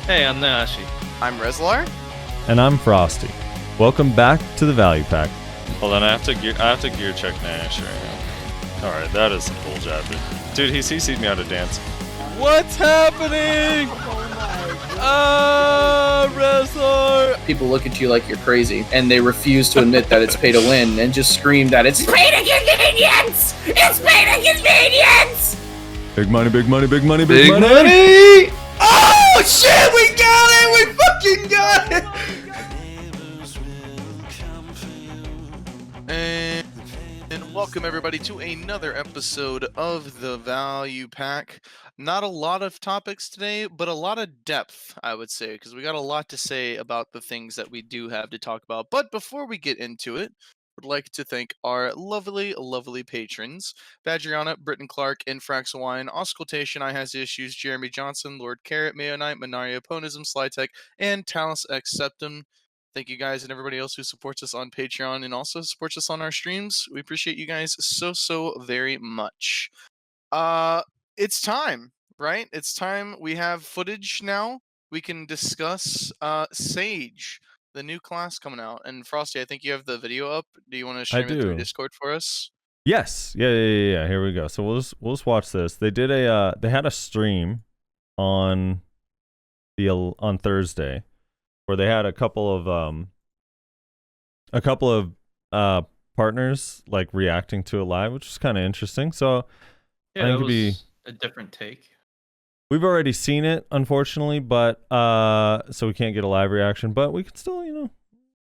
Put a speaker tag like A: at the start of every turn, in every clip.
A: Hey, I'm Nashi.
B: I'm Rezlar.
C: And I'm Frosty. Welcome back to the Value Pack.
A: Hold on, I have to gear check Nash right now. Alright, that is some bull jabber. Dude, he CC'd me out of dance. What's happening? Rezlar!
D: People look at you like you're crazy, and they refuse to admit that it's pay to win, and just scream that it's pay to convenience! It's pay to convenience!
C: Big money, big money, big money,
B: Big
C: money!
B: money! Oh shit, we got it! We fucking got it! And welcome everybody to another episode of the Value Pack. Not a lot of topics today, but a lot of depth, I would say, because we got a lot to say about the things that we do have to talk about. But before we get into it, would like to thank our lovely, lovely patrons: Badgeriana, Britton Clark, Infrax Wine, Auscultation, I Has Issues, Jeremy Johnson, Lord Carrot, Mayonite, Minaria, Ponism, Slytech, and Talus X Septum. Thank you guys and everybody else who supports us on Patreon and also supports us on our streams. We appreciate you guys so very much. It's time, right? It's time. We have footage now. We can discuss Sage, the new class coming out. And Frosty, I think you have the video up. Do you want to stream it through Discord for us?
C: Yes. Yeah. Here we go. So we'll just watch this. They did they had a stream on Thursday where they had a couple of partners like reacting to it live, which was kind of interesting. So
E: Yeah,
C: I think
E: that was a different take.
C: We've already seen it, unfortunately, but so we can't get a live reaction, but we can still,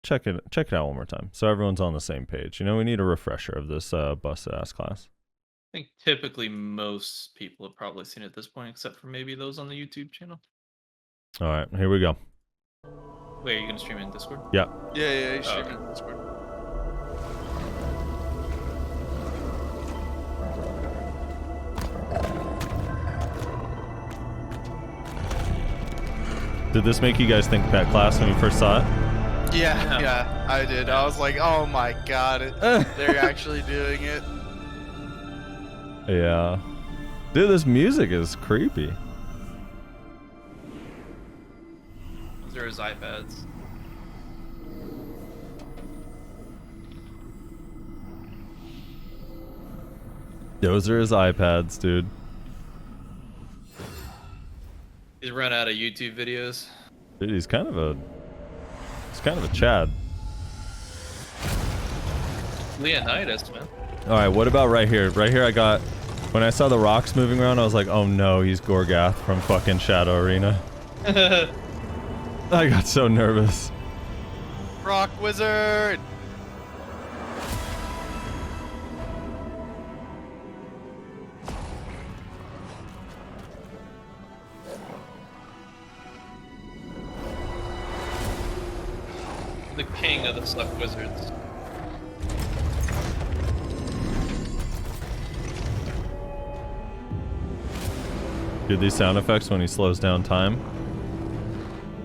C: check it out one more time, so everyone's on the same page. We need a refresher of this busted ass class.
E: I think typically most people have probably seen it at this point, except for maybe those on the YouTube channel.
C: All right, here we go.
E: Wait, are you gonna stream it in Discord?
C: Yeah.
B: Yeah, you stream it in Discord.
C: Did this make you guys think that class when you first saw it?
B: Yeah, I did. I was like, oh my god, they're actually doing it.
C: Yeah. Dude, this music is creepy.
E: Those are his iPads.
C: Those are his iPads, dude.
E: He's run out of YouTube videos.
C: Dude, he's kind of a Chad.
E: Leonidas, man.
C: All right, what about right here? Right here, when I saw the rocks moving around, I was like, oh no, he's Gorgath from fucking Shadow Arena. I got so nervous.
B: Rock Wizard!
E: The king of the suck wizards.
C: Dude, these sound effects when he slows down time,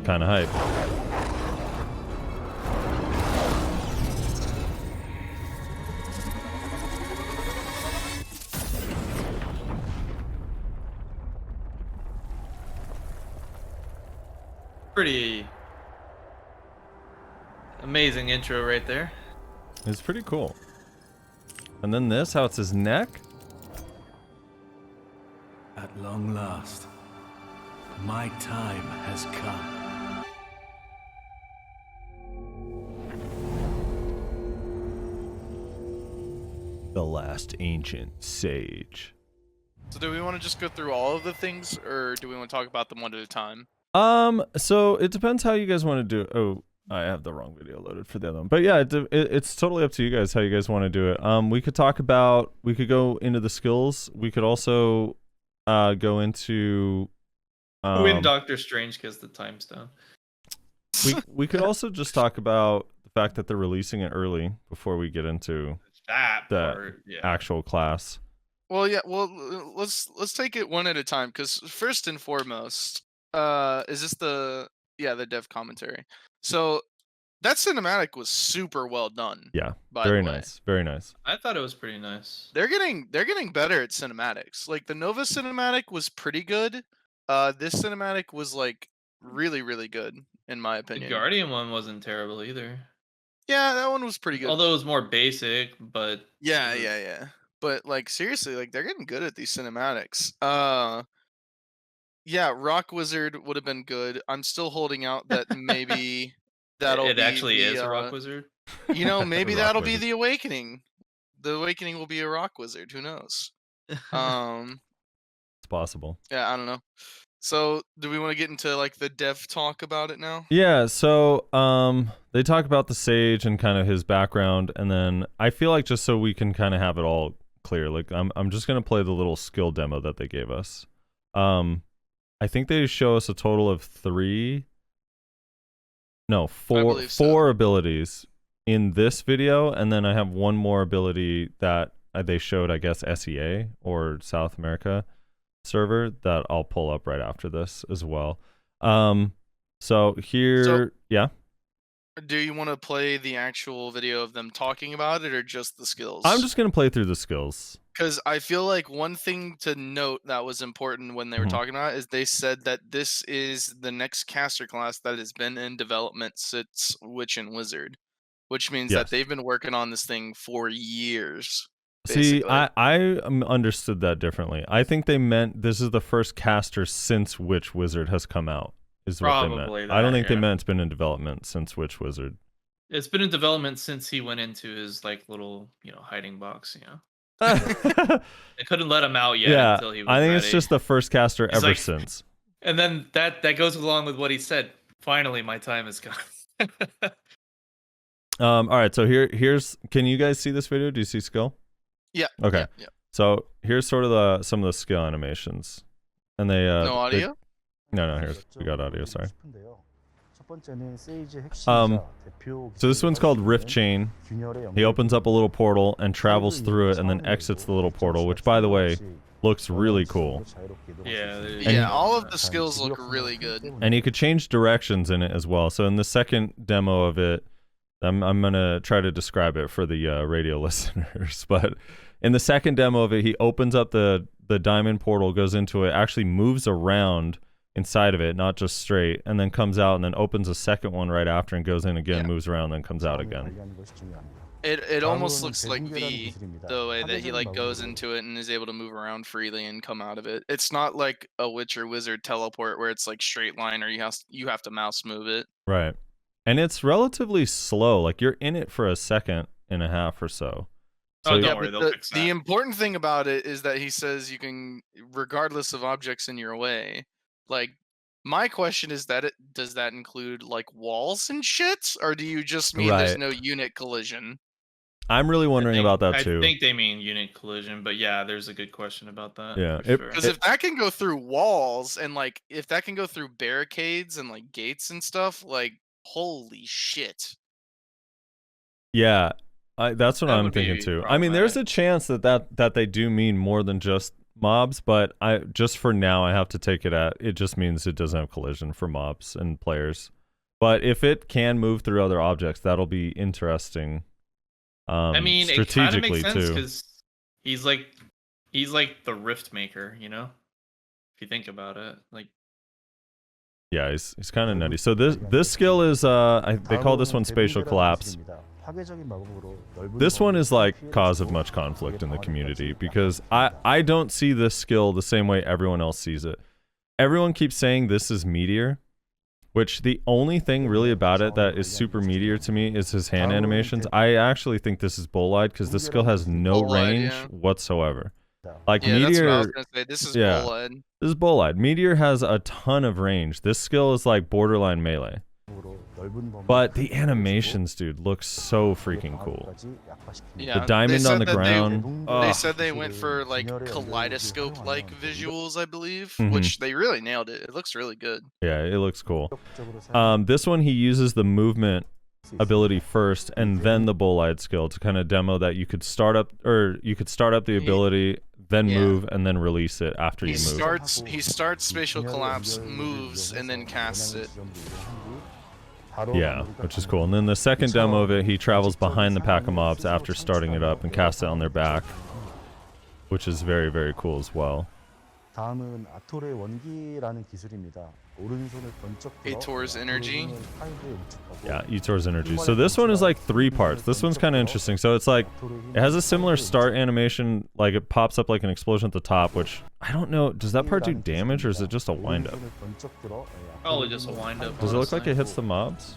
C: kind of hype.
E: Pretty amazing intro right there.
C: It's pretty cool. And then this, how it's his neck.
F: At long last, my time has come.
C: The last ancient sage.
B: So do we want to just go through all of the things, or do we want to talk about them one at a time?
C: So it depends how you guys want to do it. Oh, I have the wrong video loaded for the other one. But yeah, it's totally up to you guys how you guys want to do it. We could go into the skills. We could also go into
E: When Doctor Strange gets the time stone.
C: we could also just talk about the fact that they're releasing it early before we get into
E: That
C: the
E: part, yeah.
C: actual class.
B: Well, yeah. Well, let's take it one at a time. Because first and foremost, is this the dev commentary? So that cinematic was super well done.
C: Yeah,
B: by
C: very
B: the way.
C: nice, very nice.
E: I thought it was pretty nice.
B: They're getting better at cinematics. Like the Nova cinematic was pretty good. This cinematic was like really, really good in my
E: The
B: opinion.
E: Guardian one wasn't terrible either.
B: Yeah, that one was pretty good.
E: Although it was more basic, but
B: Yeah,
E: it was-
B: yeah. But like seriously, like they're getting good at these cinematics. Yeah, Rock Wizard would have been good. I'm still holding out that maybe that'll
E: it
B: be
E: actually
B: the
E: is a rock wizard.
B: maybe
C: Rock
B: that'll be
C: Wizard.
B: the Awakening. The Awakening will be a Rock Wizard. Who knows?
C: It's possible.
B: Yeah, I don't know. So, do we want to get into like the dev talk about it now?
C: Yeah, so they talk about the sage and kind of his background, and then I feel like just so we can kind of have it all clear, like I'm just gonna play the little skill demo that they gave us. I think they show us a total of four
B: believe so.
C: four abilities in this video, and then I have one more ability that they showed, I guess, SEA or South America server that I'll pull up right after this as well. So here, yeah.
B: Do you want to play the actual video of them talking about it or just the skills?
C: I'm just gonna play through the skills.
B: Because I feel like one thing to note that was important when they were
C: Mhm.
B: talking about it is they said that this is the next caster class that has been in development since Witch and Wizard, which means that
C: Yes.
B: they've been working on this thing for years.
C: See,
B: basically.
C: I understood that differently. I think they meant this is the first caster since Witch Wizard has come out. Is what they
E: Probably
C: meant. I don't
E: that,
C: think they
E: yeah.
C: meant it's been in development since Witch Wizard.
E: It's been in development since he went into his like little, hiding box.
C: Yeah,
E: They couldn't let him out yet until he was
C: I think
E: ready.
C: it's just the first caster
E: He's
C: ever
E: like-
C: since.
E: And then that goes along with what he said. Finally, my time is come.
C: All right, so here's. Can you guys see this video? Do you see skill?
B: Yeah.
C: Okay.
B: Yeah.
C: So here's sort of some of the skill animations, and they
B: No
C: they-
B: audio?
C: No, here's we got audio. Sorry.
G: So
C: So this one's called Rift Chain. He opens up a little portal and travels through it, and then exits the little portal, which, by the way, looks really cool.
E: Yeah,
B: Yeah, all of the skills look really good.
C: And you could change directions in it as well. So in the second demo of it, I'm gonna try to describe it for the radio listeners. But in the second demo of it, he opens up the diamond portal, goes into it, actually moves around inside of it, not just straight, and then comes out, and then opens a second one right after and goes in again,
B: Yeah.
C: moves around, then comes out again.
B: It almost looks like V, the way that he like goes into it and is able to move around freely and come out of it. It's not like a Witch or Wizard teleport where it's like straight line or you have to mouse move it.
C: Right. And it's relatively slow. Like you're in it for a second and a half or so.
E: Oh,
C: So
E: don't
B: Yeah,
E: worry,
B: but
E: they'll fix that.
B: the important thing about it is that he says you can, regardless of objects in your way. Like, my question is does that include like walls and shit, or do you just mean there's
C: Right.
B: no unit collision?
C: I'm really wondering about that too.
E: I think they mean unit collision, but yeah, there's a good question about that.
C: Yeah,
E: for
C: it-
E: sure.
B: Because if that can go through walls and like if that can go through barricades and like gates and stuff, like holy shit.
C: Yeah, that's what
E: That
C: I'm
E: would be
C: thinking too. I mean, there's a chance that they do mean more than just mobs, but just for now I have to take it just means it doesn't have collision for mobs and players. But if it can move through other objects, that'll be interesting.
E: I mean, it kind of
C: strategically
E: makes sense
C: too.
E: because he's like the rift maker, If you think about it, like
C: Yeah, he's kind of nutty. So this skill is they call this one spatial collapse. This one is like cause of much conflict in the community because I don't see this skill the same way everyone else sees it. Everyone keeps saying this is meteor, which the only thing really about it that is super meteor to me is his hand animations. I actually think this is bolide because this skill has no
B: Bolide,
C: range
B: yeah.
C: whatsoever. Like
B: Yeah, that's what I was
C: meteor,
B: gonna say. This is
C: yeah.
B: Bolide.
C: this is bolide. Meteor has a ton of range. This skill is like borderline melee. But the animations, dude, look so freaking cool.
B: Yeah,
C: The diamond on the
B: said that
C: ground.
B: They
C: ugh.
B: said they went for like kaleidoscope-like visuals, I believe,
C: Mhm.
B: which they really nailed it. It looks really good.
C: Yeah, it looks cool. This one he uses the movement ability first and then the bolide skill to kind of demo that you could start up the ability, then
B: Yeah.
C: move and then release it after
B: He
C: you move.
B: starts spatial collapse, moves, and then casts it.
C: Yeah, which is cool. And then the second demo of it, he travels behind the pack of mobs after starting it up and casts it on their back, which is very, very cool as well.
B: Eitor's energy.
C: Yeah, Eitor's energy. So this one is like 3 parts. This one's kind of interesting. So it's like, it has a similar start animation, like it pops up like an explosion at the top, which I don't know, does that part do damage or is it just a wind-up?
E: Probably just a wind up.
C: Does it look like it hits the mobs?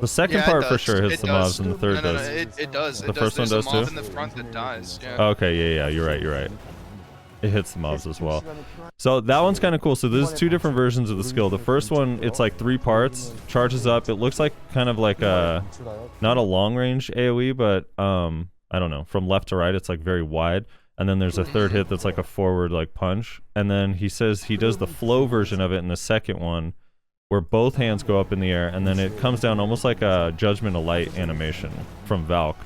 C: The second part for sure hits the mobs, and the third does.
B: It does.
C: The first one
B: There's
C: does
B: a mob
C: too?
B: in the front that dies. Yeah.
C: Okay, yeah, you're right. It hits the mobs as well. So that one's kind of cool. So there's 2 different versions of the skill. The first one, it's like 3 parts, charges up. It looks like kind of like a, not a long range AoE, but I don't know, from left to right, it's like very wide. And then there's a third hit that's like a forward like punch. And then he says he does the flow version of it in the second one, where both hands go up in the air, and then it comes down almost like a Judgment of Light animation from Valk,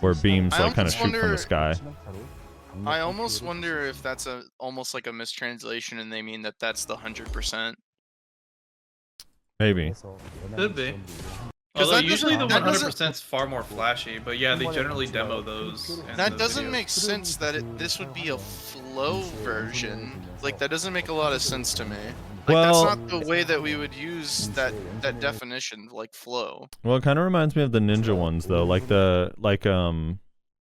C: where beams like kind of shoot from the sky.
B: I almost wonder if that's almost like a mistranslation, and they mean that that's the 100%.
C: Maybe.
E: Could be.
B: 'Cause
E: Although
B: that
E: usually the
B: doesn't- that
E: 100% is far more flashy, but yeah, they generally demo those. in
B: That
E: the
B: doesn't
E: videos.
B: make sense that this would be a flow version. Like, that doesn't make a lot of sense to me. Like,
C: Well-
B: that's not the way that we would use that definition, like flow.
C: Well, it kind of reminds me of the ninja ones though, like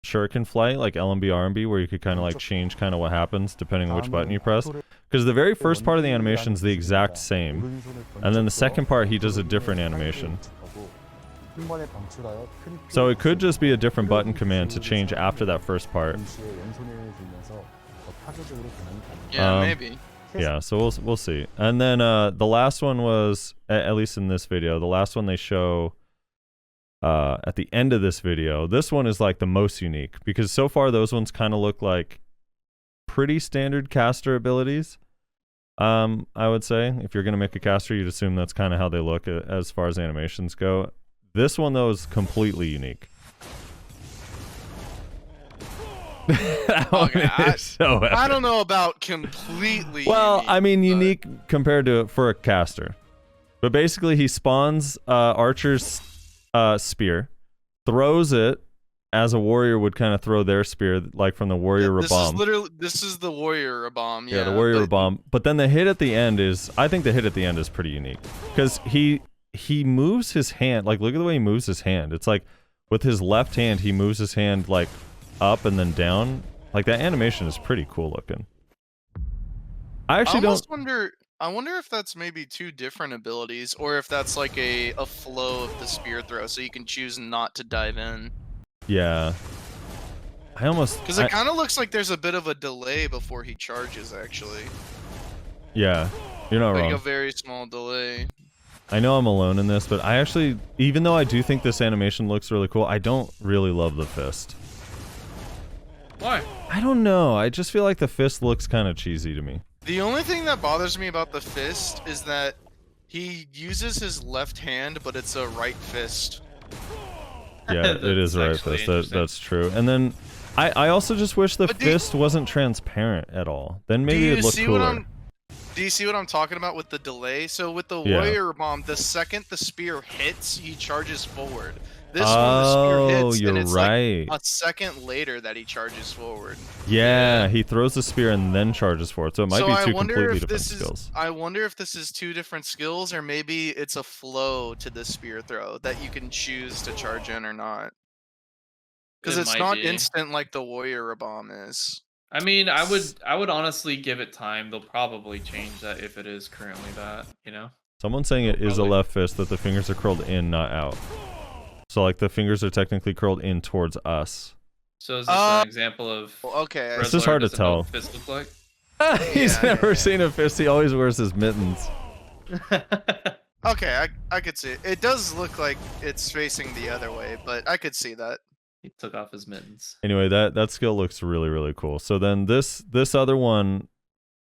C: Shuriken Flight, like LMB RMB, where you could kind of like change kind of what happens depending on which button you press. Because the very first part of the animation is the exact same, and then the second part he does a different animation. So it could just be a different button command to change after that first part.
B: Yeah, maybe.
C: Yeah, so we'll see. And then the last one was, at least in this video, the last one they show at the end of this video. This one is like the most unique, because so far those ones kind of look like pretty standard caster abilities. I would say if you're gonna make a caster, you'd assume that's kind of how they look as far as animations go. This one though is completely unique. That one is so epic.
B: I don't know about completely.
C: Well,
B: unique,
C: I mean,
B: but-
C: unique compared to for a caster. But basically, he spawns Archer's spear, throws it as a warrior would kind of throw their spear, like from the warrior Rabam.
B: This is the warrior bomb.
C: Yeah, the warrior bomb. But then the hit at the end is, I think the hit at the end is pretty unique, because he moves his hand. Like, look at the way he moves his hand. It's like with his left hand, he moves his hand like up and then down. Like, that animation is pretty cool looking. I actually
B: I wonder if that's maybe 2 different abilities, or if that's like a flow of the spear throw, so you can choose not to dive in.
C: Yeah.
B: Because it kind of looks like there's a bit of a delay before he charges, actually.
C: Yeah, you're not
B: Like
C: wrong.
B: a very small delay.
C: I know I'm alone in this, but I actually, even though I do think this animation looks really cool, I don't really love the fist.
E: Why?
C: I don't know. I just feel like the fist looks kind of cheesy to me.
B: The only thing that bothers me about the fist is that he uses his left hand, but it's a right fist.
C: Yeah, it is a right
E: actually
C: fist. That's true. And then I also just wish the fist wasn't transparent at all. Then maybe it'd look cooler.
B: Do you see what I'm talking about with the delay? So with the
C: Yeah.
B: warrior bomb, the second the spear hits, he charges forward. This one, the spear hits,
C: you're
B: and it's
C: right.
B: like a second later that he charges forward.
C: Yeah, he throws the spear and then charges forward. So it might
B: So
C: be
B: I
C: 2
B: wonder
C: completely
B: if
C: different
B: this
C: skills.
B: is. I wonder if this is 2 different skills, or maybe it's a flow to the spear throw that you can choose to charge in or not. Because
E: It
B: it's
E: might
B: not
E: be.
B: instant like the warrior bomb is.
E: I mean, I would honestly give it time. They'll probably change that if it is currently that, you know?
C: Someone's saying it is a
E: Probably.
C: left fist, that the fingers are curled in, not out. So like the fingers are technically curled in towards us.
E: So is this an example of
B: Okay.
C: It's just hard to
E: Wrestler doesn't know
C: tell.
E: what fists look like?
C: He's
B: Yeah,
C: never
B: yeah.
C: seen a fist. He always wears his mittens.
B: Okay, I could see it. It does look like it's facing the other way, but I could see that.
E: He took off his mittens.
C: Anyway, that skill looks really, really cool. So then this other one,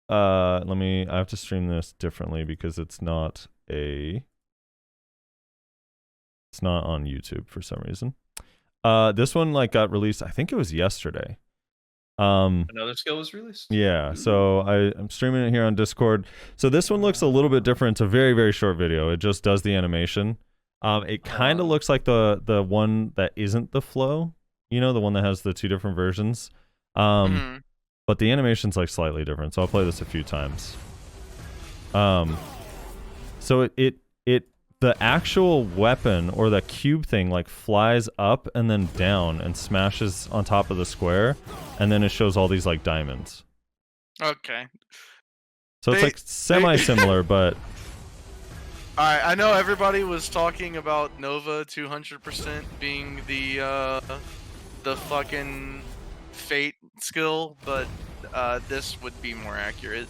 C: I have to stream this differently because it's not on YouTube for some reason. This one like got released, I think it was yesterday.
E: Another skill was released?
C: Yeah, so I'm streaming it here on Discord. So this one looks a little bit different. It's a very, very short video. It just does the animation. It kind of looks like the one that isn't the flow, you know, the one that has the 2 different versions. But the animation's like slightly different, so I'll play this a few times. So the actual weapon or the cube thing like flies up and then down and smashes on top of the square, and then it shows all these like diamonds.
B: Okay.
C: So it's like semi-similar, but
B: Alright, I know everybody was talking about Nova 200% being the fucking fate skill, but this would be more accurate.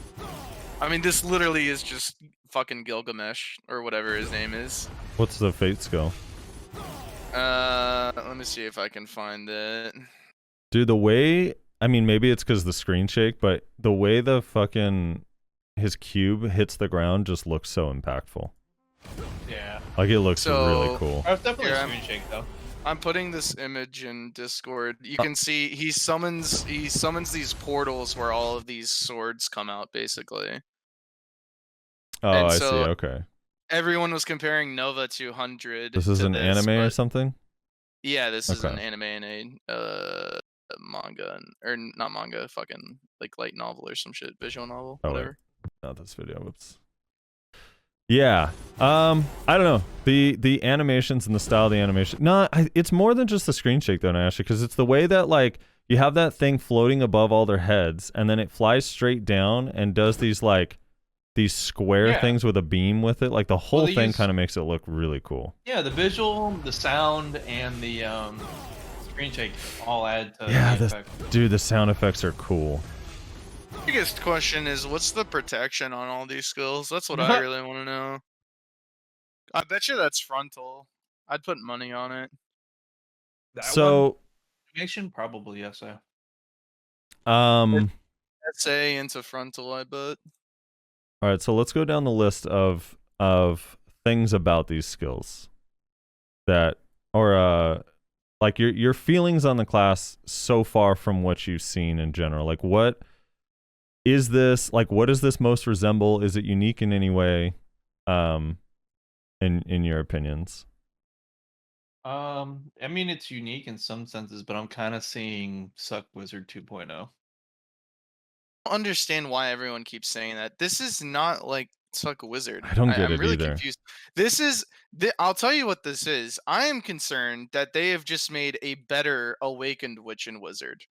B: I mean, this literally is just fucking Gilgamesh or whatever his name is.
C: what's the fate skill?
B: Let me see if I can find it.
C: Dude, the way, I mean, maybe it's because the screen shake, but the way the fucking his cube hits the ground just looks so impactful.
E: Yeah.
C: Like it looks
B: So-
C: really cool.
E: It's definitely
B: Here,
E: a
B: I'm-
E: screen shake though.
B: I'm putting this image in Discord. You can see he summons these portals where all of these swords come out, basically.
C: Oh,
B: and
C: I see.
B: so-
C: Okay.
B: Everyone was comparing Nova 200.
C: This is
B: to
C: an
B: this,
C: anime or
B: but-
C: something?
B: Yeah, this is an
C: Okay.
B: anime and a manga, or not manga, fucking like light novel or some shit, visual novel,
C: Oh, wait.
B: whatever.
C: Not this video. Whoops. Yeah. I don't know. The animations and the style of the animation. No, it's more than just the screen shake though, Nash, because it's the way that like you have that thing floating above all their heads, and then it flies straight down and does these square
E: Yeah.
C: things with a beam with it. Like the whole
E: they
C: thing
E: use-
C: kind of makes it look really cool.
E: Yeah, the visual, the sound, and the screen shake all add to
C: Yeah,
E: the
C: this-
E: effect.
C: Dude, the sound effects are cool.
B: Biggest question is, what's the protection on all these skills? That's what I really want to know. I bet you that's frontal. I'd put money on it.
E: That
C: So,
E: animation probably yes.
B: SA into frontal, I bet.
C: all right, so let's go down the list of things about these skills that, or like your feelings on the class so far from what you've seen in general. Like, what is this? Like, what does this most resemble? Is it unique in any way? In your opinions?
E: I mean it's unique in some senses, but I'm kind of seeing Suck Wizard 2.0.
B: I don't understand why everyone keeps saying that. This is not like Suck a Wizard.
C: I don't get
B: I'm
C: it
B: really
C: either.
B: confused. This is. I'll tell you what this is. I am concerned that they have just made a better Awakened Witch and Wizard.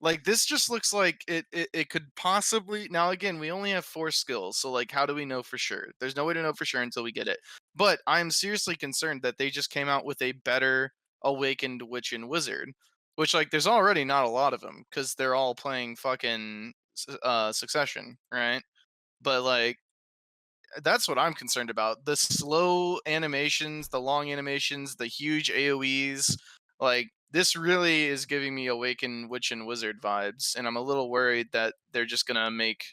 B: Like this just looks like it could possibly. Now again, we only have 4 skills, so like, how do we know for sure? There's no way to know for sure until we get it. But I'm seriously concerned that they just came out with a better Awakened Witch and Wizard, which like there's already not a lot of them because they're all playing fucking Succession, right? But like that's what I'm concerned about. The slow animations, the long animations, the huge AoEs, like this really is giving me Awakened Witch and Wizard vibes, and I'm a little worried that they're just gonna make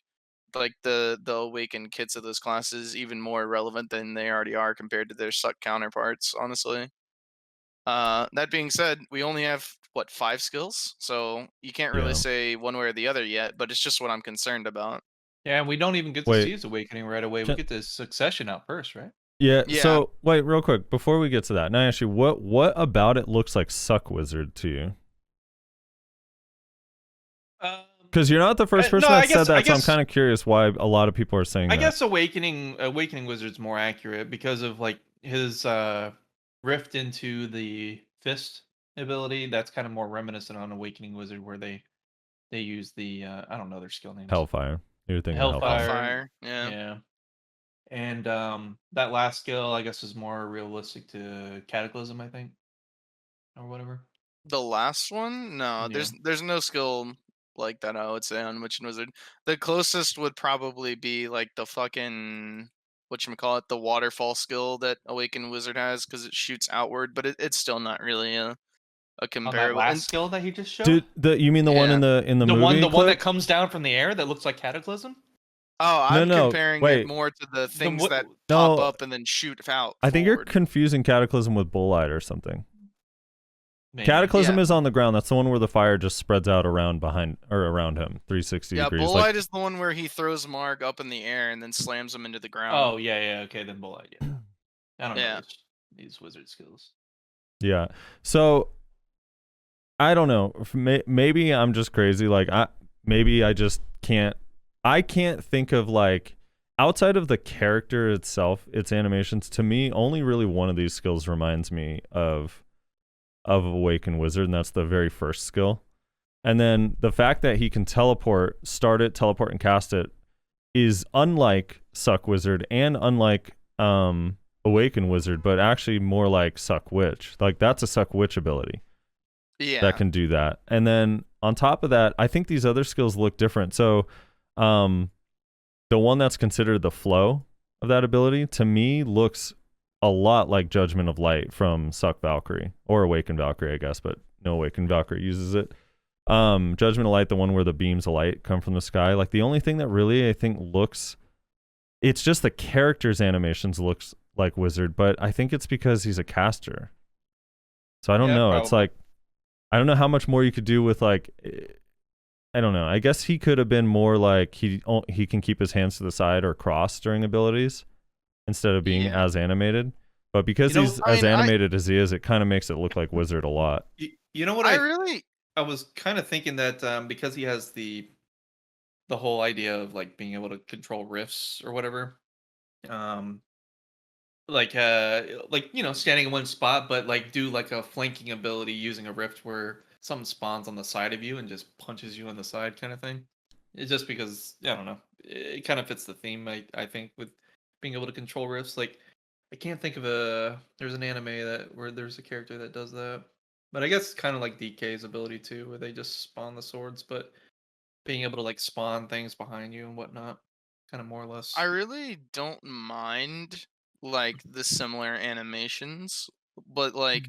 B: like the Awakened kits of those classes even more relevant than they already are compared to their Suck counterparts, honestly. That being said, we only have what 5 skills, so you can't really
C: Yeah.
B: say one way or the other yet, but it's just what I'm concerned about.
E: Yeah, and we don't even get to
C: Wait.
E: see his awakening right away.
C: Can-
E: We get the Succession out first, right?
C: Yeah,
B: Yeah.
C: So wait, real quick before we get to that. Now, actually, what about it looks like Suck Wizard to you? Because you're not the first person
E: no,
C: that
E: I
C: said
E: guess-
C: that,
E: I
C: so I'm
E: guess-
C: kind of curious why a lot of people are saying
E: I
C: that.
E: guess Awakening Wizard's more accurate because of like his rift into the fist ability. That's kind of more reminiscent on Awakening Wizard, where they use the I don't know their skill names.
C: Hellfire. You're thinking
E: Hellfire.
C: Hellfire.
B: Fire, yeah.
E: Yeah. And that last skill, I guess, is more realistic to Cataclysm, I think, or whatever.
B: The last one? No,
E: Yeah.
B: there's no skill like that, I would say, on Witch and Wizard. The closest would probably be like the fucking whatchamacallit, the waterfall skill that Awakened Wizard has, because it shoots outward, but it's still not really a
E: On that
B: comparable.
E: last
B: and-
E: skill that he just showed,
C: Dude, you mean the one in the
E: the
C: movie
E: one that
C: clip?
E: comes down from the air that looks like Cataclysm.
B: Oh, I'm
C: No,
B: comparing
C: wait.
B: it more to the things
E: what-
B: that
C: No.
B: pop up and then shoot out.
C: I think you're
B: forward.
C: confusing Cataclysm with Bullite or something.
E: Maybe.
C: Cataclysm
B: Yeah.
C: is on the ground. That's the one where the fire just spreads out around him, 360
B: Yeah,
C: degrees.
B: Bullite
C: Like,
B: is the one where he throws Marg up in the air and then slams him into the ground.
E: Oh yeah, okay, then Bullite. Yeah, I don't
B: Yeah.
E: know these wizard skills.
C: yeah. So I don't know. Maybe I'm just crazy. Like maybe I just can't. I can't think of like outside of the character itself, its animations, to me, only really one of these skills reminds me of Awakened Wizard, and that's the very first skill. And then the fact that he can teleport, start it, teleport, and cast it is unlike Suck Wizard and unlike Awakened Wizard, but actually more like Suck Witch. Like, that's a Suck Witch ability that can do that. And then on top of that, I think these other skills look different. So the one that's considered the flow of that ability, to me, looks a lot like Judgment of Light from Suck Valkyrie, or Awakened Valkyrie, I guess, but no Awakened Valkyrie uses it. Judgment of Light, the one where the beams of light come from the sky. Like, the only thing that really I think looks, it's just the character's animations looks like Wizard, but I think it's because he's a caster. So I don't know. Probably. It's like, I don't know how much more you could do with, like, I don't know. I guess he could have been more like he can keep his hands to the side or cross during abilities instead of being as animated. But because he's as animated as he is, it kind of makes it look like Wizard a lot.
E: You know what? I was kind of thinking that because he has the whole idea of like being able to control rifts or whatever, like standing in one spot, but like do like a flanking ability using a rift where something spawns on the side of you and just punches you on the side, kind of thing. It's just because I don't know, it kind of fits the theme. I think with being able to control rifts, like I can't think of there's an anime where there's a character that does that. But I guess kind of like DK's ability too, where they just spawn the swords, but being able to like spawn things behind you and whatnot, kind of more or less.
B: I really don't mind like the similar animations, but like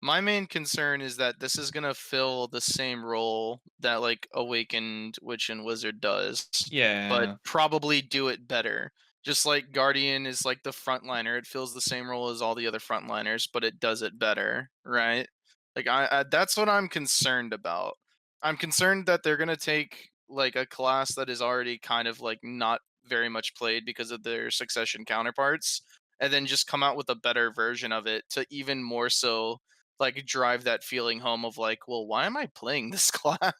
B: my main concern is that this is gonna fill the same role that like Awakened Witch and Wizard does.
E: Yeah.
B: But probably do it better. Just like Guardian is like the frontliner, it fills the same role as all the other frontliners, but it does it better, right? Like I that's what I'm concerned about. I'm concerned that they're gonna take like a class that is already kind of like not very much played because of their succession counterparts, and then just come out with a better version of it to even more so like drive that feeling home of like, well, why am I playing this class?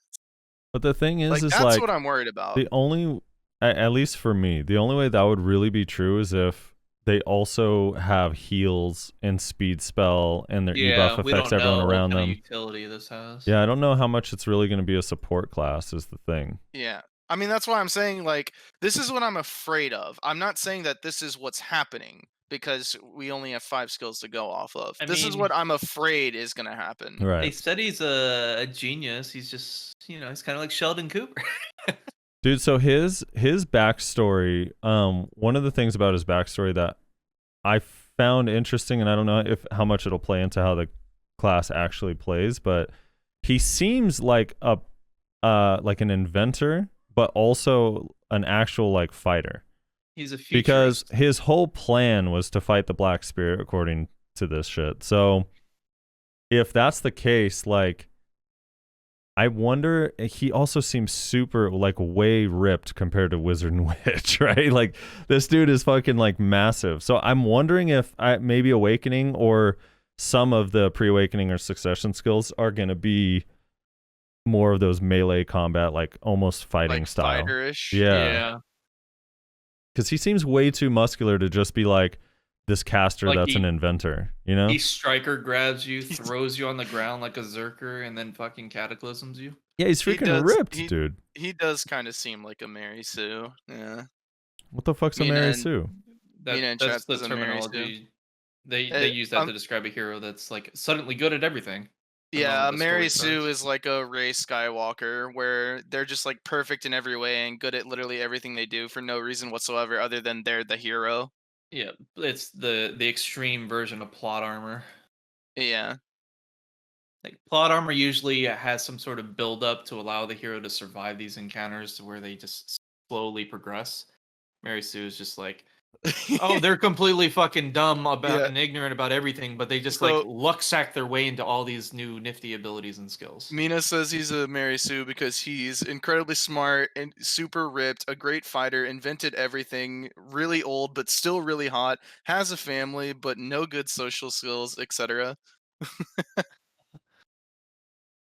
C: But the thing is,
B: Like, that's what I'm worried about.
C: The only, at least for me, the only way that would really be true is if they also have heals and speed spell and their ebuff affects everyone around them.
E: Utility this has.
C: Yeah, I don't know how much it's really going to be a support class is the thing.
B: Yeah. I mean, that's why I'm saying, like, this is what I'm afraid of. I'm not saying that this is what's happening because we only have 5 skills to go off of. This is what I'm afraid is going to happen.
C: Right.
E: They said he's a genius. He's just, he's kind of like Sheldon Cooper.
C: Dude, so his backstory, one of the things about his backstory that I found interesting, and I don't know how much it'll play into how the class actually plays, but he seems like like an inventor, but also an actual like fighter.
E: He's a futurist.
C: Because his whole plan was to fight the Black Spirit, according to this shit. So if that's the case, like, I wonder, he also seems super, like, way ripped compared to Wizard and Witch, right? Like, this dude is fucking, like, massive. So I'm wondering if maybe Awakening or some of the Pre-Awakening or Succession skills are going to be more of those melee combat, like, almost fighting
B: like
C: style.
B: Fighter-ish.
C: Yeah. Because he seems way too muscular to just be, like, this caster like that's an inventor,
E: He striker grabs you, throws you on the ground like a Zerker, and then fucking cataclysms you.
C: Yeah, he's freaking ripped, dude.
B: He does kind of seem like a Mary Sue. Yeah.
C: What the fuck's a Mary Sue?
E: That's the terminology. They use that to describe a hero that's like suddenly good at everything.
B: Yeah, Mary Sue is like a Rey Skywalker, where they're just like perfect in every way and good at literally everything they do for no reason whatsoever other than they're the hero.
E: Yeah, it's the extreme version of plot armor.
B: Yeah.
E: Like, plot armor usually has some sort of build up to allow the hero to survive these encounters to where they just slowly progress. Mary Sue is just like, oh, they're completely fucking dumb and ignorant about everything, but they just like luck sack their way into all these new nifty abilities and skills.
B: Mina says he's a Mary Sue because he's incredibly smart and super ripped, a great fighter, invented everything, really old but still really hot, has a family but no good social skills, etc.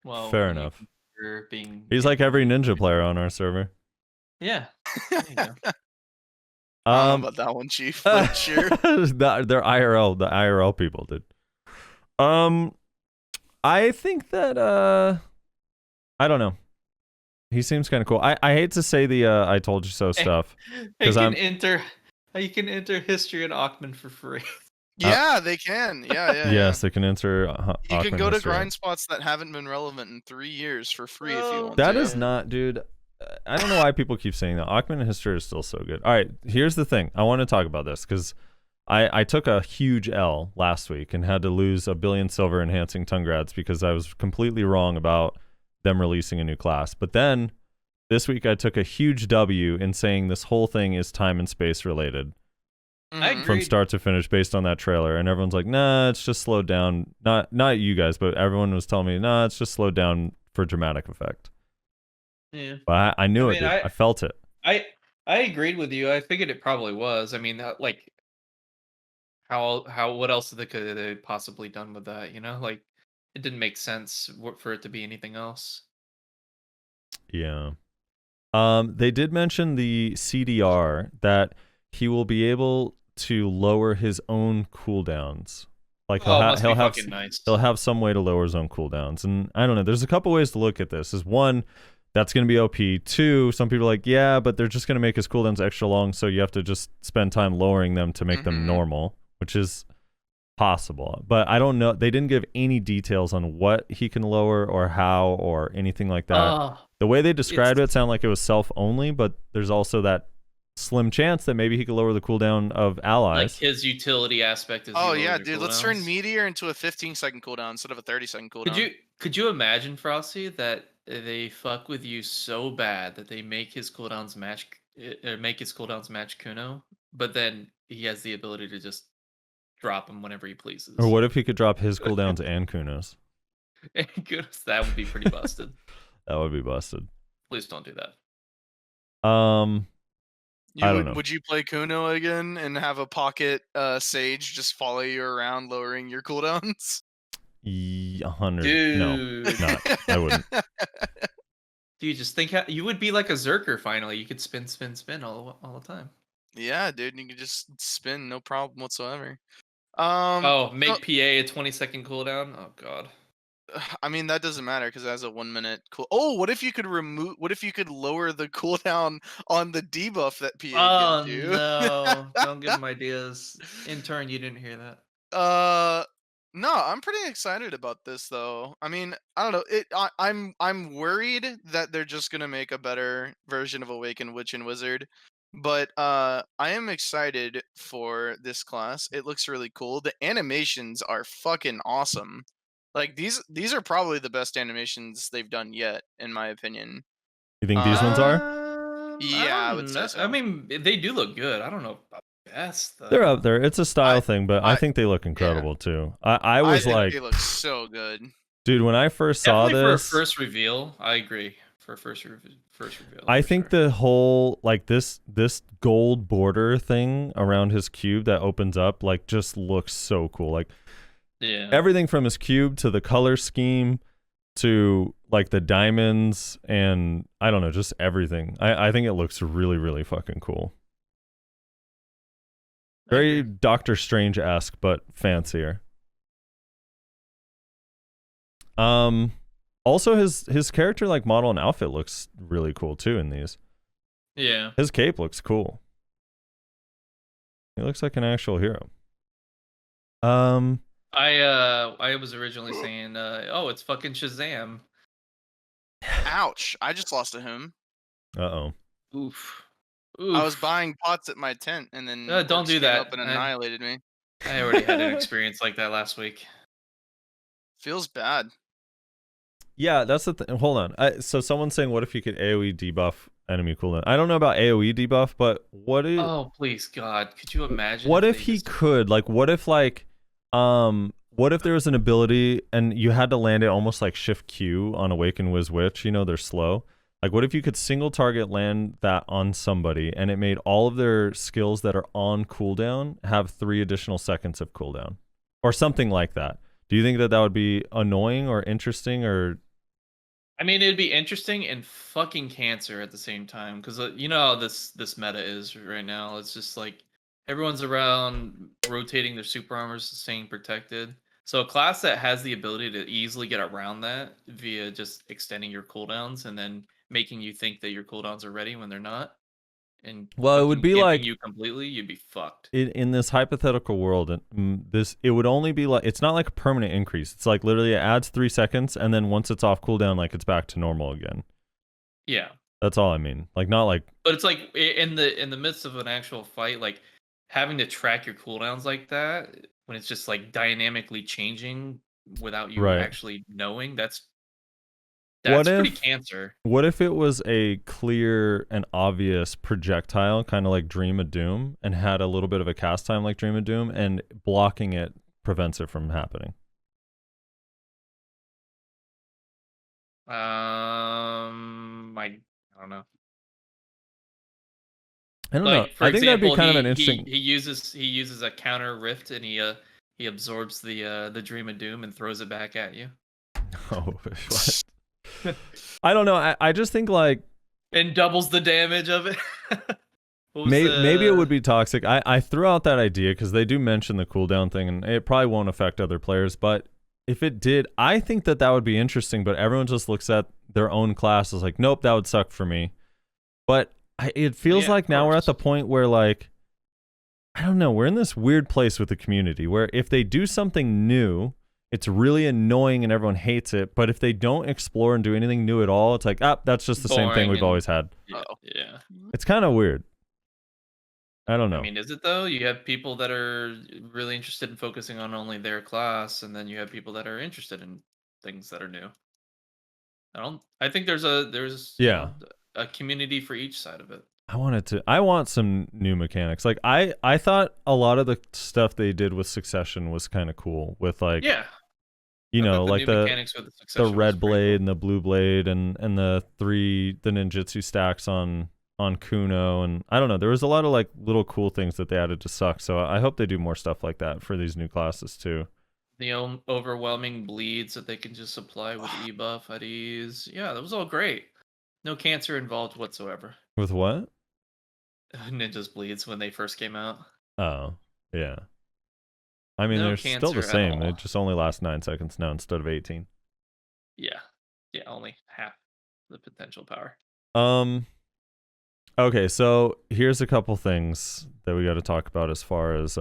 E: Well,
C: fair enough. He's like every ninja player on our server.
E: Yeah. There you go.
B: I don't know about that one, Chief. But sure.
C: They're IRL, the IRL people, dude. I think that I don't know. He seems kind of cool. I hate to say the I told you so stuff
E: You can enter history and Ackman for free.
B: Yeah, they can. Yeah.
C: Yes, they can enter.
B: You can go to
C: history.
B: grind spots that haven't been relevant in 3 years for free if you want
C: That
B: to.
C: is not, dude. I don't know why people keep saying that. Ackman history is still so good. All right, here's the thing. I want to talk about this because I took a huge L last week and had to lose 1 billion silver enhancing Tungrads because I was completely wrong about them releasing a new class. But then this week I took a huge W in saying this whole thing is time and space related.
E: I
B: Mhm.
E: agree.
C: From start to finish based on that trailer, and everyone's like, nah, it's just slowed down. Not you guys, but everyone was telling me, nah, it's just slowed down for dramatic effect.
E: Yeah.
C: But I knew
E: I
C: it,
E: mean,
C: dude. I felt it.
E: I agreed with you. I figured it probably was. I mean, like, how what else could they possibly done with that? You know, like, it didn't make sense for it to be anything else.
C: Yeah. They did mention the CDR that he will be able to lower his own cooldowns. Like
E: Must be fucking nice.
C: he'll have some way to lower his own cooldowns. And I don't know, there's a couple ways to look at this. Is one, that's going to be OP. Two, some people are like, yeah, but they're just going to make his cooldowns extra long, so you have to just spend time lowering them to make them normal, which is possible. But I don't know. They didn't give any details on what he can lower or how or anything like that. The way they described it sounded like it was self only, but there's also that slim chance that maybe he could lower the cooldown of allies.
E: Like his utility aspect is.
B: Oh yeah, dude. Let's turn Meteor into a 15-second cooldown instead of a 30-second cooldown.
E: Could you imagine, Frosty, that they fuck with you so bad that they make his cooldowns match Kuno, but then he has the ability to just drop him whenever he pleases.
C: Or what if he could drop his cooldowns and Kuno's?
E: That would be pretty busted.
C: That would be busted.
E: Please don't do that.
C: I don't know.
B: Would you play Kuno again and have a pocket Sage just follow you around lowering your cooldowns?
C: 100.
E: Dude.
C: No, not. I wouldn't.
E: Do you just think you would be like a Zerker finally? You could spin all the time.
B: Yeah, dude. You could just spin, no problem whatsoever.
E: Make PA a 20-second cooldown. Oh god.
B: I mean, that doesn't matter because it has a 1 minute cool. Oh, what if you could what if you could lower the cooldown on the debuff that PA gives you?
E: No, don't give him ideas. Intern, you didn't hear that.
B: No, I'm pretty excited about this though. I mean, I don't know. I'm worried that they're just gonna make a better version of Awakened Witch and Wizard. But I am excited for this class. It looks really cool. The animations are fucking awesome. Like these are probably the best animations they've done yet, in my opinion.
C: You think these ones are?
B: Yeah, I would say so.
E: I mean, they do look good. I don't know about best though.
C: They're up there. It's a style thing, but I think they look incredible too. I was
B: think
C: like,
B: they look so good.
C: Dude, when I first saw
E: Definitely
C: this,
E: for a first reveal, I agree. For a first reveal,
C: I think the whole like this gold border thing around his cube that opens up like just looks so cool. Like everything from his cube to the color scheme to like the diamonds and I don't know, just everything. I think it looks really, really fucking cool. Very Doctor Strange-esque, but fancier. Also his character like model and outfit looks really cool too in these.
E: Yeah.
C: His cape looks cool. He looks like an actual hero.
E: I was originally saying, oh, it's fucking Shazam.
B: Ouch! I just lost to him.
C: Uh-oh.
E: Oof.
B: I was buying pots at my tent, and then
E: don't do
B: came
E: that.
B: up and annihilated me.
E: I already had an experience like that last week.
B: Feels bad.
C: Yeah, that's the thing. Hold on. So someone's saying, what if you could AoE debuff enemy cooldown? I don't know about AoE debuff, but what if...
E: Oh, please, God. Could you imagine?
C: What if he could? Like, what if, like... what if there was an ability and you had to land it almost like Shift Q on Awakened Witch? You know, they're slow. Like, what if you could single target land that on somebody and it made all of their skills that are on cooldown have 3 additional seconds of cooldown? Or something like that. Do you think that that would be annoying or interesting or
E: I mean, it'd be interesting and fucking cancer at the same time, because you know how this meta is right now. It's just like everyone's around rotating their super armors, staying protected. So a class that has the ability to easily get around that via just extending your cooldowns and then making you think that your cooldowns are ready when they're not, and
C: Well, it would
E: fucking
C: be
E: camping
C: like
E: you completely, you'd be fucked.
C: in this hypothetical world, it would only be like, it's not like a permanent increase. It's like literally it adds 3 seconds, and then once it's off cooldown, like it's back to normal again.
E: Yeah.
C: That's all I mean. Like not like.
E: But it's like in the midst of an actual fight, like having to track your cooldowns like that when it's just like dynamically changing without you
C: Right.
E: actually knowing, that's
C: What
E: pretty
C: if-
E: cancer.
C: What if it was a clear and obvious projectile, kind of like Dream of Doom, and had a little bit of a cast time like Dream of Doom, and blocking it prevents it from happening?
E: I don't know.
C: I don't
E: Like
C: know.
E: for
C: I think that'd be
E: example,
C: kind of an
E: he
C: interesting.
E: uses a counter rift and he absorbs the Dream of Doom and throws it back at you.
C: Oh, what? I don't know. I just think like
E: And doubles the damage of it.
C: maybe it would be toxic. I threw out that idea because they do mention the cooldown thing, and it probably won't affect other players. But if it did, I think that would be interesting. But everyone just looks at their own class as like, nope, that would suck for me. But it feels
E: Yeah,
C: like
E: of
C: now we're at
E: course.
C: the point where like, I don't know, we're in this weird place with the community where if they do something new, it's really annoying and everyone hates it. But if they don't explore and do anything new at all, it's like, that's just the same thing
E: Boring
C: we've
E: and-
C: always had.
E: Yeah.
C: It's kind of weird. I don't know.
E: I mean, is it though? You have people that are really interested in focusing on only their class, and then you have people that are interested in things that are new. I think there's
C: Yeah.
E: a community for each side of it.
C: I want some new mechanics. Like I thought a lot of the stuff they did with Succession was kind of cool with like,
E: Yeah.
C: you
E: I
C: know,
E: thought
C: like
E: new
C: the
E: mechanics with Succession was
C: red
E: pretty
C: blade
E: cool.
C: and the blue blade and the ninjutsu stacks on Kuno, and I don't know, there was a lot of like little cool things that they added to Suck. So I hope they do more stuff like that for these new classes too.
E: The overwhelming bleeds that they can just apply with ebuff at ease. Yeah, that was all great. No cancer involved whatsoever.
C: With what?
E: Ninja's bleeds when they first came out.
C: Oh, yeah. I mean,
E: No
C: they're still the
E: cancer at
C: same.
E: all.
C: It just only lasts 9 seconds now instead of 18.
E: Yeah. Yeah, only half the potential power.
C: Okay, so here's a couple things that we got to talk about as far as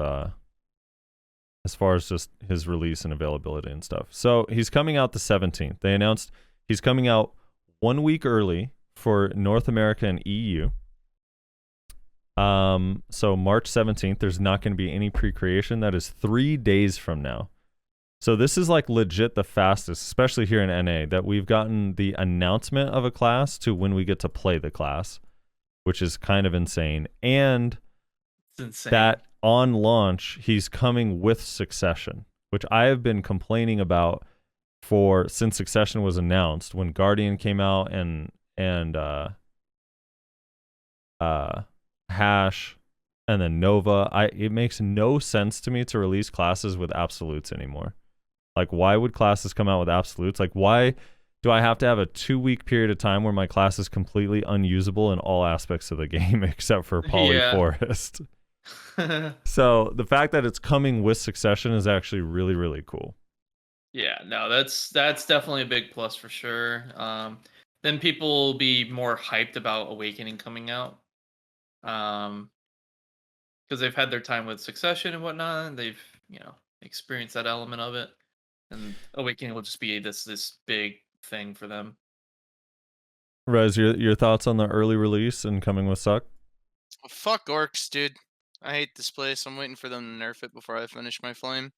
C: just his release and availability and stuff. So he's coming out the 17th. They announced he's coming out 1 week early for North America and EU. So March 17th, there's not going to be any pre-creation. That is 3 days from now. So this is like legit the fastest, especially here in NA, that we've gotten the announcement of a class to when we get to play the class, which is kind of insane. And
E: It's insane.
C: that on launch, he's coming with Succession, which I have been complaining about since Succession was announced, when Guardian came out and Hash and then Nova. It makes no sense to me to release classes with absolutes anymore. Like, why would classes come out with absolutes? Like, why do I have to have a 2-week period of time where my class is completely unusable in all aspects of the game except for Polyforest? So the fact that it's coming with Succession is actually really, really cool.
E: Yeah, no, that's definitely a big plus for sure. Then people will be more hyped about Awakening coming out. Because they've had their time with Succession and whatnot, and they've, experienced that element of it. And Awakening will just be this big thing for them.
C: Rez, your thoughts on the early release and coming with Suck?
B: Fuck orcs, dude. I hate this place. I'm waiting for them to nerf it before I finish my flame.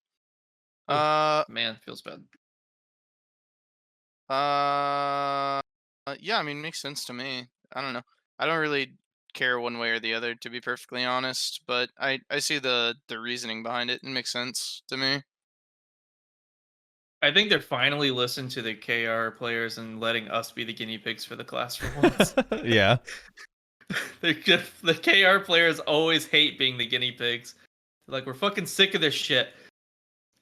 E: Man, feels bad.
B: Yeah, I mean, makes sense to me. I don't know. I don't really care one way or the other, to be perfectly honest, but I see the reasoning behind it. It makes sense to me.
E: I think they're finally listening to the KR players and letting us be the guinea pigs for the class for once.
C: Yeah.
E: The KR players always hate being the guinea pigs. They're like, we're fucking sick of this shit.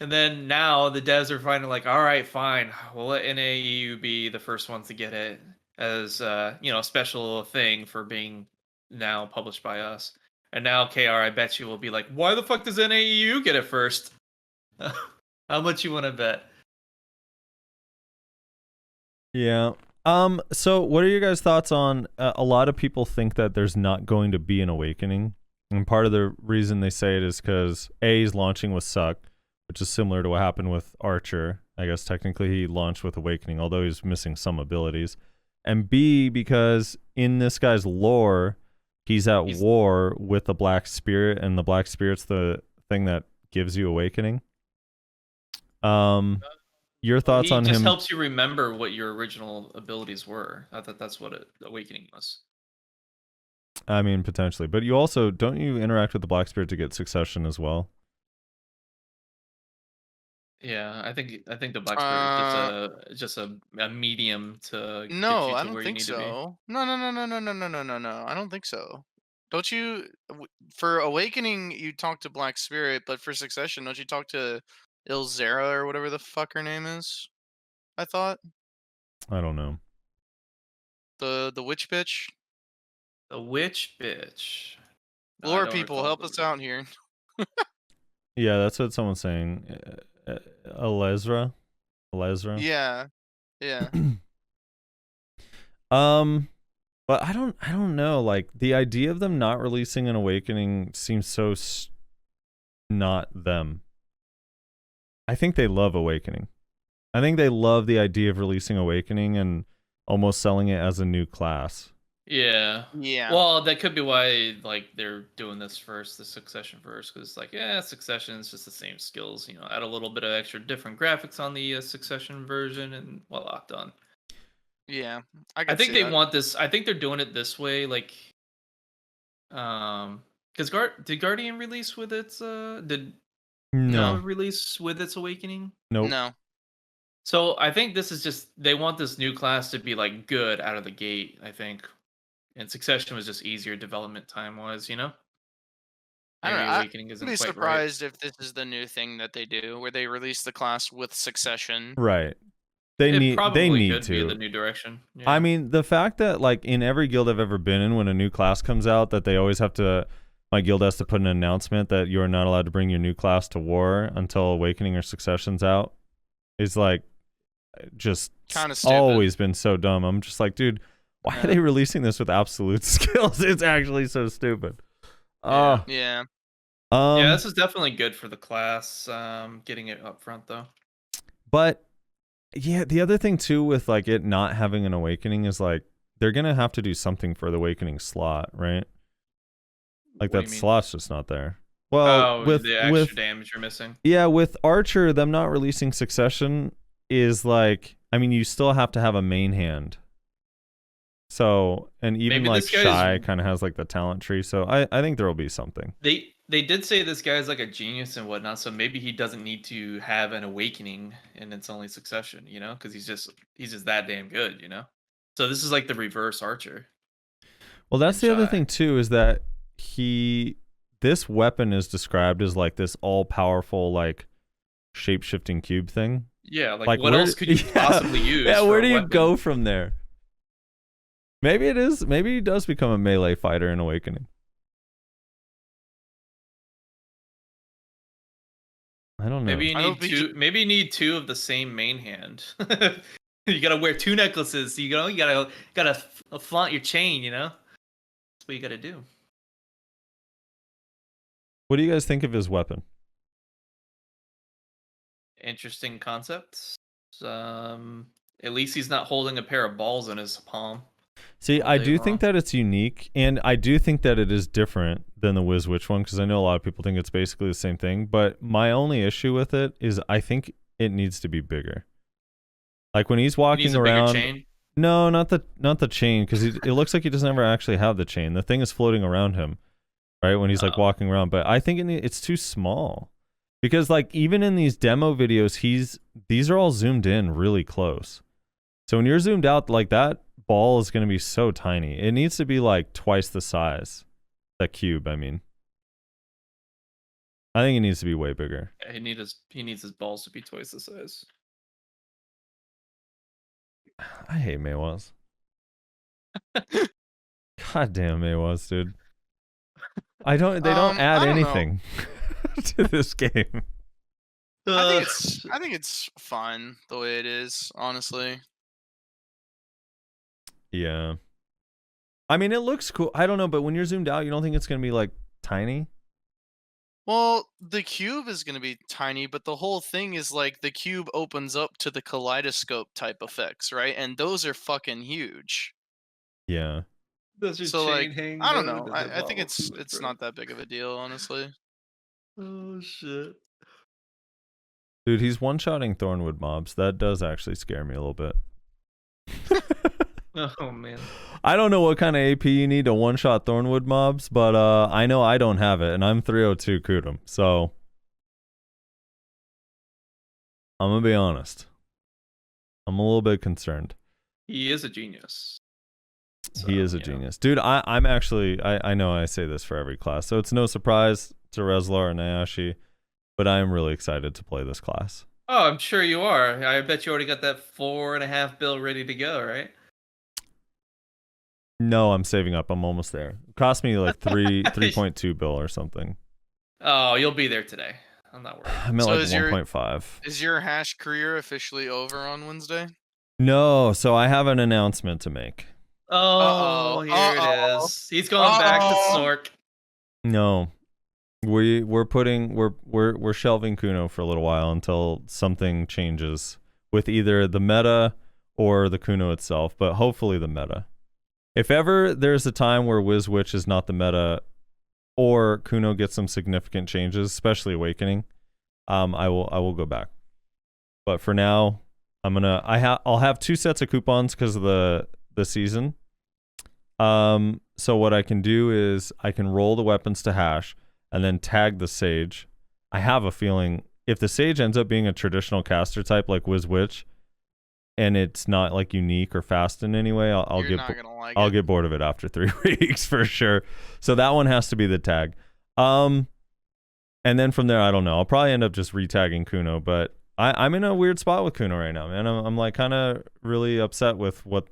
E: And then now the devs are finally like, all right, fine, we'll let NAEU be the first ones to get it as a special thing for being now published by us. And now KR, I bet you will be like, why the fuck does NAEU get it first? How much you want to bet?
C: Yeah. So what are your guys' thoughts on a lot of people think that there's not going to be an awakening, and part of the reason they say it is because A's launching with Suck, which is similar to what happened with Archer. I guess technically he launched with Awakening, although he's missing some abilities. And B, because in this guy's lore, he's at war with the Black Spirit, and the Black Spirit's the thing that gives you Awakening. Your thoughts on him?
E: He just helps you remember what your original abilities were. I thought that's what Awakening was.
C: I mean, potentially. But you also, don't you interact with the Black Spirit to get Succession as well?
E: Yeah, I think the Black Spirit is just a medium to
B: No,
E: get you
B: I
E: to
B: don't
E: where you
B: think
E: need to be.
B: so. No. I don't think so. Don't you? For Awakening, you talk to Black Spirit, but for Succession, don't you talk to Ilzera or whatever the fuck her name is? I thought
C: I don't know.
B: the witch bitch.
E: The witch bitch. No, I
B: Lore
E: don't
B: people,
E: recall
B: help
E: the
B: us
E: witch.
B: out here.
C: Yeah, that's what someone's saying. Alezra?
B: Yeah.
C: But I don't know. Like, the idea of them not releasing an Awakening seems so not them. I think they love Awakening. I think they love the idea of releasing Awakening and almost selling it as a new class.
E: Yeah.
B: Yeah.
E: Well, that could be why they're doing this first, the Succession first, because Succession is just the same skills. Add a little bit of extra different graphics on the Succession version, and voila, done.
B: Yeah.
E: I think they want this. I think they're doing it this way, because did Guardian release with its did
C: No.
E: release with its Awakening?
C: Nope.
B: No.
E: So I think this is just they want this new class to be good out of the gate. I think, and Succession was just easier development time wise.
B: I don't
E: Maybe
B: know.
E: Awakening isn't
B: I'd be
E: quite
B: surprised if this is the new thing that they do, where they release the class with Succession.
C: Right.
E: It
C: They
E: probably
C: need
E: could be
C: to.
E: the new direction. Yeah.
C: I mean, the fact that in every guild I've ever been in, when a new class comes out, that they always have to, my guild has to put an announcement that you are not allowed to bring your new class to war until Awakening or Succession's out, is just
B: Kind of stupid.
C: always been so dumb. I'm just like, dude, why are they releasing this with absolute skills? It's actually so stupid.
E: Yeah.
B: Yeah.
E: Yeah, this is definitely good for the class. Getting it up front though.
C: But yeah, the other thing too with it not having an Awakening is they're gonna have to do something for the Awakening slot, right?
E: What do you
C: That
E: mean?
C: slot's just not there. Well, with
E: the extra damage you're missing.
C: Yeah, with Archer, them not releasing Succession is you still have to have a main hand. So, and even
E: Maybe this guy's-
C: Shy kind of has the talent tree. So I think there will be something.
E: They did say this guy's a genius and whatnot, so maybe he doesn't need to have an Awakening and it's only Succession, because he's just that damn good, So this is the reverse Archer.
C: Well, that's
E: and
C: the other
E: Shy.
C: thing too, is that this weapon is described as this all powerful shape-shifting cube thing.
E: Yeah, what else could you possibly use?
C: Yeah,
E: for
C: where
E: a
C: do you
E: weapon?
C: go from there? Maybe it is. Maybe he does become a melee fighter in Awakening. I don't know.
E: Maybe you need two of the same main hand. You gotta wear two necklaces. You gotta flaunt your chain. That's what you gotta do.
C: What do you guys think of his weapon?
E: Interesting concepts. At least he's not holding a pair of balls in his palm.
C: See,
E: all
C: I
E: day
C: do
E: long.
C: think that it's unique, and I do think that it is different than the Wiz Witch one, because I know a lot of people think it's basically the same thing. But my only issue with it is I think it needs to be bigger. When he's
E: He
C: walking
E: needs a
C: around.
E: bigger chain.
C: No, not the chain, because it looks like he doesn't ever actually have the chain. The thing is floating around him, right, when he's
E: Oh.
C: walking around. But I think it's too small, because even in these demo videos, these are all zoomed in really close. So when you're zoomed out, that ball is going to be so tiny. It needs to be twice the size. That cube, I mean. I think it needs to be way bigger.
E: Yeah, he needs his balls to be twice the size.
C: I hate Maywas. God damn Maywas, dude. They don't add
B: I don't know.
C: anything to this game.
B: I think it's fine the way it is, honestly.
C: Yeah. I mean, it looks cool. I don't know, but when you're zoomed out, you don't think it's going to be like tiny?
B: Well, the cube is going to be tiny, but the whole thing is like the cube opens up to the kaleidoscope type effects, right? And those are fucking huge.
C: Yeah.
E: Does your
B: So
E: chain
B: like,
E: hang?
B: I don't
E: though?
B: know.
E: Does it
B: I think
E: follow through,
B: it's
E: bro?
B: not that big of a deal, honestly.
E: Oh shit.
C: Dude, he's one-shotting Thornwood mobs. That does actually scare me a little bit.
E: Oh man.
C: I don't know what kind of AP you need to one-shot Thornwood mobs, but I know I don't have it, and I'm 302 Kudum, so I'm gonna be honest. I'm a little bit concerned.
E: He is a genius.
C: He is a genius. Dude, I'm actually, I know I say this for every class, so it's no surprise to Rezlar and Ayashi, but I am really excited to play this class.
E: Oh, I'm sure you are. I bet you already got that 4.5 bill ready to go, right?
C: No, I'm saving up. I'm almost there. It cost me like 3.2 bill or something.
E: Oh, you'll be there today. I'm not worried.
C: I'm at
B: So
C: like
B: is your-
C: 1.5.
B: Is your hash career officially over on Wednesday?
C: No, so I have an announcement to make.
E: Oh, here it is. He's going back to Sork.
C: No, we're shelving Kuno for a little while until something changes with either the meta or the Kuno itself, but hopefully the meta. If ever there's a time where Wiz Witch is not the meta, or Kuno gets some significant changes, especially Awakening, I will go back. But for now, I'll have 2 sets of coupons because of the season. So what I can do is I can roll the weapons to hash and then tag the Sage. I have a feeling if the Sage ends up being a traditional caster type like Wiz Witch, and it's not like unique or fast in any way, I'll get bored of it after 3 weeks for sure. So that one has to be the tag. And then from there, I don't know. I'll probably end up just retagging Kuno, but I'm in a weird spot with Kuno right now, man. I'm like kind of really upset with what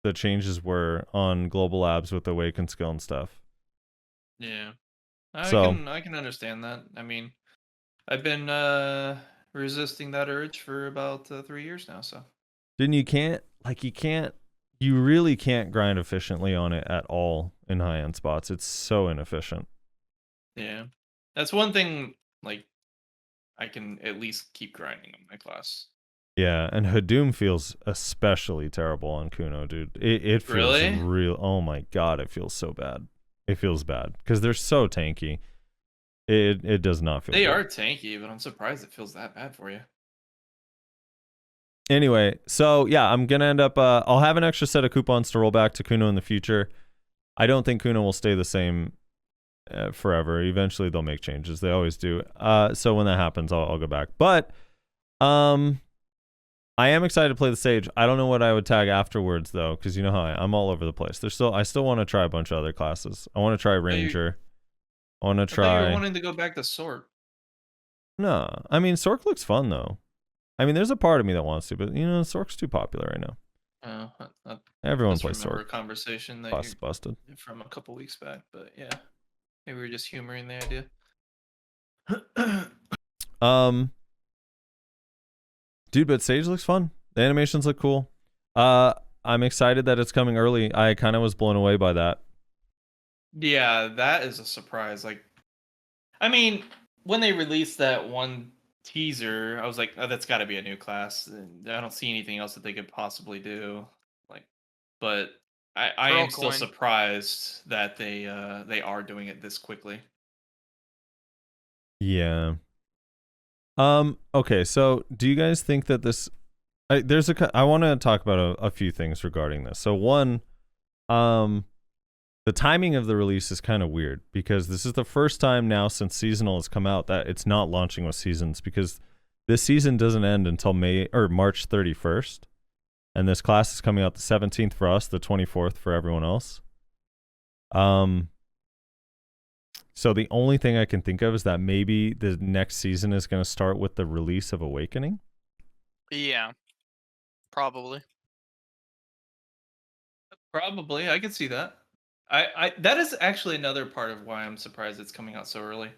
C: the changes were on Global Labs with the Awaken skill and stuff.
E: Yeah. I can understand that. I mean, I've been resisting that urge for about 3 years now, so.
C: You really can't grind efficiently on it at all in high-end spots. It's so inefficient.
E: Yeah. That's one thing, like, I can at least keep grinding on my class.
C: Yeah, and Hadum feels especially terrible on Kuno, dude. It feels
E: Really?
C: real. Oh my god, it feels so bad. It feels bad because they're so tanky. It does not feel
E: They
C: good.
E: are tanky, but I'm surprised it feels that bad for you.
C: Anyway, so yeah, I'm gonna end up. I'll have an extra set of coupons to roll back to Kuno in the future. I don't think Kuno will stay the same forever. Eventually, they'll make changes. They always do. So when that happens, I'll go back. But I am excited to play the Sage. I don't know what I would tag afterwards though, because you know how I'm all over the place. I still want to try a bunch of other classes. I want to try Ranger. I want to
E: I thought
C: try.
E: you were wanting to go back to Sork.
C: No, I mean Sork looks fun though. I mean, there's a part of me that wants to, but you know, Sork's too popular right now. Everyone plays
E: remember
C: Sork.
E: a conversation that
C: Plus busted.
E: from a couple weeks back, but yeah, maybe we were just humoring the idea.
C: Dude, but Sage looks fun. The animations look cool. I'm excited that it's coming early. I kind of was blown away by that.
E: Yeah, that is a surprise. Like, I mean, when they released that one teaser, I was like, oh, that's got to be a new class. And I don't see anything else that they could possibly do. Like, but I am still
B: Coin.
E: surprised that they are doing it this quickly.
C: Yeah. Okay, so do you guys think that this I want to talk about a few things regarding this. So one, the timing of the release is kind of weird because this is the first time now since seasonal has come out that it's not launching with seasons, because this season doesn't end until March 31st, and this class is coming out the 17th for us, the 24th for everyone else. So the only thing I can think of is that maybe the next season is going to start with the release of Awakening.
B: Yeah, probably.
E: Probably, I could see that. I that is actually another part of why I'm surprised it's coming out so early.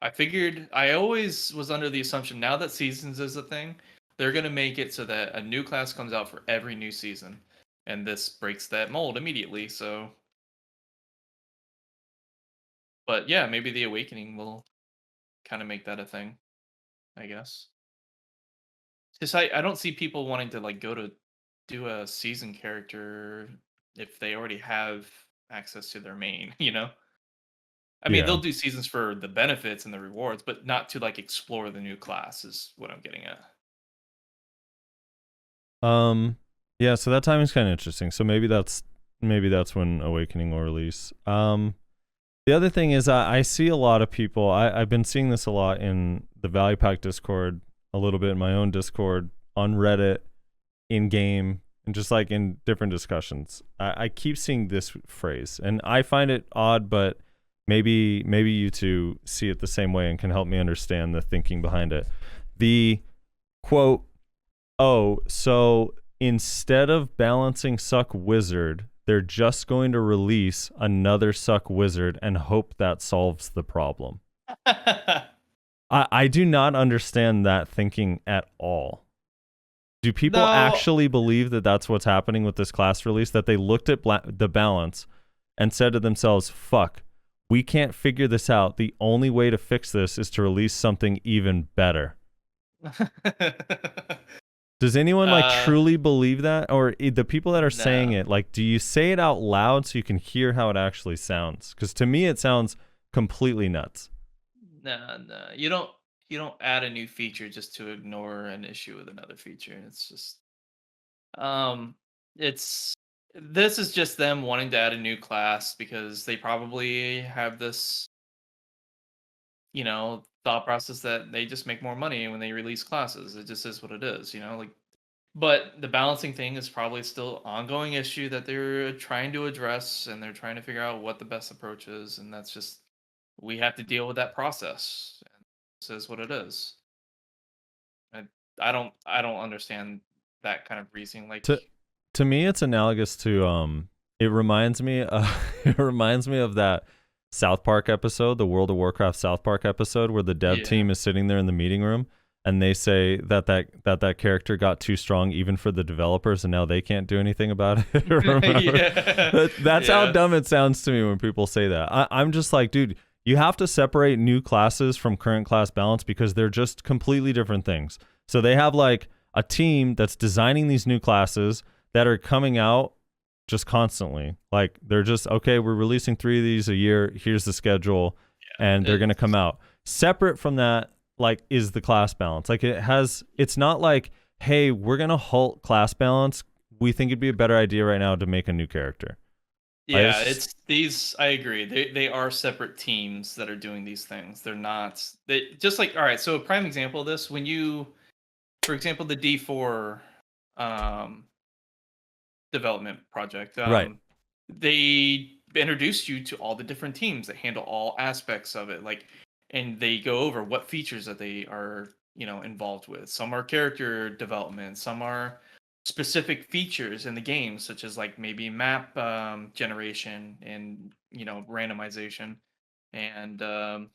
E: I always was under the assumption now that seasons is a thing, they're gonna make it so that a new class comes out for every new season, and this breaks that mold immediately. So, but yeah, maybe the Awakening will kind of make that a thing, I guess. Just I don't see people wanting to like go to do a season character if they already have access to their main, you know? I mean,
C: Yeah.
E: they'll do seasons for the benefits and the rewards, but not to like explore the new class is what I'm getting at.
C: Yeah, so that timing's kind of interesting. So maybe that's when Awakening will release. The other thing is I see a lot of people. I've been seeing this a lot in the Value Pack Discord, a little bit in my own Discord, on Reddit, in game, and just like in different discussions. I keep seeing this phrase, and I find it odd, but maybe you two see it the same way and can help me understand the thinking behind it. The quote, "Oh, so instead of balancing Suck Wizard, they're just going to release another Suck Wizard and hope that solves the problem." I do not understand that thinking at all. Do people
E: No.
C: actually believe that that's what's happening with this class release? That they looked at the balance and said to themselves, fuck, we can't figure this out. The only way to fix this is to release something even better. Does anyone like truly believe that? Or the people that are saying it, like, do you say it out loud so you can hear how it actually sounds? Because to me, it sounds completely nuts.
E: No, you don't add a new feature just to ignore an issue with another feature. It's just this is just them wanting to add a new class because they probably have this, thought process that they just make more money when they release classes. It just is what it is, like. But the balancing thing is probably still ongoing issue that they're trying to address, and they're trying to figure out what the best approach is, and that's just we have to deal with that process. And this is what it is. I don't understand that kind of reasoning. Like
C: To me, it's analogous to it reminds me of that South Park episode, the World of Warcraft South Park episode, where the dev team is sitting there in the meeting room and they say that character got too strong even for the developers, and now they can't do anything about it. That's how dumb it sounds to me when people say that. I'm just like, dude, you have to separate new classes from current class balance because they're just completely different things. So they have like a team that's designing these new classes that are coming out just constantly. Like they're just, okay, we're releasing 3 of these a year. Here's the schedule, and they're going to come out. Separate from that, like, is the class balance. Like it's not like, hey, we're going to halt class balance. We think it'd be a better idea right now to make a new character.
E: Yeah, it's these. I agree. They are separate teams that are doing these things. They're not. They just like, all right. So a prime example of this, when you, for example, the D4 development project,
C: right?
E: They introduced you to all the different teams that handle all aspects of it, like, and they go over what features that they are, involved with. Some are character development. Some are specific features in the game, such as like maybe map generation and randomization, and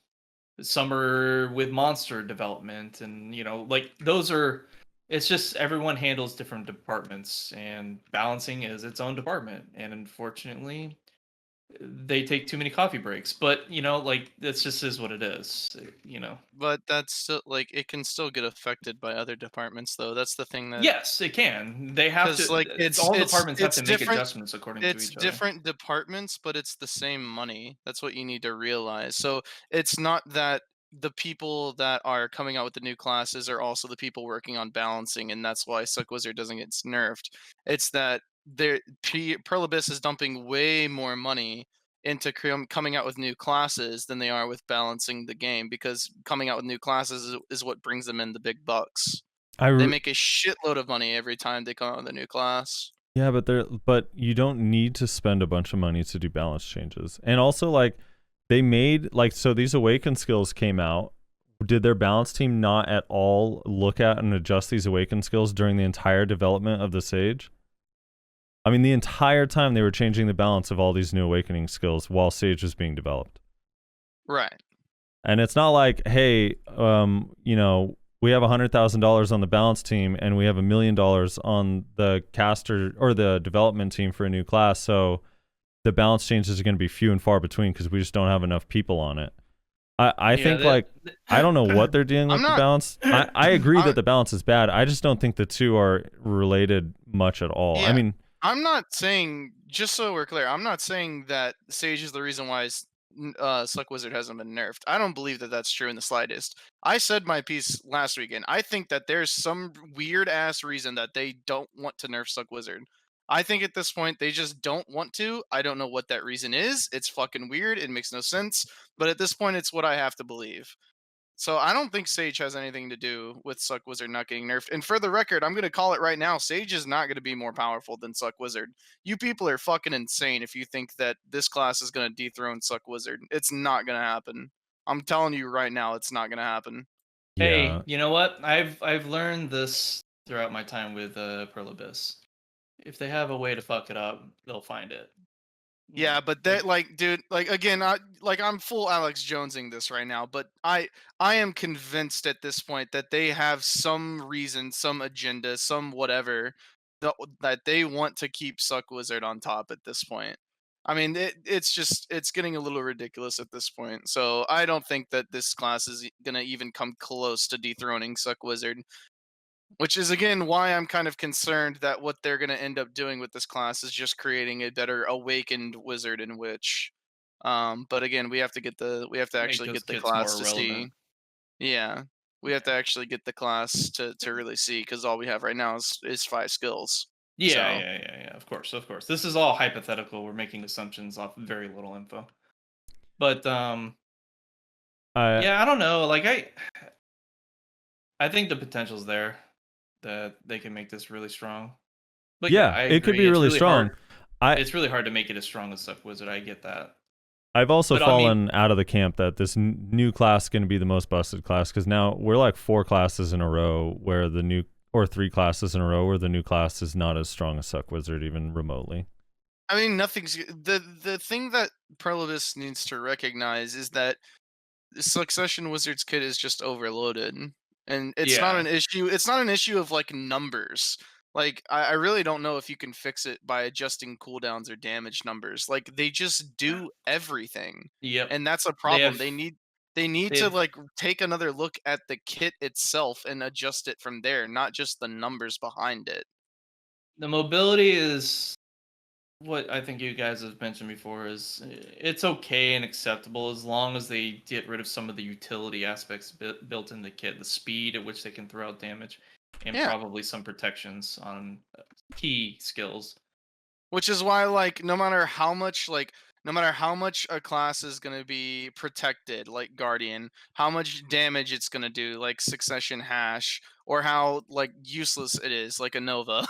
E: some are with monster development, and like those are. It's just everyone handles different departments, and balancing is its own department, and unfortunately, they take too many coffee breaks. But like this just is what it is.
B: But that's still like it can still get affected by other departments, though. That's the thing that
E: Yes, it can. They have to.
B: like
E: All departments have to make
B: different.
E: adjustments according to
B: It's
E: each other.
B: different departments, but it's the same money. That's what you need to realize. So it's not that the people that are coming out with the new classes are also the people working on balancing, and that's why Suck Wizard doesn't get nerfed. It's that Pearl Abyss is dumping way more money into coming out with new classes than they are with balancing the game, because coming out with new classes is what brings them in the big bucks. They make a shitload of money every time they come out with a new class.
C: Yeah, but you don't need to spend a bunch of money to do balance changes. And also, like, they made like, so these awaken skills came out. Did their balance team not at all look at and adjust these awaken skills during the entire development of the Sage? I mean, the entire time they were changing the balance of all these new awakening skills while Sage was being developed.
B: Right.
C: And it's not like, hey, you know, we have $100,000 on the balance team and we have $1 million on the caster or the development team for a new class. So the balance changes are going to be few and far between because we just don't have enough people on it. I think I don't know what they're dealing with the balance. I agree that the balance is bad. I just don't think the two are related much at all.
B: Yeah,
C: I mean,
B: I'm not saying, just so we're clear, I'm not saying that Sage is the reason why Suck Wizard hasn't been nerfed. I don't believe that that's true in the slightest. I said my piece last weekend. I think that there's some weird ass reason that they don't want to nerf Suck Wizard. I think at this point they just don't want to. I don't know what that reason is. It's fucking weird. It makes no sense. But at this point, it's what I have to believe. So I don't think Sage has anything to do with Suck Wizard not getting nerfed. And for the record, I'm going to call it right now. Sage is not going to be more powerful than Suck Wizard. You people are fucking insane if you think that this class is going to dethrone Suck Wizard. It's not going to happen. I'm telling you right now, it's not going to happen.
E: Hey, you know what? I've learned this throughout my time with Pearl Abyss. If they have a way to fuck it up, they'll find it.
B: Yeah, but that, like, dude, like, again, I'm full Alex Jonesing this right now, but I am convinced at this point that they have some reason, some agenda, some whatever that they want to keep Suck Wizard on top at this point. I mean, it's getting a little ridiculous at this point. So I don't think that this class is gonna even come close to dethroning Suck Wizard. Which is, again, why I'm kind of concerned that what they're going to end up doing with this class is just creating a better awakened wizard and witch. But again, we have to actually get the class to see. Yeah, we have to actually get the class to really see, because all we have right now is 5 skills.
E: Yeah. Of course. This is all hypothetical. We're making assumptions off very little info. But yeah, I don't know. Like I think the potential's there that they can make this really strong. But
C: yeah, it could be really strong.
E: It's really hard to make it as strong as Suck Wizard. I get that.
C: I've also fallen out of the camp that this new class is going to be the most busted class, because now we're like 4 classes in a row where the new, or 3 classes in a row where the new class is not as strong as Suck Wizard even remotely.
B: I mean, nothing's the thing that Pearl Abyss needs to recognize is that the Succession Wizard's kit is just overloaded. And it's not an issue. It's not an issue of like numbers. Like I really don't know if you can fix it by adjusting cooldowns or damage numbers. Like they just do everything.
E: Yep.
B: And that's a problem. They need to like take another look at the kit itself and adjust it from there, not just the numbers behind it.
E: The mobility is what I think you guys have mentioned before, is it's okay and acceptable as long as they get rid of some of the utility aspects built in the kit, the speed at which they can throw out damage, and probably some protections on key skills.
B: Which is why, like, no matter how much a class is going to be protected, like Guardian, how much damage it's going to do, like Succession Hash, or how like useless it is, like a Nova.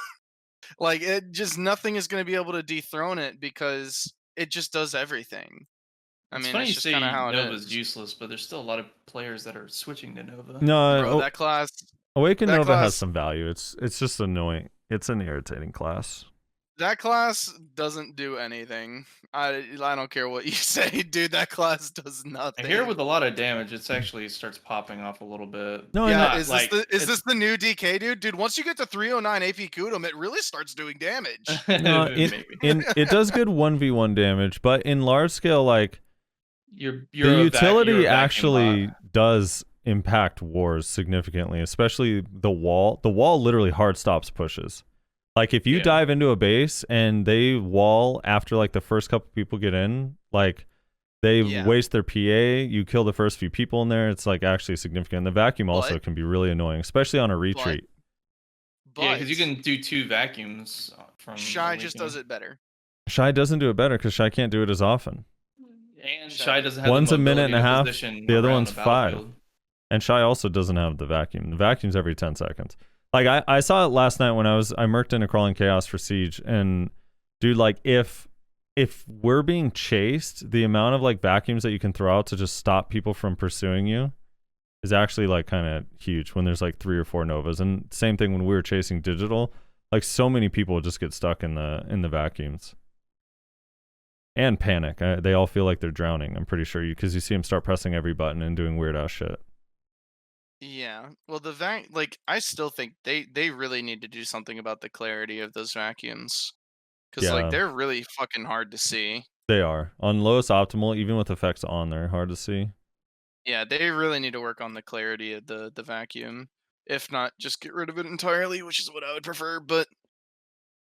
B: Like, it just, nothing is going to be able to dethrone it because it just does everything.
E: It's funny it's just kind of how Nova's useless, but there's still a lot of players that are switching to Nova.
C: No,
B: bro, that class.
C: Awaken Nova has some value. It's just annoying. It's an irritating class.
B: That class doesn't do anything. I don't care what you say, dude. That class does nothing.
E: I hear with a lot of damage, it actually starts popping off a little bit.
C: No,
B: yeah, is this the new DK, dude? Dude, once you get to 309 AP Kudum, it really starts doing damage.
C: No, it does good 1v1 damage, but in large scale, like
E: the
C: utility actually does impact wars significantly, especially the wall. The wall literally hard stops pushes. Like, if you dive into a base and they wall after, like, the first couple people get in, like, they waste their PA, you kill the first few people in there, it's, like, actually significant. The vacuum also can be really annoying, especially on a retreat.
E: Yeah, because you can do 2 vacuums from
B: Shy just does it better.
C: Shy doesn't do it better because Shy can't do it as often.
E: And Shy doesn't have
C: one's
E: the
C: a minute and a half,
E: position
C: the other one's
E: the
C: 5. And Shy also doesn't have the vacuum. The vacuum's every 10 seconds. Like, I saw it last night when I merked into Crawling Chaos for Siege, and dude, like, if if we're being chased, the amount of like vacuums that you can throw out to just stop people from pursuing you is actually like kind of huge when there's like 3 or 4 novas. And same thing when we were chasing digital, like so many people just get stuck in the vacuums and panic. They all feel like they're drowning. I'm pretty sure because you see them start pressing every button and doing weird ass shit.
B: Yeah. Well, I still think they really need to do something about the clarity of those vacuums. Because
C: Yeah.
B: like they're really fucking hard to see.
C: They are on lowest optimal, even with effects on, they're hard to see.
B: Yeah, they really need to work on the clarity of the vacuum. If not, just get rid of it entirely, which is what I would prefer. But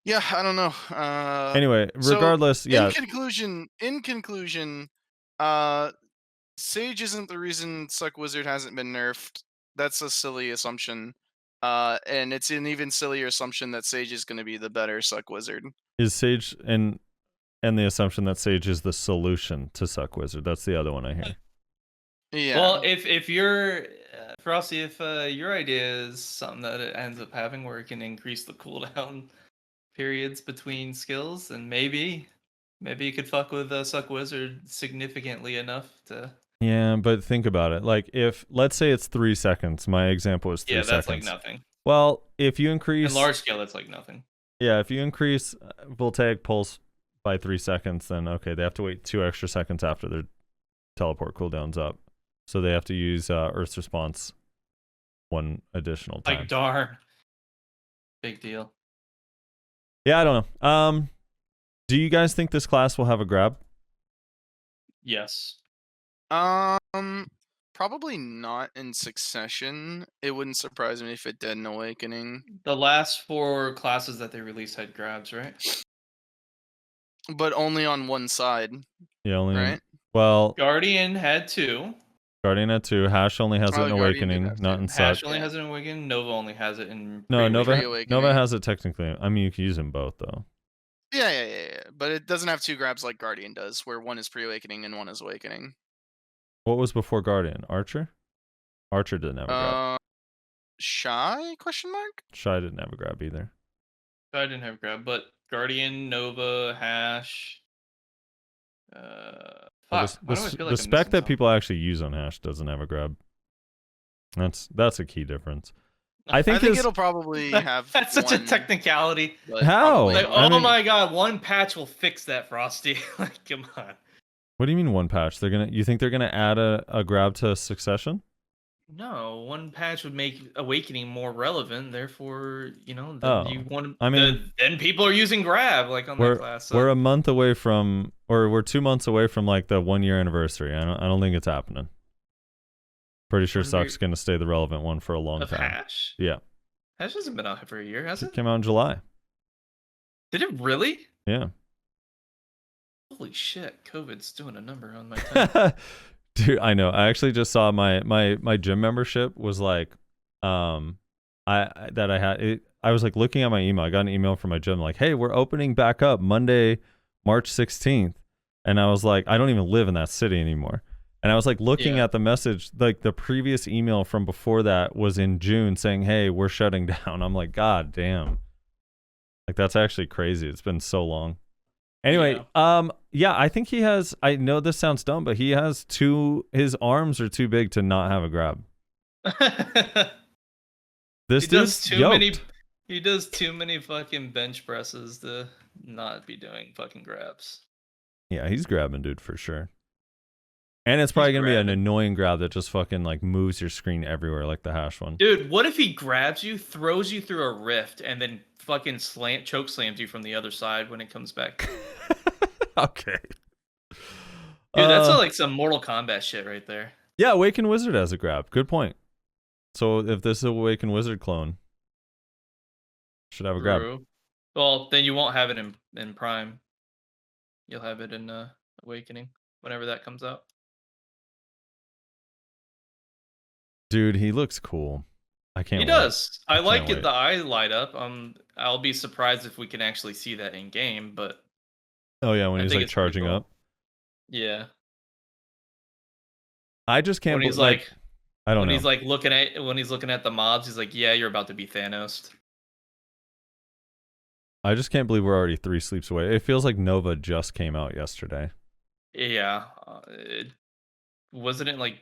B: yeah, I don't know.
C: Anyway,
B: So,
C: regardless, yeah.
B: In conclusion, uh, Sage isn't the reason Suck Wizard hasn't been nerfed. That's a silly assumption. And it's an even sillier assumption that Sage is going to be the better Suck Wizard.
C: Is Sage and the assumption that Sage is the solution to Suck Wizard. That's the other one I hear.
B: Yeah.
E: Well, if you're Frosty, if your idea is something that it ends up having where it can increase the cooldown periods between skills, then maybe you could fuck with Suck Wizard significantly enough to.
C: Yeah, but think about it. Like, if let's say it's 3 seconds. My example is 3 seconds.
E: Yeah, that's like nothing.
C: Well, if you increase
E: In large scale, that's like nothing.
C: Yeah, if you increase voltaic pulse by 3 seconds, then okay, they have to wait 2 extra seconds after their teleport cooldown's up. So they have to use Earth's response 1 additional time.
E: Like darn. Big deal.
C: Yeah, I don't know. Do you guys think this class will have a grab?
E: Yes.
B: Probably not in succession. It wouldn't surprise me if it did in Awakening.
E: The last 4 classes that they released had grabs, right?
B: But only on one side,
C: Yeah, only.
B: right?
C: Well,
E: Guardian had 2.
C: Guardian had 2. Hash only has it in
B: Guardian did
C: Awakening,
B: have
C: not
B: 2.
C: in
E: Hash
C: Suck.
E: only has it in Awakening. Nova only has it in.
C: No,
E: pre-Awakening.
C: Nova has it technically. I mean, you can use them both though.
B: Yeah. But it doesn't have 2 grabs like Guardian does, where one is pre-Awakening and one is Awakening.
C: What was before Guardian? Archer? Archer didn't have a grab.
B: Shy? Question mark?
C: Shy didn't have a grab either.
E: I didn't have grab, but Guardian, Nova, Hash.
C: Well,
E: Fuck. Why do I feel like
C: the
E: I'm
C: spec
E: missing
C: that
E: something?
C: people actually use on Hash doesn't have a grab. That's a key difference. I think
B: it'll probably have.
E: That's such a
B: one,
E: technicality.
B: but
C: How?
B: probably
E: Like,
B: not.
E: oh my god, one patch will fix that, Frosty. Like, come on.
C: What do you mean 1 patch? You think they're gonna add a grab to Succession?
E: No, one patch would make Awakening more relevant. Therefore, then you want.
C: I mean,
E: then people are using grab like on that class. So.
C: We're a month away from, or we're 2 months away from like the 1 year anniversary. I don't think it's happening. Pretty sure Suck's gonna stay the relevant one for a long
E: of
C: time.
E: Hash.
C: Yeah.
E: Hash hasn't been out for a year, has
C: It
E: it?
C: came out in July.
E: Did it really?
C: Yeah.
E: Holy shit! COVID's doing a number on my time.
C: Dude, I know. I actually just saw my gym membership was like, I was like looking at my email. I got an email from my gym like, hey, we're opening back up Monday, March 16th. And I was like, I don't even live in that city anymore. And I was like looking at the message, like the previous email from before that was in June saying, hey, we're shutting down. I'm like, God damn. Like that's actually crazy. It's been so long. Anyway, I think he has, I know this sounds dumb, but he has his arms are too big to not have a grab. This dude's yoked.
E: He does too many fucking bench presses to not be doing fucking grabs.
C: Yeah, he's grabbing, dude, for sure. And it's probably going to be an annoying grab that just fucking like moves your screen everywhere like the Hash one.
E: Dude, what if he grabs you, throws you through a rift, and then fucking choke slams you from the other side when it comes back?
C: Okay.
E: Dude, that's like some Mortal Kombat shit right there.
C: Yeah, Awakened Wizard has a grab. Good point. So if this is a Awakened Wizard clone, should have a grab.
E: Well, then you won't have it in Prime. You'll have it in Awakening whenever that comes out.
C: Dude, he looks cool. I can't.
E: He
C: wait.
E: does. I like
C: wait.
E: it. The eye light up. I'll be surprised if we can actually see that in game. But
C: oh yeah, when
E: I
C: he's
E: think
C: like
E: it's pretty
C: charging
E: cool.
C: up.
E: Yeah.
C: I just can't.
E: When he's
C: like, I don't know.
E: When he's looking at the mobs, he's like, "Yeah, you're about to be Thanos."
C: I just can't believe we're already 3 sleeps away. It feels like Nova just came out yesterday.
E: Yeah. Wasn't it like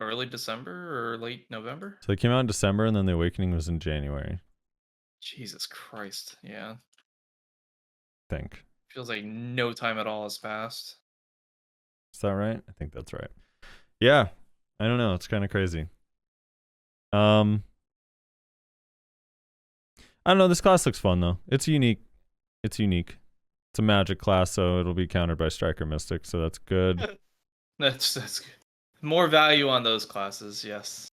E: early December or late November?
C: So it came out in December, and then The Awakening was in January.
E: Jesus Christ. Yeah.
C: I think.
E: Feels like no time at all has passed.
C: Is that right? I think that's right. Yeah. I don't know. It's kind of crazy. I don't know. This class looks fun though. It's unique. It's a magic class, so it'll be countered by Striker Mystic, so that's good.
E: That's good. More value on those classes, yes.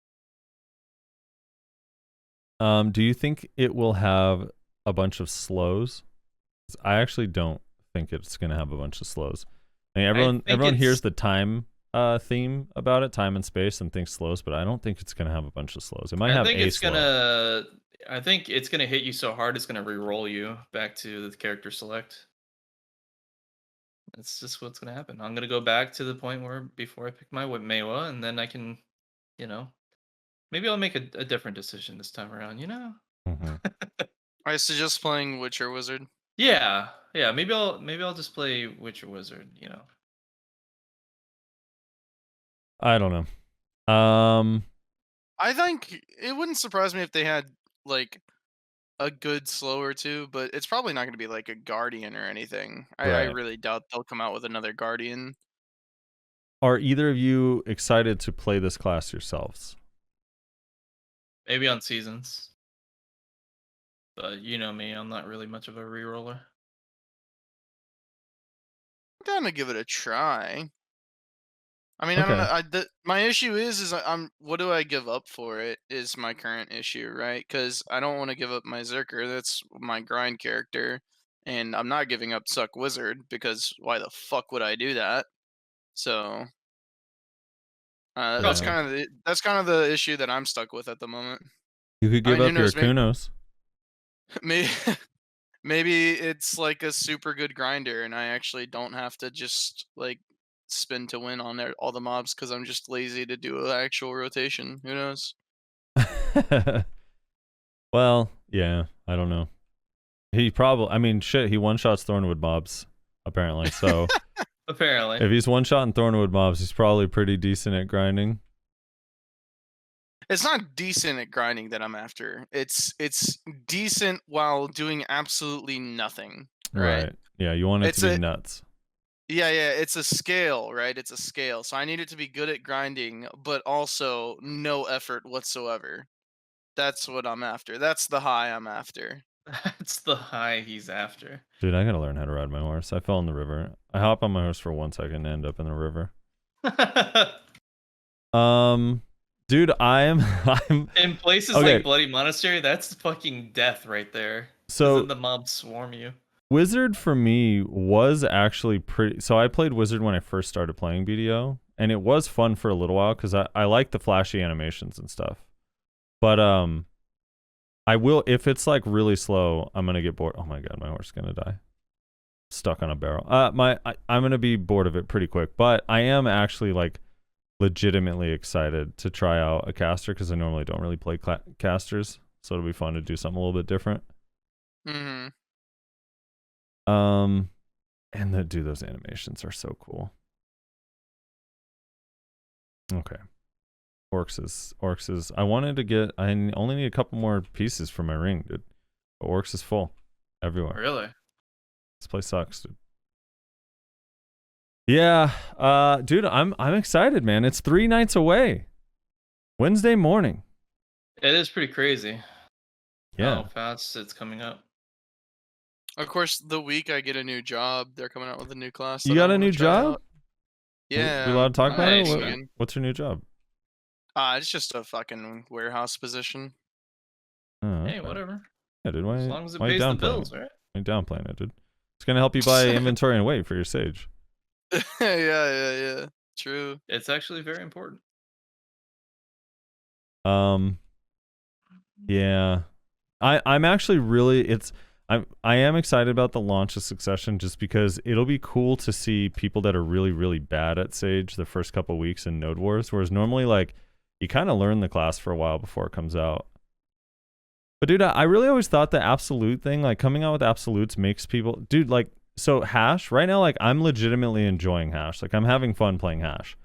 C: Do you think it will have a bunch of slows? I actually don't think it's gonna have a bunch of slows. I mean, everyone hears the time theme about it, time and space, and thinks slows, but I don't think it's gonna have a bunch of slows. It might have a slow.
E: I think it's gonna hit you so hard it's gonna re-roll you back to the character select. That's just what's gonna happen. I'm gonna go back to the point where before I pick my Mewa, and then I can, maybe I'll make a different decision this time around.
C: Mm-hmm.
B: I suggest playing Witcher Wizard.
E: Yeah. Maybe I'll just play Witcher Wizard.
C: I don't know.
B: I think it wouldn't surprise me if they had like a good slow or two, but it's probably not going to be like a Guardian or anything. I
C: Right.
B: really doubt they'll come out with another Guardian.
C: Are either of you excited to play this class yourselves?
E: Maybe on seasons. But you know me, I'm not really much of a reroller.
B: I'm down to give it a try. I mean,
C: Okay.
B: I don't know. My issue is what do I give up for it? Is my current issue, right? Because I don't want to give up my Zerker. That's my grind character, and I'm not giving up Suck Wizard because why the fuck would I do that? So that's
C: Yeah.
B: kind of the issue that I'm stuck with at the moment.
C: You could
B: I
C: give
B: mean,
C: up
B: who
C: your
B: knows,
C: Kunos.
B: Maybe it's like a super good grinder, and I actually don't have to just like spin to win on all the mobs because I'm just lazy to do an actual rotation. Who knows?
C: Well, yeah, I don't know. He one-shots Thornwood mobs, apparently. So
E: Apparently.
C: if he's one-shotting Thornwood mobs, he's probably pretty decent at grinding.
B: It's not decent at grinding that I'm after. It's decent while doing absolutely nothing. Right.
C: Yeah, you want it to be nuts.
B: Yeah, it's a scale, right? It's a scale. So I need it to be good at grinding, but also no effort whatsoever. That's what I'm after. That's the high I'm after.
E: That's the high he's after.
C: Dude, I gotta learn how to ride my horse. I fell in the river. I hop on my horse for 1 second and end up in the river. Dude, I'm
E: in places
C: okay.
E: like Bloody Monastery, that's fucking death right there.
C: So
E: the mobs swarm you.
C: Wizard for me was actually pretty. So I played Wizard when I first started playing BDO, and it was fun for a little while because I like the flashy animations and stuff. But I will, if it's like really slow, I'm gonna get bored. Oh my god, my horse is gonna die. Stuck on a barrel. I'm gonna be bored of it pretty quick. But I am actually like legitimately excited to try out a caster because I normally don't really play casters, so it'll be fun to do something a little bit different.
B: Mm-hmm.
C: And those animations are so cool. Okay. Orcs is I only need a couple more pieces for my ring, dude. But Orcs is full everywhere.
E: Really?
C: This place sucks, dude. Yeah, dude, I'm excited, man. It's 3 nights away. Wednesday morning.
E: It is pretty crazy.
C: Yeah.
E: How fast it's coming up.
B: Of course, the week I get a new job, they're coming out with a new class.
C: You got a new job?
B: Yeah.
C: We allowed to talk about
E: nice,
C: it? What's your new job?
B: It's just a fucking warehouse position.
C: Oh,
E: Hey,
C: okay.
E: whatever.
C: Yeah, dude.
E: As long as it pays the bills, right?
C: Why you downplaying it, dude? It's gonna help you buy inventory and weight for your sage.
B: Yeah. True.
E: It's actually very important.
C: Yeah. I'm actually really I am excited about the launch of Succession just because it'll be cool to see people that are really, really bad at Sage the first couple weeks in Node Wars, whereas normally like you kind of learn the class for a while before it comes out. But dude, I really always thought the absolute thing, like coming out with absolutes makes people, dude, like, so Hash, right now, like I'm legitimately enjoying Hash. Like I'm having fun playing Hash.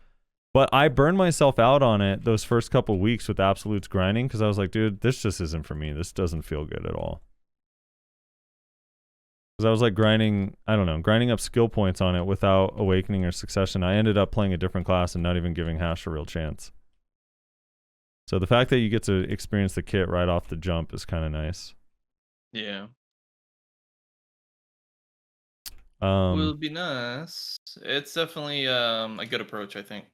C: But I burned myself out on it those first couple weeks with absolutes grinding because I was like, dude, this just isn't for me. This doesn't feel good at all. Because I was like grinding, I don't know, grinding up skill points on it without Awakening or Succession. I ended up playing a different class and not even giving Hash a real chance. So the fact that you get to experience the kit right off the jump is kind of nice.
E: Yeah. Will be nice. It's definitely a good approach, I think.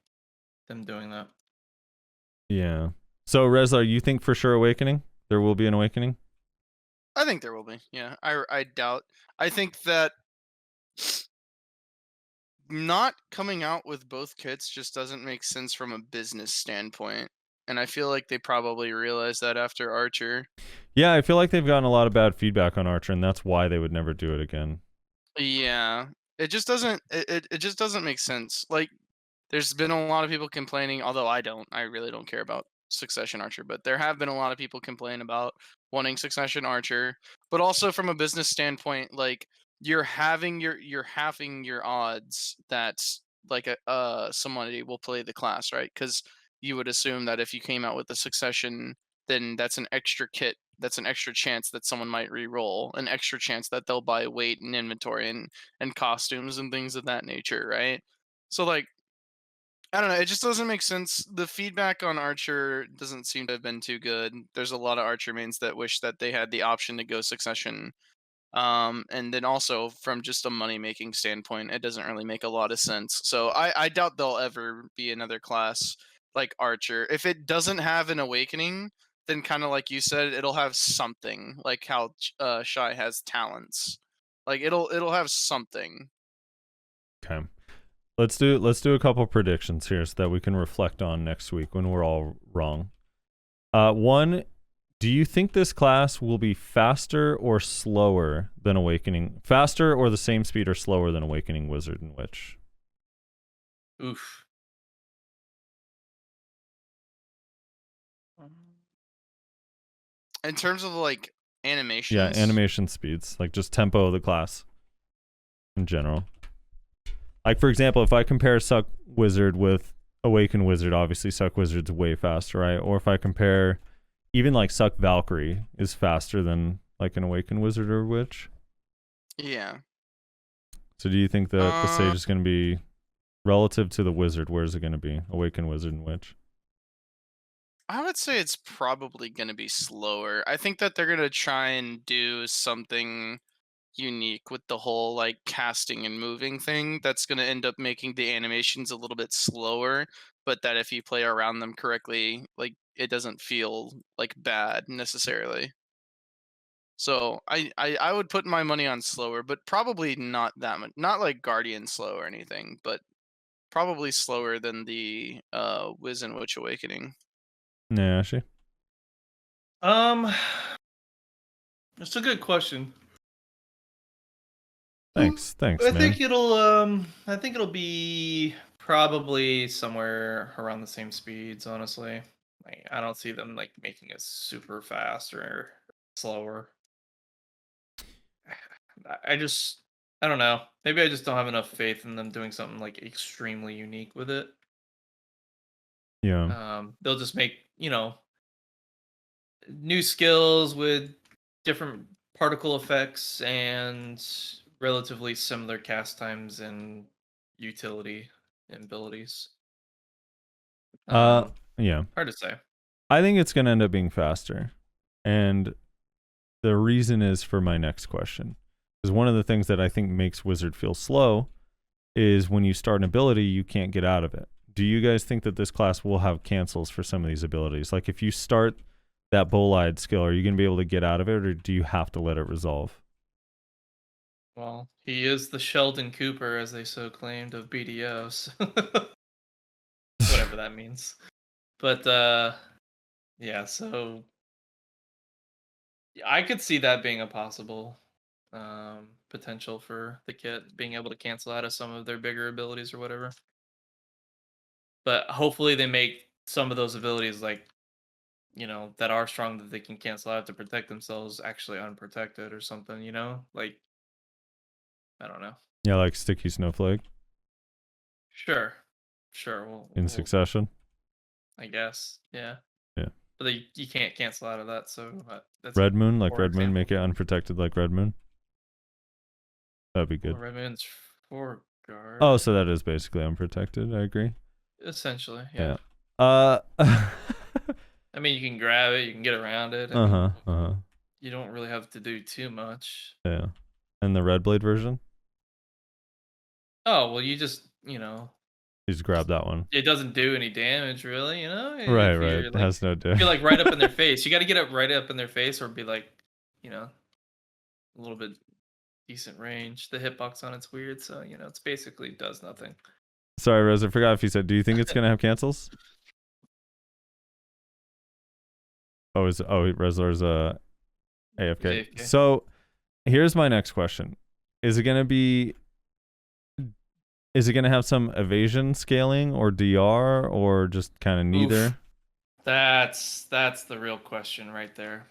E: Them doing that.
C: Yeah. So Rezlar, you think for sure Awakening? There will be an Awakening?
B: I think there will be. Yeah, I doubt. I think that not coming out with both kits just doesn't make sense from a business standpoint. And I feel like they probably realized that after Archer.
C: Yeah, I feel like they've gotten a lot of bad feedback on Archer, and that's why they would never do it again.
B: Yeah, it just doesn't. It just doesn't make sense. Like, there's been a lot of people complaining, although I don't. I really don't care about Succession Archer, but there have been a lot of people complain about wanting Succession Archer. But also from a business standpoint, like you're halving your odds that like somebody will play the class, right? Because you would assume that if you came out with the Succession, then that's an extra kit. That's an extra chance that someone might re-roll, an extra chance that they'll buy weight and inventory and costumes and things of that nature, right? So like I don't know. It just doesn't make sense. The feedback on Archer doesn't seem to have been too good. There's a lot of Archer mains that wish that they had the option to go Succession. And then also from just a money making standpoint, it doesn't really make a lot of sense. So I doubt there'll ever be another class like Archer. If it doesn't have an Awakening, then kind of like you said, it'll have something like how Shy has talents. Like it'll have something.
C: Okay. Let's do a couple predictions here so that we can reflect on next week when we're all wrong. One, do you think this class will be faster or slower than Awakening? Faster or the same speed or slower than Awakening Wizard and Witch?
E: Oof.
B: In terms of like animations.
C: Yeah, animation speeds, like just tempo of the class in general. Like, for example, if I compare Suck Wizard with Awaken Wizard, obviously Suck Wizard's way faster, right? Or if I compare even like Suck Valkyrie is faster than like an Awaken Wizard or Witch.
B: Yeah.
C: So do you think that the Sage is going to be relative to the Wizard? Where is it going to be? Awaken Wizard and Witch?
B: I would say it's probably going to be slower. I think that they're going to try and do something unique with the whole like casting and moving thing that's going to end up making the animations a little bit slower, but that if you play around them correctly, like it doesn't feel like bad necessarily. So I would put my money on slower, but probably not that much, not like Guardian slow or anything, but probably slower than the Wiz and Witch Awakening.
C: Yeah, actually.
E: That's a good question.
C: Thanks,
E: I
C: man.
E: think it'll be probably somewhere around the same speeds, honestly. Like, I don't see them like making it super fast or slower. I don't know. Maybe I just don't have enough faith in them doing something like extremely unique with it.
C: Yeah.
E: They'll just make, new skills with different particle effects and relatively similar cast times and utility and abilities.
C: Yeah.
E: Hard to say.
C: I think it's going to end up being faster. And the reason is for my next question. Because one of the things that I think makes Wizard feel slow is when you start an ability, you can't get out of it. Do you guys think that this class will have cancels for some of these abilities? Like if you start that Bolide skill, are you going to be able to get out of it, or do you have to let it resolve?
E: Well, he is the Sheldon Cooper, as they so claimed, of BDOs. Whatever that means. But, yeah, so I could see that being a possible potential for the kit, being able to cancel out of some of their bigger abilities or whatever. But hopefully they make some of those abilities like that are strong that they can cancel out to protect themselves actually unprotected or something, Like, I don't know.
C: Yeah, like Sticky Snowflake
E: Sure. Well,
C: in Succession.
E: I guess. Yeah.
C: Yeah.
E: But you can't cancel out of that, so that's
C: Red Moon, like
E: poor
C: Red Moon,
E: example.
C: make it unprotected like Red Moon. That'd be good.
E: Well, Red Moon's 4 guard.
C: Oh, so that is basically unprotected. I agree.
E: Essentially, yeah.
C: Uh
E: I mean, you can grab it, you can get around it. I mean,
C: uh-huh.
E: You don't really have to do too much.
C: Yeah. And the Red Blade version?
E: Oh, well, you just,
C: You just grab that one.
E: it doesn't do any damage, really,
C: Right.
E: You're,
C: It
E: like,
C: has no
E: you're
C: damage.
E: like right up in their face. You got to get up right up in their face or be like, a little bit decent range. The hitbox on it's weird, so, it's basically does nothing.
C: Sorry, Rose, I forgot if you said, do you think it's gonna have cancels? Rezlar's AFK.
E: AFK.
C: So here's my next question. Is it gonna have some evasion scaling or DR or just kind of neither?
E: Oof. That's the real question right there.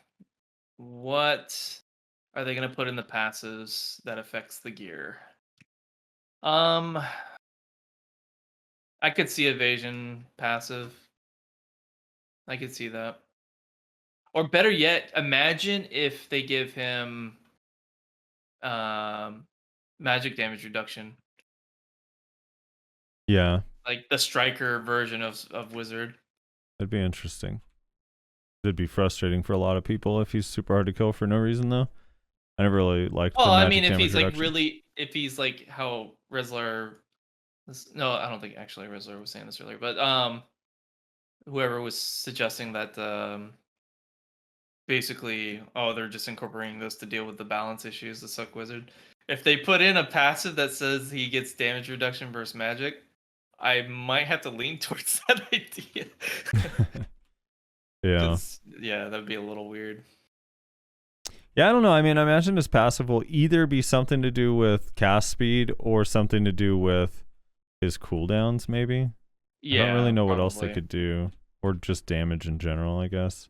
E: What are they going to put in the passives that affects the gear? I could see evasion passive. I could see that. Or better yet, imagine if they give him magic damage reduction.
C: Yeah.
E: Like the striker version of Wizard.
C: That'd be interesting. It'd be frustrating for a lot of people if he's super hard to kill for no reason, though. I never really liked.
E: Well,
C: the
E: I
C: magic
E: mean, if
C: damage
E: he's
C: reduction.
E: if he's like how Rezlar. No, I don't think actually Rezlar was saying this earlier, but whoever was suggesting that basically, they're just incorporating this to deal with the balance issues, the Suck Wizard. If they put in a passive that says he gets damage reduction versus magic, I might have to lean towards that idea.
C: Yeah.
E: Yeah, that'd be a little weird.
C: Yeah, I don't know. I mean, I imagine his passive will either be something to do with cast speed or something to do with his cooldowns, maybe.
E: Yeah,
C: I don't really know what else they
E: probably.
C: could do. Or just damage in general, I guess.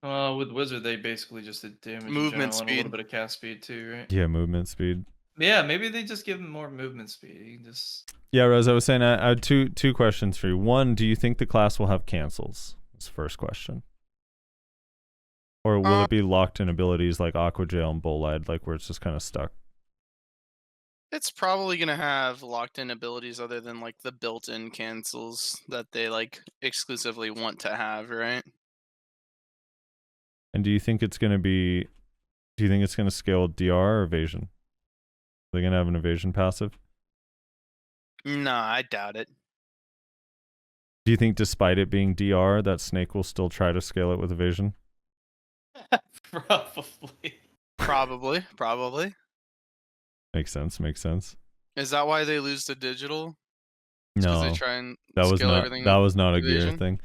E: With Wizard, they basically just did damage
B: Movement
E: in general and a
B: speed.
E: little bit of cast speed too, right?
C: Yeah, movement speed.
E: Yeah, maybe they just give him more movement speed. You can just
C: Yeah, Rose, I was saying I had two questions for you. One, do you think the class will have cancels? That's the first question. Or will it be locked in abilities like Aqua Jail and Bolide, like where it's just kind of stuck?
B: It's probably gonna have locked-in abilities other than like the built-in cancels that they like exclusively want to have, right?
C: And do you think it's going to scale DR or evasion? Are they going to have an evasion passive?
B: Nah, I doubt it.
C: Do you think despite it being DR, that Snake will still try to scale it with evasion?
B: Probably.
C: Makes sense.
B: Is that why they lose the digital? Because
C: No,
B: they try and
C: that was
B: scale
C: not
B: everything
C: that was not a gear
B: evasion?
C: thing.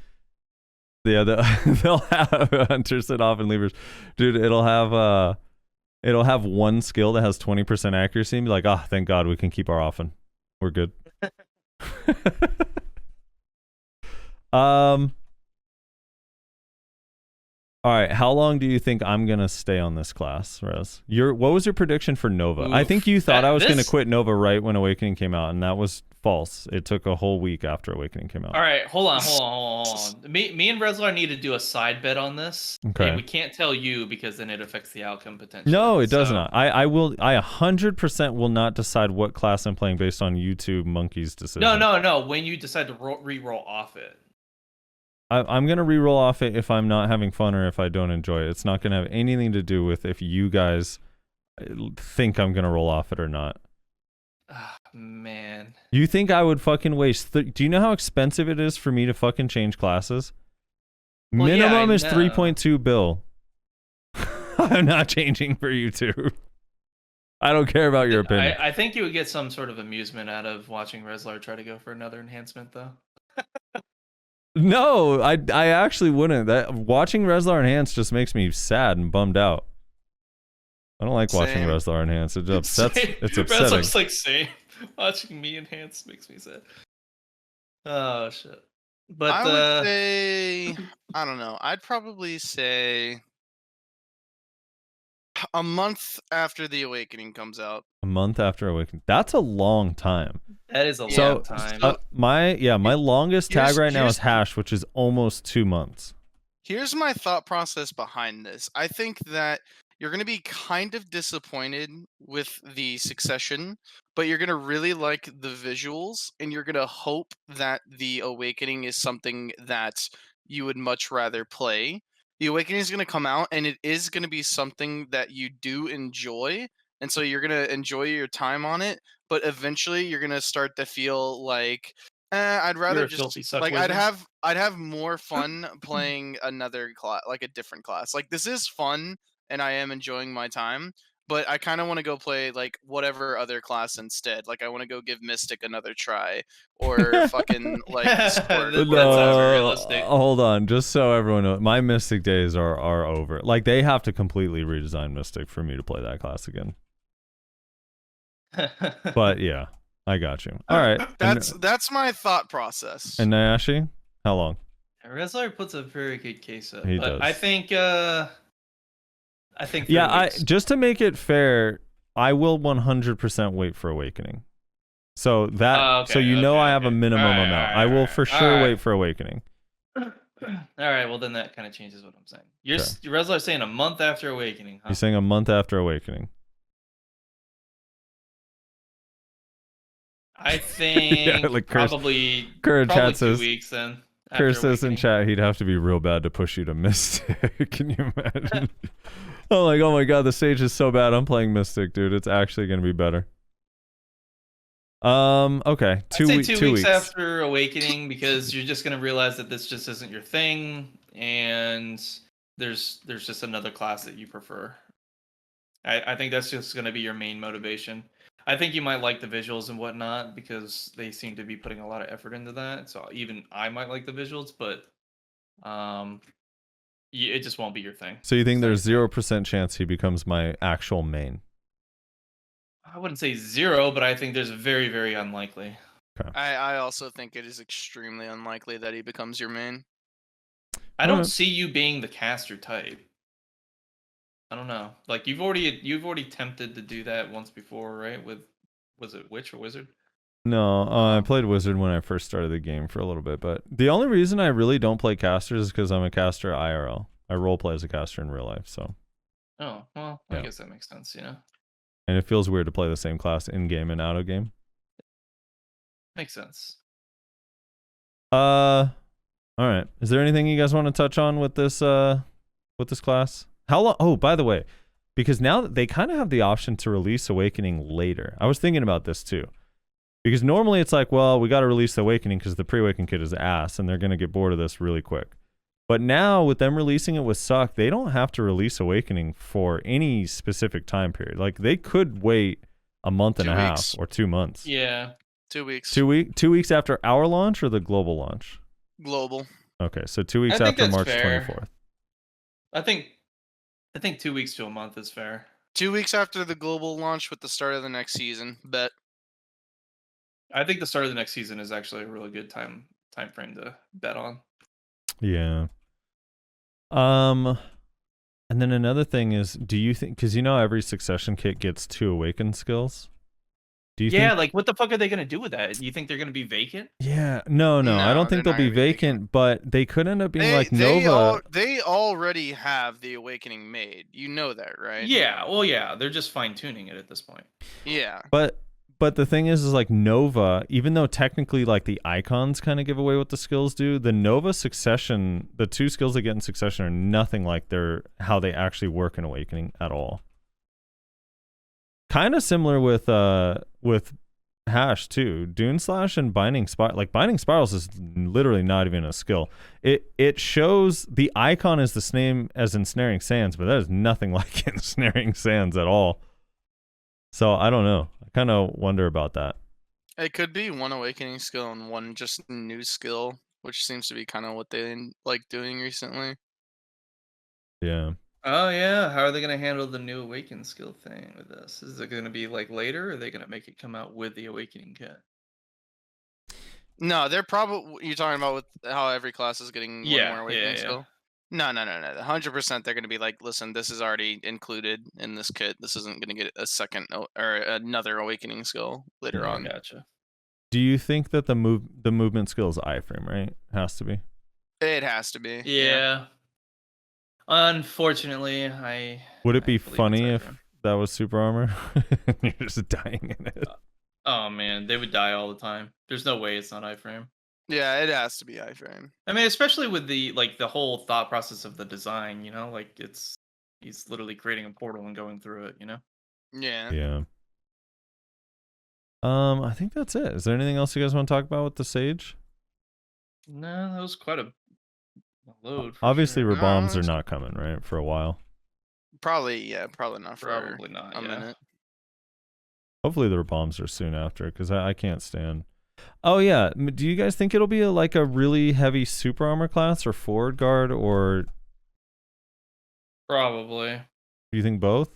C: Yeah, they'll have hunters sit off and levers. Dude, it'll have one skill that has 20% accuracy and be like, thank God we can keep our often. We're good. All right, how long do you think I'm gonna stay on this class, Rez? What was your prediction for Nova? I think you thought I was gonna quit Nova right when Awakening came out, and that was false. It took a whole week after Awakening came out.
E: All right, hold on. Me and Rezlar need to do a side bet on this.
C: Okay.
E: And we can't tell you because then it affects the outcome potentially.
C: No, it does not. I 100% will not decide what class I'm playing based on YouTube Monkey's decision.
E: No. When you decide to re-roll off it.
C: I'm going to re-roll off it if I'm not having fun or if I don't enjoy it. It's not going to have anything to do with if you guys think I'm going to roll off it or not.
E: Ah, man.
C: You think I would fucking waste... do you know how expensive it is for me to fucking change classes?
E: Well,
C: Minimum
E: yeah,
C: is 3.2 bill. I'm not changing for you two. I don't care about your opinion.
E: I think you would get some sort of amusement out of watching Rezlar try to go for another enhancement, though.
C: No, I actually wouldn't. Watching Rezlar enhance just makes me sad and bummed out. I don't like watching
B: Same.
C: Rezlar enhance. It's upsetting.
E: Rezlar's like, same. Watching me enhance makes me sad. Oh, shit. But
B: I would say, I don't know. I'd probably say a month after the Awakening comes out.
C: A month after Awakening. That's a long time.
E: that is a
B: Yeah,
E: long time.
C: My longest tag
B: Here's-
C: right now
B: here's-
C: is Hash, which is almost 2 months.
B: Here's my thought process behind this. I think that you're going to be kind of disappointed with the Succession, but you're going to really like the visuals, and you're going to hope that the Awakening is something that you would much rather play. The Awakening is going to come out, and it is going to be something that you do enjoy, and so you're going to enjoy your time on it, but eventually you're going to start to feel like, I'd rather
E: You're a
B: just
E: filthy suck
B: like
E: wizard.
B: I'd have more fun playing another class, like a different class. Like this is fun, and I am enjoying my time, but I kind of want to go play like whatever other class instead. Like I want to go give Mystic another try, or fucking like Sword.
E: That sounds realistic.
C: Hold on, just so everyone knows, my Mystic days are over. Like they have to completely redesign Mystic for me to play that class again. But yeah, I got you. All right.
B: That's my thought process.
C: And Nayashi, how long?
E: Rezlar puts a very good case up.
C: He
E: but
C: does.
E: I think 3
C: Yeah,
E: weeks.
C: just to make it fair, I will 100% wait for Awakening. So that so you know I have a minimum
E: All right,
C: amount.
E: all right,
C: I will
E: all
C: for
E: right,
C: sure
E: all right.
C: wait for Awakening.
E: All right, well then that kind of changes what I'm saying. You're
C: Okay.
E: Rezlar's saying a month after Awakening, huh?
C: You're saying a month after Awakening.
E: I think
C: like Curse-
E: probably
C: Curse
E: probably
C: chat
E: 2
C: says-
E: weeks then.
C: Curse
E: after
C: says in
E: Awakening.
C: chat he'd have to be real bad to push you to Mystic. Can you imagine? I'm like, oh my god, the stage is so bad. I'm playing Mystic, dude. It's actually gonna be better. Okay,
E: I'd say 2
C: 2
E: weeks
C: weeks
E: after Awakening, because you're just gonna realize that this just isn't your thing, and there's just another class that you prefer. I think that's just gonna be your main motivation. I think you might like the visuals and whatnot because they seem to be putting a lot of effort into that. So even I might like the visuals, but it just won't be your thing.
C: So you think there's 0% chance he becomes my actual main?
E: I wouldn't say 0, but I think there's very, very unlikely.
B: I also think it is extremely unlikely that he becomes your main.
E: I don't
C: Alright.
E: see you being the caster type. I don't know. Like you've already attempted to do that once before, right? With was it Witch or Wizard?
C: No, I played Wizard when I first started the game for a little bit, but the only reason I really don't play casters is because I'm a caster IRL. I roleplay as a caster in real life, so.
E: Oh, well,
C: Yeah.
E: I guess that makes sense, you know.
C: And it feels weird to play the same class in game and out of game.
E: Makes sense.
C: All right. Is there anything you guys want to touch on with this class? How long? Oh, by the way, because now that they kind of have the option to release Awakening later. I was thinking about this too. Because normally it's like, well, we got to release the Awakening because the pre-Awakening kit is ass and they're going to get bored of this really quick. But now with them releasing it with Suck, they don't have to release Awakening for any specific time period. Like they could wait a month and
B: 2
C: a
B: weeks.
C: half or 2 months.
E: Yeah.
B: 2 weeks.
C: 2 weeks after our launch or the global launch?
B: Global.
C: Okay, so 2 weeks
E: I think
C: after
E: that's
C: March
E: fair.
C: 24th.
E: I think 2 weeks to a month is fair.
B: 2 weeks after the global launch with the start of the next season. Bet.
E: I think the start of the next season is actually a really good time frame to bet on.
C: Yeah. And then another thing is, do you think, because you know every Succession kit gets 2 Awaken skills? Do you think?
E: Like what the fuck are they gonna do with that? You think they're gonna be vacant?
C: Yeah, no, I
B: No,
C: don't think
B: they're
C: they'll
B: not
C: be
B: gonna be
C: vacant, but they could end up being like Nova.
B: They already have the Awakening made. You know that, right?
E: Yeah, well, yeah, they're just fine tuning it at this point.
B: Yeah.
C: But the thing is like Nova, even though technically like the icons kind of give away what the skills do, the Nova Succession, the 2 skills they get in Succession are nothing like how they actually work in Awakening at all. Kind of similar with Hash too. Dune Slash and Binding Spiral. Like Binding Spirals is literally not even a skill. It shows the icon is the same as Ensnaring Sands, but that is nothing like Ensnaring Sands at all. So I don't know. I kind of wonder about that.
B: It could be one Awakening skill and one just new skill, which seems to be kind of what they like doing recently.
C: Yeah.
E: Oh yeah, how are they gonna handle the new Awaken skill thing with this? Is it gonna be like later, or are they gonna make it come out with the Awakening kit?
B: No, they're probably you're talking about with how every class is getting one more awakening
E: yeah.
B: skill. No. 100%. They're gonna be like, listen, this is already included in this kit. This isn't gonna get a second or another awakening skill later
C: Yeah,
B: on.
E: Gotcha.
C: Do you think that the movement skill is iframe, right? Has to be.
B: It has to be.
E: Yeah. Unfortunately, I
C: Would it be
E: believe it's
C: funny if
E: iframe.
C: that was super armor? You're just dying in it.
E: Oh man, they would die all the time. There's no way it's not iframe.
B: Yeah, it has to be iframe.
E: I mean, especially with the whole thought process of the design, you know, like he's literally creating a portal and going through it, you know.
B: Yeah.
C: Yeah. I think that's it. Is there anything else you guys want to talk about with the Sage?
E: No, that was quite a load. For
C: Obviously,
E: sure.
C: bombs are
B: it's-
C: not coming, right? For a while.
B: Probably not for
E: Probably not.
B: a
E: Yeah.
B: minute.
C: Hopefully, the bombs are soon after, because I can't stand. Oh yeah, do you guys think it'll be like a really heavy super armor class or forward guard, or
E: Probably.
C: do you think both?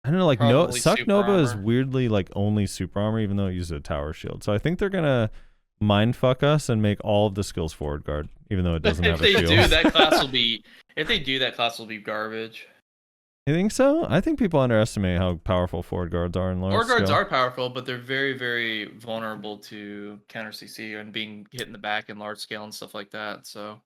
C: I don't know. Like
E: Probably
C: Suck
E: super
C: Nova is
E: armor.
C: weirdly like only super armor, even though it uses a tower shield. So I think they're gonna mind fuck us and make all of the skills forward guard, even though it doesn't
E: If
C: have a
E: they
C: shield.
E: do, that class will be. If they do, that class will be garbage.
C: You think so? I think people underestimate how powerful forward guards are in large
E: Forward guards
C: scale.
E: are powerful, but they're very, very vulnerable to counter CC and being hit in the back in large scale and stuff like that. So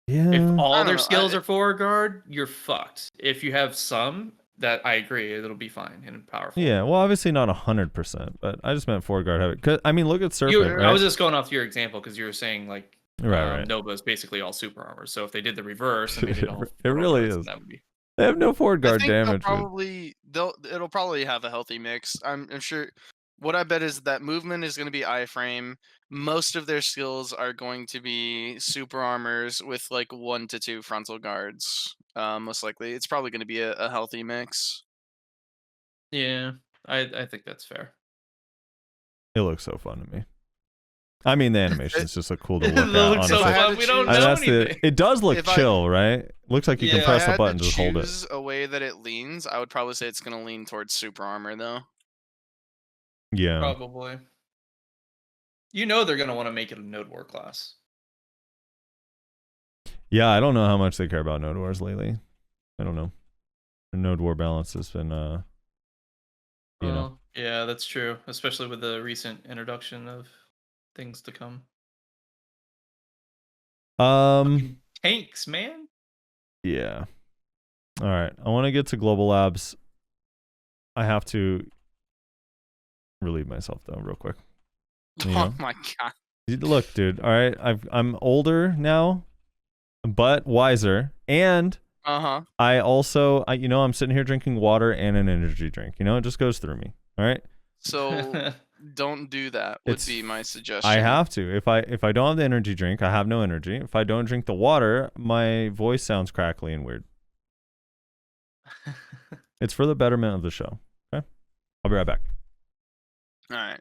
C: Yeah.
E: if
B: I
E: all
B: don't
E: their
B: know,
E: skills are forward guard, you're fucked. If you have some, that I agree, it'll be fine and powerful.
C: Yeah, well, obviously not 100%, but I just meant forward guard heavy. 'Cause, I mean, look at Serpent,
E: You,
C: right?
E: I was just going off your example because you were saying like
C: right.
E: Nova is basically all super armor. So if they did the reverse and made it all,
C: It really
E: guards,
C: is.
E: That would be.
C: They have no forward
B: I
C: guard
B: think they'll
C: damage.
B: it'll probably have a healthy mix. I'm sure. What I bet is that movement is going to be iframe. Most of their skills are going to be super armors with like 1 to 2 frontal guards. Most likely, it's probably going to be a healthy mix.
E: Yeah, I think that's fair.
C: It looks so fun to me. I mean, the animations just look cool to
E: It
C: look at.
E: looks so
C: Honestly,
E: fun. We don't
C: I mean,
E: know
C: that's
E: anything.
C: it does look
B: If I-
C: chill, right? Looks like you can
E: Yeah.
C: press
B: if I
C: a
B: had
C: button,
B: to
C: just hold it.
B: choose a way that it leans, I would probably say it's going to lean towards super armor, though.
C: Yeah.
E: Probably. You know they're gonna want to make it a node war class.
C: Yeah, I don't know how much they care about node wars lately. I don't know. The node war balance has been, you know.
E: Well, yeah, that's true. Especially with the recent introduction of things to come. Tanks, man.
C: Yeah. All right. I want to get to Global Labs. I have to relieve myself though, real quick. You know?
B: Oh my god.
C: Look, dude. All right. I'm older now, but wiser, and I also, I'm sitting here drinking water and an energy drink. You know, it just goes through me. All right.
B: So don't do that. Would
C: It's-
B: be my suggestion.
C: I have to. If I don't have the energy drink, I have no energy. If I don't drink the water, my voice sounds crackly and weird. It's for the betterment of the show. Okay. I'll be right back.
B: All right.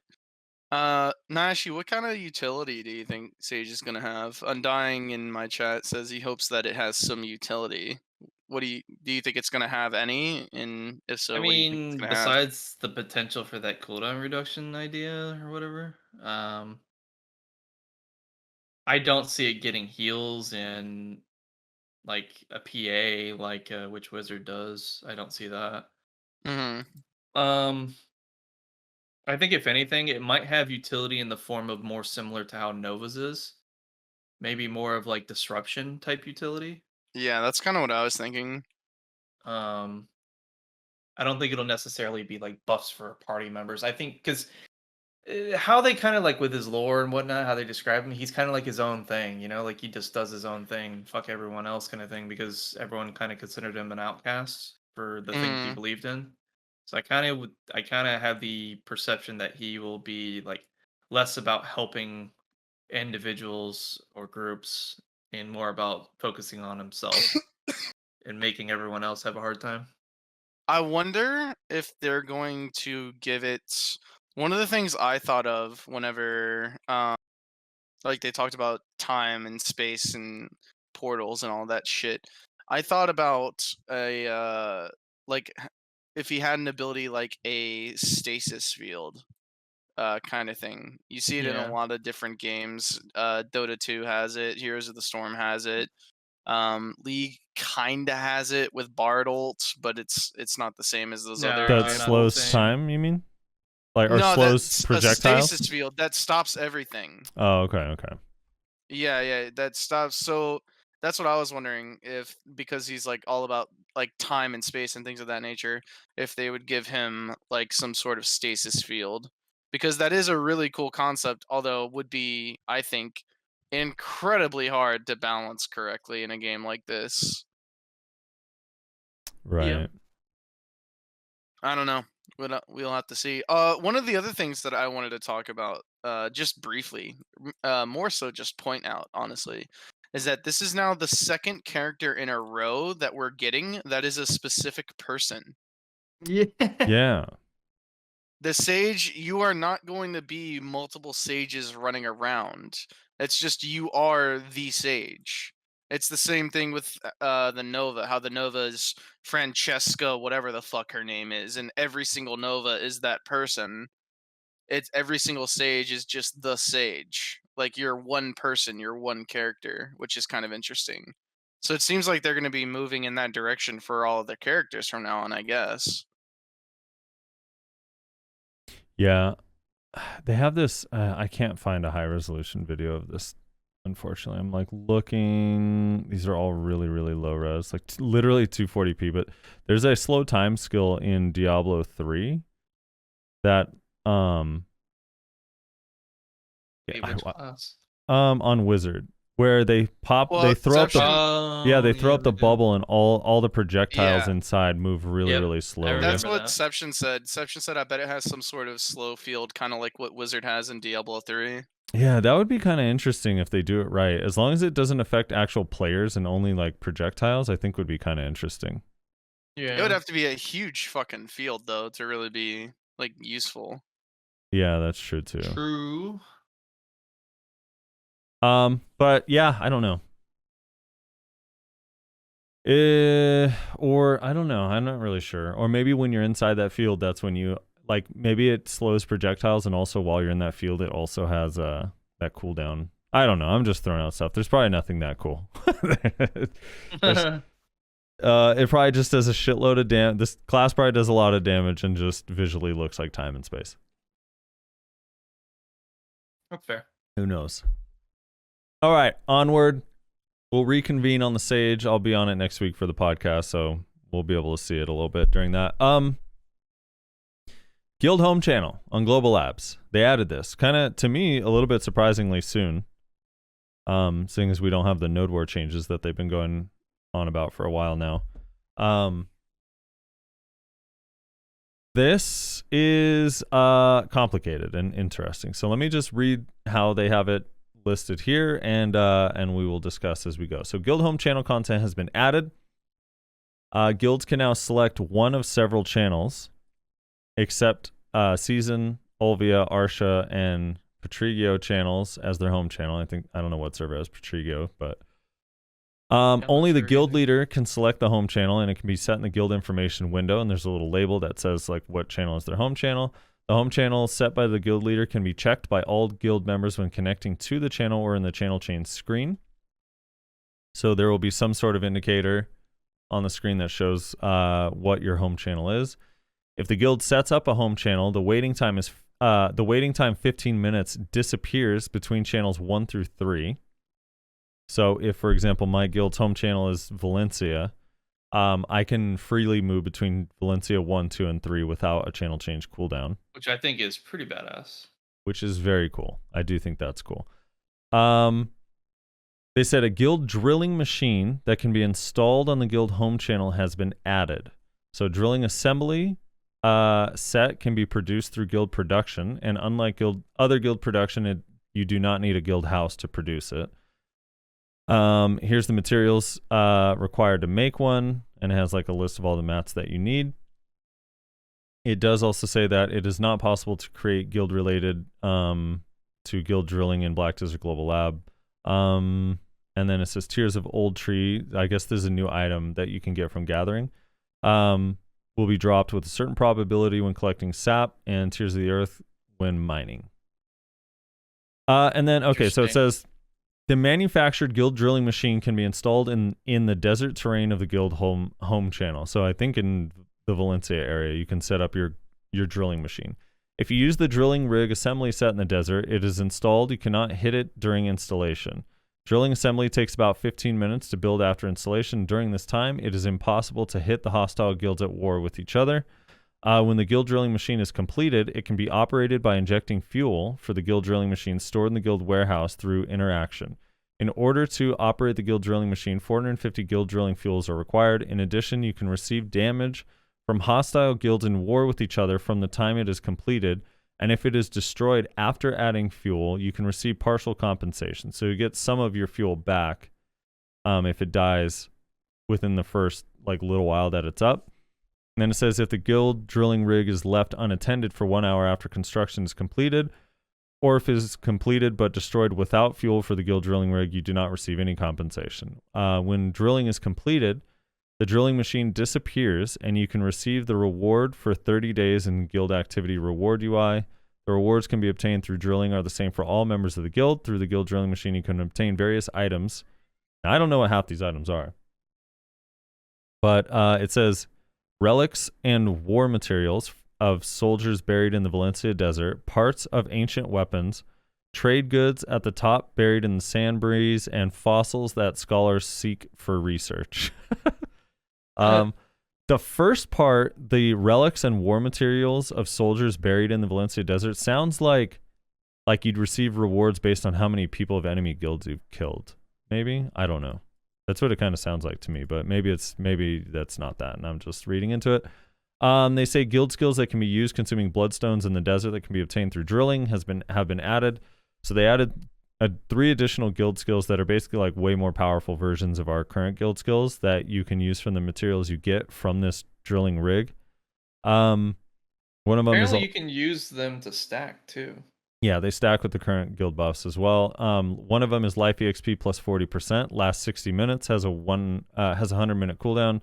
B: Nashi, what kind of utility do you think Sage is gonna have? Undying in my chat says he hopes that it has some utility. What do you think it's gonna have any? And if so,
E: I
B: what do you think
E: mean,
B: it's gonna have?
E: besides the potential for that cooldown reduction idea or whatever, I don't see it getting heals in like a PA like Witch Wizard does. I don't see that.
B: Mm-hmm.
E: I think if anything, it might have utility in the form of more similar to how Nova's is. Maybe more of like disruption type utility.
B: Yeah, that's kind of what I was thinking.
E: I don't think it'll necessarily be like buffs for party members. I think because how they kind of like with his lore and whatnot, how they describe him, he's kind of like his own thing, you know, like he just does his own thing, fuck everyone else kind of thing, because everyone kind of considered him an outcast for the things he believed in. So I kind of have the perception that he will be like less about helping individuals or groups and more about focusing on himself and making everyone else have a hard time.
B: I wonder if they're going to give it. One of the things I thought of whenever, like they talked about time and space and portals and all that shit, I thought about like if he had an ability like a stasis field, kind of thing. You see it in
E: Yeah.
B: a lot of different games. Dota 2 has it. Heroes of the Storm has it. League kinda has it with Bard ult, but it's not the same as those
E: No,
B: other.
C: That
E: not the
C: slows
E: same.
C: time, you mean? Like, or
B: No,
C: slows
B: that's a
C: projectiles?
B: stasis field that stops everything.
C: Oh, okay.
B: Yeah, that stops. So that's what I was wondering, if because he's like all about like time and space and things of that nature, if they would give him like some sort of stasis field, because that is a really cool concept, although it would be, I think, incredibly hard to balance correctly in a game like this.
C: Right.
B: I don't know. We'll have to see. One of the other things that I wanted to talk about, just briefly, more so just point out, honestly, is that this is now the second character in a row that we're getting that is a specific person.
E: Yeah.
C: Yeah.
B: The sage, you are not going to be multiple sages running around. It's just you are the sage. It's the same thing with the Nova, how the Nova is Francesca, whatever the fuck her name is, and every single Nova is that person. It's every single sage is just the sage. Like you're one person, you're one character, which is kind of interesting. So it seems like they're going to be moving in that direction for all of their characters from now on, I guess.
C: Yeah. They have this I can't find a high resolution video of this, unfortunately. I'm like looking, these are all really low res, like literally 240p, but there's a slow time skill in Diablo 3 that
E: Favorite class.
C: on Wizard, where they pop,
B: Well,
C: they throw up the
B: Inception-
C: yeah, they throw up the
E: they do.
C: bubble and all the projectiles
B: Yeah.
C: inside move really
E: Yep,
C: really slowly.
E: remember
B: That's what
E: that.
B: Seption said. Seption said, I bet it has some sort of slow field, kind of like what Wizard has in Diablo 3.
C: Yeah, that would be kind of interesting if they do it right. As long as it doesn't affect actual players and only like projectiles, I think would be kind of interesting.
E: Yeah.
B: It would have to be a huge fucking field, though, to really be like useful.
C: Yeah, that's true too.
E: True.
C: But yeah, I don't know. Or I don't know. I'm not really sure. Or maybe when you're inside that field, that's when you like. Maybe it slows projectiles, and also while you're in that field, it also has that cooldown. I don't know. I'm just throwing out stuff. There's probably nothing that cool. It probably just does a shitload of damage. This class probably does a lot of damage and just visually looks like time and space.
E: That's fair.
C: Who knows? All right, onward. We'll reconvene on the Sage. I'll be on it next week for the podcast, so we'll be able to see it a little bit during that. Guild Home Channel on Global Labs. They added this, kind of to me a little bit surprisingly soon. Seeing as we don't have the node war changes that they've been going on about for a while now. This is complicated and interesting. So let me just read how they have it listed here, and we will discuss as we go. So Guild Home Channel content has been added. Guilds can now select one of several channels, except Season, Olvia, Arsha, and Patrigio channels as their home channel. I don't know what server has Patrigio, but only the guild leader can select the home channel, and it can be set in the guild information window, and there's a little label that says like what channel is their home channel. The home channel set by the guild leader can be checked by all guild members when connecting to the channel or in the channel change screen. So there will be some sort of indicator on the screen that shows what your home channel is. If the guild sets up a home channel, the waiting time 15 minutes disappears between channels 1 through 3. So if, for example, my guild's home channel is Valencia, I can freely move between Valencia 1, 2, and 3 without a channel change cooldown.
E: Which I think is pretty badass.
C: Which is very cool. I do think that's cool. They said a guild drilling machine that can be installed on the guild home channel has been added. So drilling assembly set can be produced through guild production, and unlike other guild production, you do not need a guild house to produce it. Here's the materials required to make one, and it has like a list of all the mats that you need. It does also say that it is not possible to create guild related to guild drilling in Black Desert Global Lab. And then it says Tears of Old Tree. I guess there's a new item that you can get from gathering. Will be dropped with a certain probability when collecting sap, and Tears of the Earth when mining. And then, okay, so it
B: Interesting.
C: says the manufactured guild drilling machine can be installed in the desert terrain of the guild home channel. So I think in the Valencia area, you can set up your drilling machine. If you use the drilling rig assembly set in the desert, it is installed. You cannot hit it during installation. Drilling assembly takes about 15 minutes to build after installation. During this time, it is impossible to hit the hostile guilds at war with each other. When the guild drilling machine is completed, it can be operated by injecting fuel for the guild drilling machine stored in the guild warehouse through interaction. In order to operate the guild drilling machine, 450 guild drilling fuels are required. In addition, you can receive damage from hostile guilds in war with each other from the time it is completed, and if it is destroyed after adding fuel, you can receive partial compensation. So you get some of your fuel back if it dies within the first little while that it's up. And then it says if the guild drilling rig is left unattended for 1 hour after construction is completed, or if it is completed but destroyed without fuel for the guild drilling rig, you do not receive any compensation. When drilling is completed, the drilling machine disappears, and you can receive the reward for 30 days in Guild Activity Reward UI. The rewards can be obtained through drilling are the same for all members of the guild. Through the guild drilling machine, you can obtain various items. Now, I don't know what half these items are, but it says relics and war materials of soldiers buried in the Valencia desert, parts of ancient weapons, trade goods at the top buried in the sand breeze, and fossils that scholars seek for research. The first part, the relics and war materials of soldiers buried in the Valencia desert, sounds like you'd receive rewards based on how many people of enemy guilds you've killed. Maybe? I don't know. That's what it kind of sounds like to me, but maybe that's not that, and I'm just reading into it. They say guild skills that can be used consuming bloodstones in the desert that can be obtained through drilling have been added. So they added 3 additional guild skills that are basically way more powerful versions of our current guild skills that you can use from the materials you get from this drilling rig. One of them
E: Apparently, you can use them to stack too.
C: Yeah, they stack with the current guild buffs as well. One of them is life EXP plus 40%, lasts 60 minutes, has a 100-minute cooldown.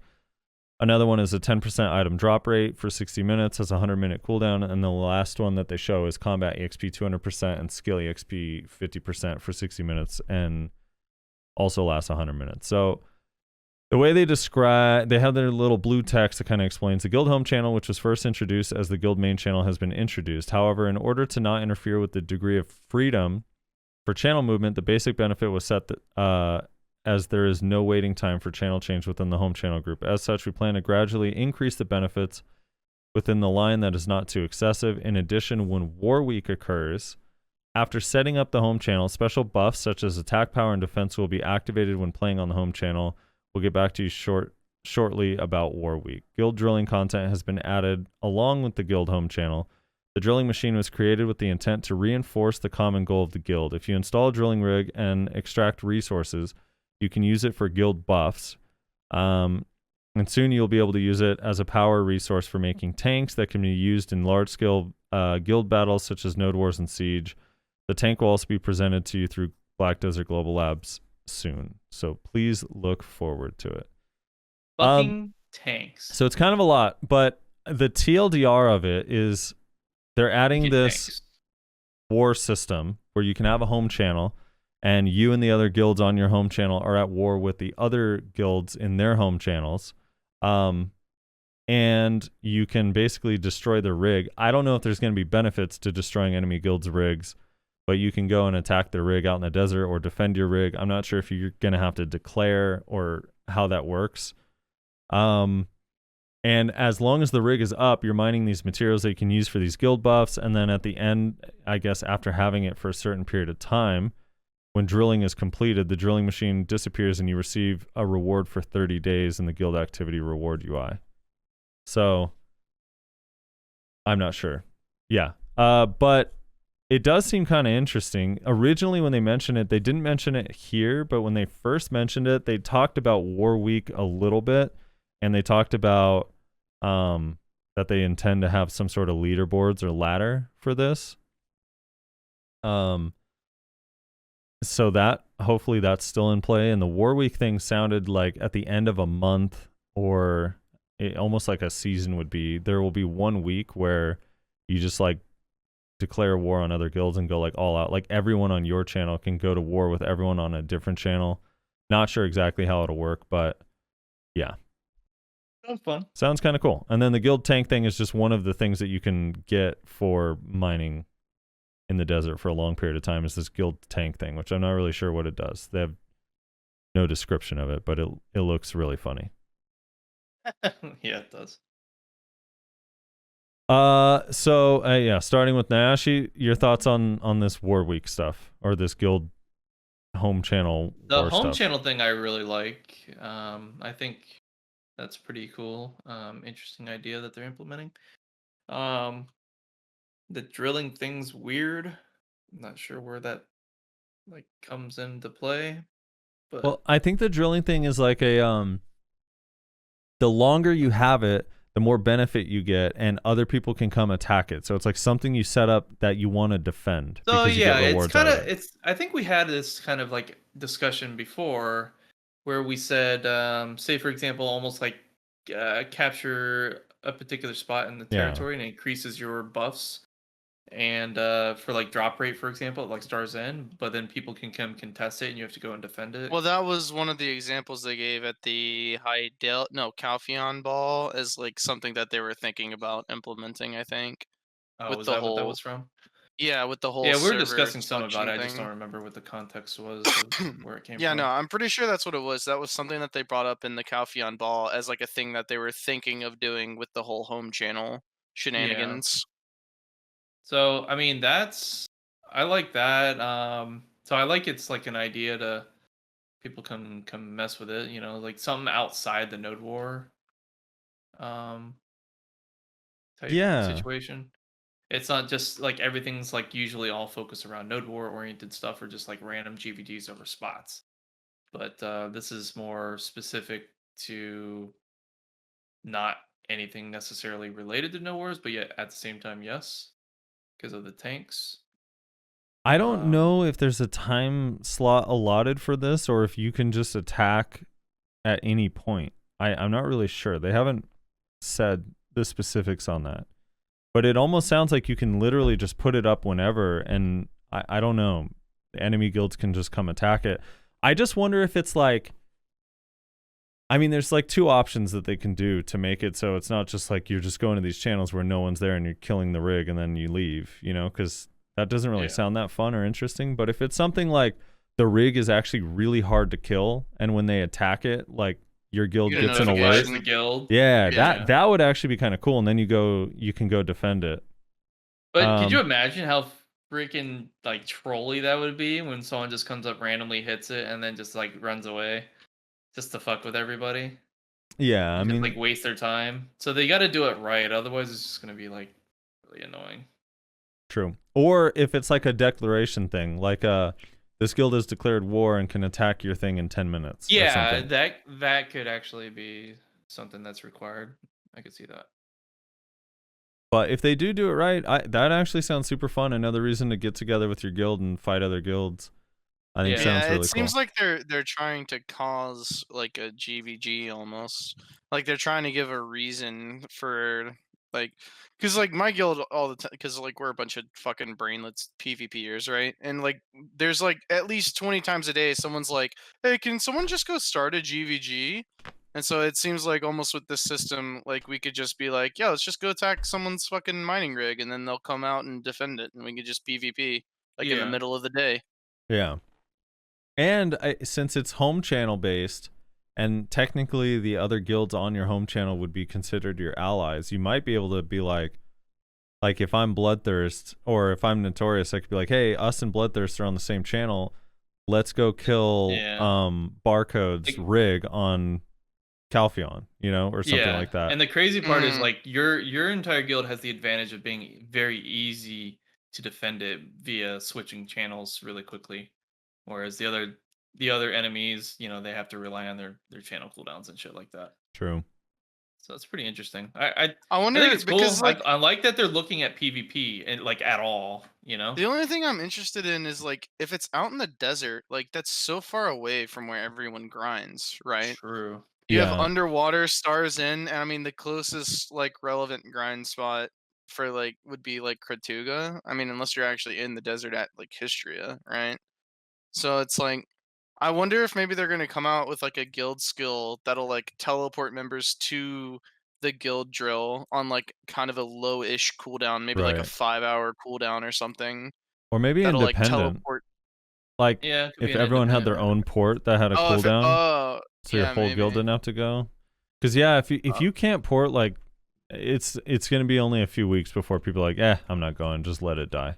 C: Another one is a 10% item drop rate for 60 minutes, has a 100-minute cooldown. And the last one that they show is combat EXP 200% and skill EXP 50% for 60 minutes and also lasts 100 minutes. So the way they have their little blue text that kind of explains the guild home channel, which was first introduced as the guild main channel, has been introduced. However, in order to not interfere with the degree of freedom for channel movement, the basic benefit was set as there is no waiting time for channel change within the home channel group. As such, we plan to gradually increase the benefits within the line that is not too excessive. In addition, when War Week occurs, after setting up the home channel, special buffs such as attack power and defense will be activated when playing on the home channel. We'll get back to you shortly about War Week. Guild drilling content has been added along with the guild home channel. The drilling machine was created with the intent to reinforce the common goal of the guild. If you install a drilling rig and extract resources, you can use it for guild buffs. And soon you'll be able to use it as a power resource for making tanks that can be used in large-scale guild battles such as Node Wars and Siege. The tank will also be presented to you through Black Desert Global Labs soon. So please look forward to it.
E: Fucking tanks.
C: So it's kind of a lot, but the TLDR of it is they're adding this war system where you can have a home channel and you and the other guilds on your home channel are at war with the other guilds in their home channels. And you can basically destroy the rig. I don't know if there's going to be benefits to destroying enemy guilds' rigs, but you can go and attack the rig out in the desert or defend your rig. I'm not sure if you're going to have to declare or how that works. And as long as the rig is up, you're mining these materials that you can use for these guild buffs. And then at the end, I guess after having it for a certain period of time, when drilling is completed, the drilling machine disappears and you receive a reward for 30 days in the Guild Activity Reward UI. So, I'm not sure. Yeah. But it does seem kind of interesting. Originally, when they mentioned it, they didn't mention it here, but when they first mentioned it, they talked about War Week a little bit, and they talked about that they intend to have some sort of leaderboards or ladder for this. So that hopefully that's still in play. And the War Week thing sounded like at the end of a month or almost like a season would be. There will be 1 week where you just declare war on other guilds and go like all out. Like everyone on your channel can go to war with everyone on a different channel. Not sure exactly how it'll work, but yeah.
E: Sounds fun.
C: Sounds kind of cool. And then the guild tank thing is just one of the things that you can get for mining in the desert for a long period of time, is this guild tank thing, which I'm not really sure what it does. They have no description of it, but it looks really funny.
E: Yeah, it does.
C: Yeah, starting with Nashi, your thoughts on this War Week stuff, or this guild home channel
E: The
C: war
E: home
C: stuff?
E: channel thing I really like. I think that's pretty cool. Interesting idea that they're implementing. The drilling thing's weird. I'm not sure where that like comes into play. But
C: Well, I think the drilling thing is like a the longer you have it, the more benefit you get, and other people can come attack it. So it's like something you set up that you want to defend.
E: so
C: because you
E: yeah,
C: get
E: it's
C: rewards
E: kind
C: out
E: of
C: of it.
E: it's. I think we had this kind of like discussion before, where we said, say for example, almost like capture a particular spot in the
C: Yeah.
E: territory and it increases your buffs. And for like drop rate, for example, it like stars in, but then people can come contest it and you have to go and defend it.
B: Well, that was one of the examples they gave at the Calpheon Ball as like something that they were thinking about implementing, I think.
E: Oh,
B: with
E: was
B: the
E: that what that
B: whole-
E: was from?
B: Yeah, with the whole
E: Yeah, we were
B: server
E: discussing some about
B: suction
E: it. I just
B: thing.
E: don't remember what the context was of where it came
B: Yeah,
E: from.
B: no, I'm pretty sure that's what it was. That was something that they brought up in the Calpheon Ball as like a thing that they were thinking of doing with the whole home channel shenanigans.
E: So I mean, I like that. So I like it's like an idea to people can come mess with it. You know, like something outside the node war. Type
C: Yeah.
E: situation. It's not just like everything's like usually all focused around node war oriented stuff or just like random GVGs over spots. But this is more specific to not anything necessarily related to node wars, but yet at the same time, yes, because of the tanks.
C: I don't know if there's a time slot allotted for this, or if you can just attack at any point. I'm not really sure. They haven't said the specifics on that. But it almost sounds like you can literally just put it up whenever, and I don't know. The enemy guilds can just come attack it. I just wonder if it's like, I mean, there's like two options that they can do to make it so it's not just like you're just going to these channels where no one's there and you're killing the rig and then you leave, you know, because that doesn't really sound that fun or interesting. But if it's something like the rig is actually really hard to kill, and when they attack it, like your guild
B: You get
C: gets an
B: notification.
C: alert.
E: The guild.
C: Yeah, that would actually be kind of cool, and then you can go defend it.
E: But could you imagine how freaking like trolly that would be when someone just comes up randomly, hits it, and then just like runs away, just to fuck with everybody?
C: Yeah, I mean,
E: like waste their time. So they got to do it right, otherwise it's just gonna be like really annoying.
C: true. Or if it's like a declaration thing, like this guild has declared war and can attack your thing in 10 minutes. or
E: Yeah,
C: something.
E: that could actually be something that's required. I could see that.
C: But if they do it right, that actually sounds super fun. Another reason to get together with your guild and fight other guilds. I think sounds really cool.
B: It seems like they're trying to cause like a GVG almost. Like they're trying to give a reason for like, because like my guild all the time, because like we're a bunch of fucking brainlets PvPers, right? And like there's like at least 20 times a day someone's like, hey, can someone just go start a GVG? And so it seems like almost with this system, like we could just be like, yeah, let's just go attack someone's fucking mining rig, and then they'll come out and defend it, and we could just PvP like in the middle of the day.
C: Yeah. And since it's home channel based, and technically the other guilds on your home channel would be considered your allies, you might be able to be like if I'm Bloodthirst or if I'm Notorious, I could be like, hey, us and Bloodthirst are on the same channel. Let's go kill Barcode's rig on Calpheon, you know, or something like that.
E: And the crazy part is like your entire guild has the advantage of being very easy to defend it via switching channels really quickly. Whereas the other enemies, you know, they have to rely on their channel cooldowns and shit like that.
C: True.
E: So it's pretty interesting. I
B: wonder,
E: I think it's
B: because
E: cool.
B: like
E: I like that they're looking at PvP and like at all, you know.
B: the only thing I'm interested in is like if it's out in the desert, like that's so far away from where everyone grinds, right?
E: True.
B: You have underwater, stars in, and I mean the closest like relevant grind spot for like would be like Kratuga. I mean, unless you're actually in the desert at like Histria, right? So it's like I wonder if maybe they're gonna come out with like a guild skill that'll like teleport members to the guild drill on like kind of a low-ish cooldown, maybe like a
C: Right.
B: 5-hour cooldown or something.
C: Or maybe
B: That'll like
C: independent.
B: teleport.
C: Like
E: Yeah, it could be
C: if
E: an
C: everyone had
E: independent
C: their
E: one.
C: own port that had a
B: Oh,
C: cooldown, so your
B: yeah,
C: whole guild
B: maybe.
C: didn't have to go. Because yeah, if you can't port, like it's gonna be only a few weeks before people are like, I'm not going, just let it die.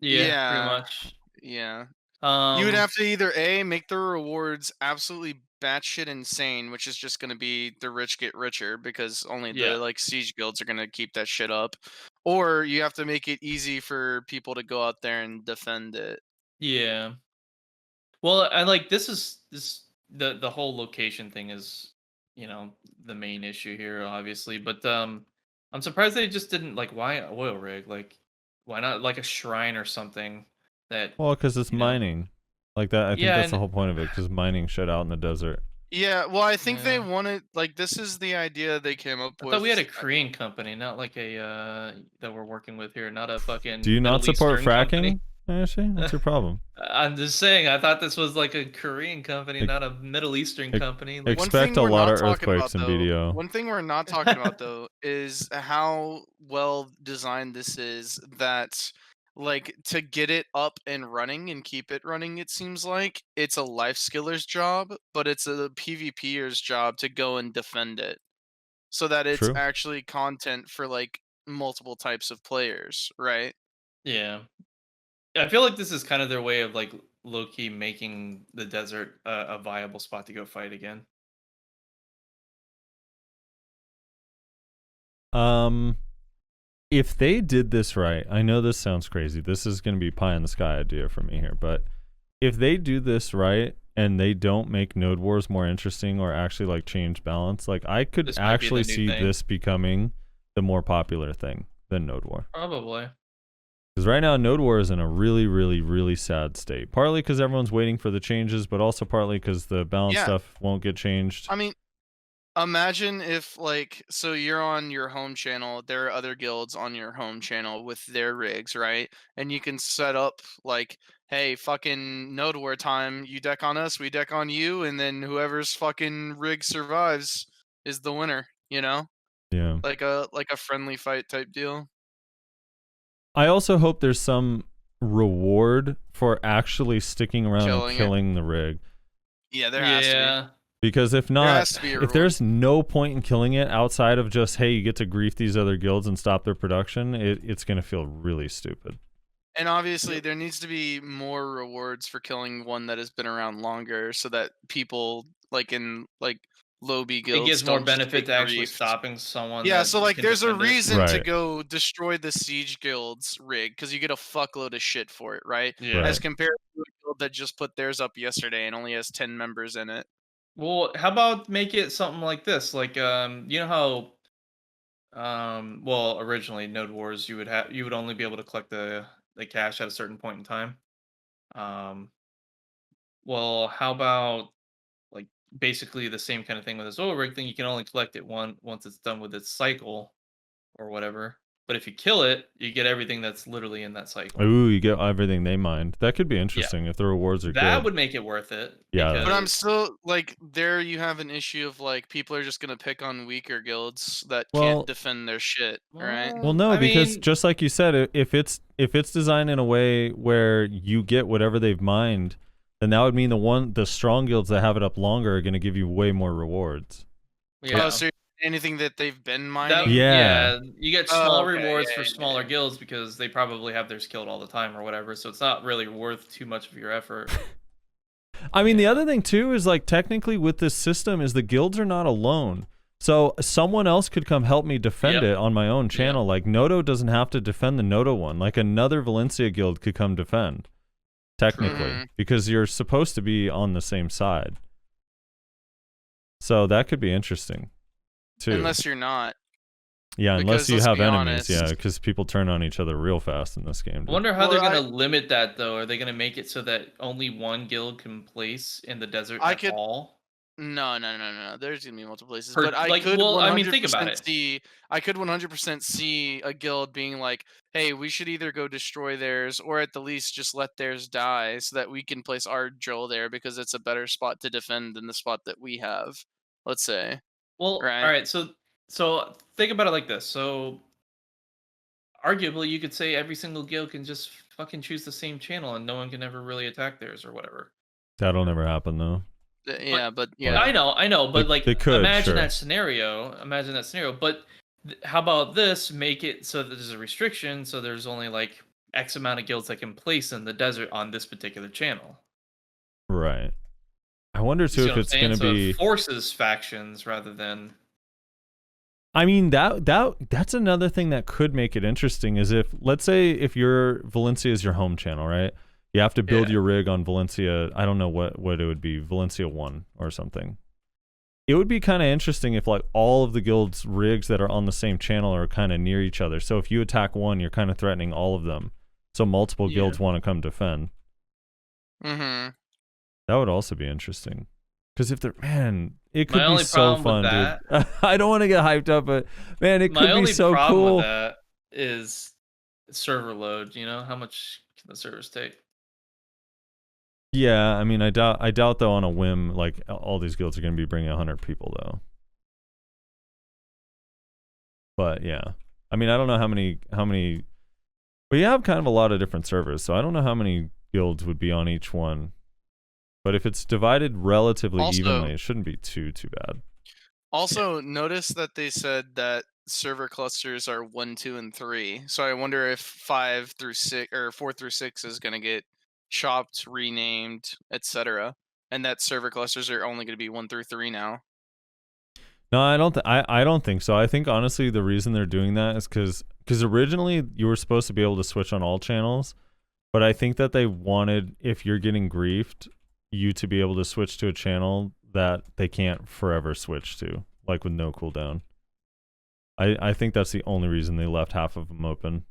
E: Yeah,
B: Yeah.
E: pretty much.
B: Yeah.
E: Um,
B: You would have to either A, make the rewards absolutely batshit insane, which is just going to be the rich get richer because only
E: Yeah.
B: the like siege guilds are going to keep that shit up, or you have to make it easy for people to go out there and defend it.
E: Yeah. Well, I like this the whole location thing is, the main issue here, obviously. But I'm surprised they just didn't like why a oil rig? Like why not like a shrine or something that
C: Well, because it's
E: you know-
C: mining. Like that, I think
E: Yeah,
C: that's the
E: and-
C: whole point of it. Because mining shut out in the desert.
B: Yeah, well, I think they
E: Yeah.
B: wanted like this is the idea they came up
E: I
B: with.
E: thought we had a Korean company, not like a that we're working with here, not a fucking
C: Do you not
E: Middle
C: support
E: Eastern company.
C: fracking? Actually, what's your problem?
E: I'm just saying, I thought this was like a Korean company,
C: Ex-
E: not a Middle Eastern
C: ex-
E: company.
B: One
C: Expect
B: thing
C: a
B: we're
C: lot
B: not
C: of
B: talking
C: earthquakes in
B: about, though-
C: BDO.
B: One thing we're not talking about though is how well designed this is. That like to get it up and running and keep it running, it seems like it's a life skiller's job, but it's a PvPer's job to go and defend it, so that it's
C: True.
B: actually content for like multiple types of players, right?
E: Yeah. I feel like this is kind of their way of like low key making the desert a viable spot to go fight again.
C: If they did this right, I know this sounds crazy. This is going to be pie in the sky idea for me here, but if they do this right and they don't make Node Wars more interesting or actually like change balance, like I could
E: This might be the
C: actually
E: new
C: see
E: thing.
C: this becoming the more popular thing than Node War.
E: Probably.
C: Because right now, Node War is in a really, really, really sad state. Partly because everyone's waiting for the changes, but also partly because the balance
B: Yeah.
C: stuff won't get changed.
B: I mean, imagine if like so you're on your home channel, there are other guilds on your home channel with their rigs, right? And you can set up like, hey, fucking Node War time, you deck on us, we deck on you, and then whoever's fucking rig survives is the winner, you know?
C: Yeah.
B: Like a friendly fight type deal.
C: I also hope there's some reward for actually sticking around
B: Killing
C: and
B: it.
C: killing the rig.
B: Yeah, there has to
E: Yeah.
C: Because if
B: There
C: not,
B: has to be a
C: if
B: reward.
C: there's no point in killing it outside of just, hey, you get to grief these other guilds and stop their production, it's going to feel really stupid.
B: be. And obviously there needs to be more rewards for killing one that has been around longer so that people like in like low B guilds
E: It gives more
B: don't just
E: benefit
B: get
E: to actually
B: griefed.
E: stopping someone.
B: Yeah,
E: that
B: so like
E: can
B: there's a
E: defend it.
B: reason to
C: Right.
B: go destroy the siege guild's rig because you get a fuckload of shit for it, right?
E: Yeah.
C: Right.
B: As compared to a guild that just put theirs up yesterday and only has 10 members in it.
E: Well, how about make it something like this? Like, you know how, well, originally Node Wars, you would only be able to collect the cash at a certain point in time. Well, how about like basically the same kind of thing with this oil rig thing? You can only collect it once it's done with its cycle or whatever. But if you kill it, you get everything that's literally in that cycle.
C: Ooh, you get everything they mined. That could be interesting if the rewards are
E: That
C: good.
E: would make it worth it.
C: Yeah.
B: But I'm
E: because-
B: still like there you have an issue of like people are just gonna pick on weaker guilds that
C: Well-
B: can't defend their shit, right?
C: Well, no,
E: I
C: because
E: mean-
C: just like you said, if it's designed in a way where you get whatever they've mined, then that would mean the strong guilds that have it up longer are going to give you way more rewards.
E: Yeah.
B: Oh, so anything that they've been
E: That-
B: mining?
C: Yeah.
E: You get
B: Oh,
E: small
B: okay,
E: rewards
B: yeah,
E: for
B: yeah,
E: smaller
B: yeah.
E: guilds because they probably have theirs killed all the time or whatever. So it's not really worth too much of your effort.
C: I mean, the other thing too is like technically with this system is the guilds are not alone. So someone else could come help me defend
E: Yep.
C: it on my own channel. Like Noto doesn't have to defend the Noto one. Like another Valencia guild could come defend. Technically,
B: Mhm.
C: because you're supposed to be on the same side. So that could be interesting too.
B: Unless you're not.
C: Yeah, unless
B: Because
C: you
B: let's
C: have
B: be
C: enemies, yeah,
B: honest-
C: because people turn on each other real fast in this game.
E: I
C: dude.
E: wonder how
B: Well,
E: they're going to limit that though. Are they going to make it so that only one guild can place in the desert
B: I
E: at
B: could-
E: all?
B: No. There's gonna be multiple places,
E: Per-
B: but I
E: like,
B: could
E: well,
B: 100%
E: I mean, think about it.
B: see. I could 100% see a guild being like, "Hey, we should either go destroy theirs, or at the least just let theirs die, so that we can place our drill there because it's a better spot to defend than the spot that we have." Let's say,
E: Well, all
B: right?
E: right. So think about it like this. So arguably, you could say every single guild can just fucking choose the same channel, and no one can ever really attack theirs or whatever.
C: That'll never happen though.
B: Yeah, but
E: Yeah,
B: yeah,
E: I know, but like,
C: they could,
E: imagine
C: sure.
E: that scenario. Imagine that scenario. But how about this? Make it so that there's a restriction, so there's only like X amount of guilds that can place in the desert on this particular channel.
C: Right. I wonder
E: You
C: too
E: see
C: if
E: what I'm
C: it's
E: saying?
C: gonna
E: So
C: be.
E: it forces factions rather than.
C: I mean that's another thing that could make it interesting is if, let's say, if your Valencia is your home channel, right? You have to build
E: Yeah.
C: your rig on Valencia. I don't know what it would be, Valencia 1 or something. It would be kind of interesting if like all of the guilds' rigs that are on the same channel are kind of near each other. So if you attack one, you're kind of threatening all of them. So multiple
E: Yeah.
C: guilds want to come defend.
B: mm-hmm.
C: That would also be interesting. Because if they're, man, it could
E: My
C: be
E: only
C: so
E: problem with
C: fun, dude. I don't want to get hyped up, but man, it
E: My
C: could be
E: only
C: so
E: problem
C: cool.
E: with that is server load. You know, how much can the servers take?
C: Yeah, I mean, I doubt though on a whim, like all these guilds are going to be bringing 100 people though. But yeah, I mean, I don't know how many. We have kind of a lot of different servers, so I don't know how many guilds would be on each one. But if it's divided relatively
B: Also-
C: evenly, it shouldn't be too bad.
B: Also, notice that they said that server clusters are 1, 2, and 3. So I wonder if 5 through 6 or 4 through 6 is going to get chopped, renamed, etc. And that server clusters are only going to be 1 through 3 now.
C: No, I don't think so. I think honestly the reason they're doing that is because originally you were supposed to be able to switch on all channels, but I think that they wanted, if you're getting griefed, you to be able to switch to a channel that they can't forever switch to, like with no cooldown. I think that's the only reason they left half of them open.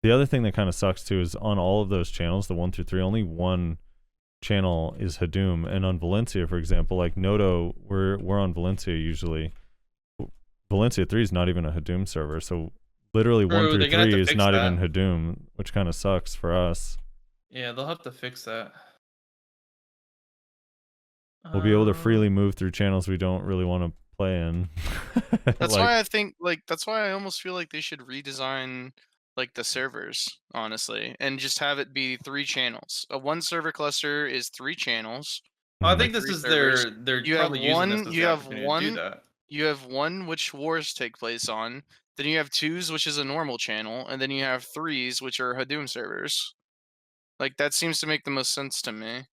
C: The other thing that kind of sucks too is on all of those channels, the 1 through 3, only one channel is Hadum, and on Valencia, for example, like Noto, we're on Valencia usually. Valencia 3 is not even a Hadum server, so literally 1
E: True,
C: through
E: they're gonna have
C: 3
E: to
C: is
E: fix
C: not
E: that.
C: even Hadum, which kind of sucks for us.
E: Yeah, they'll have to fix that.
C: We'll be able to freely move through channels we don't really want to play in.
B: That's why I think that's why I almost feel like they should redesign like the servers, honestly, and just have it be 3 channels. A 1 server cluster is 3 channels.
E: I
C: Mhm.
E: think this
B: Three
E: is
B: servers.
E: they're
B: You have
E: probably using
B: one-
E: this as
B: you
E: the
B: have
E: opportunity to
B: one-
E: do that.
B: You have 1 which wars take place on, then you have 2s, which is a normal channel, and then you have 3s, which are Hadum servers. Like that seems to make the most sense to me.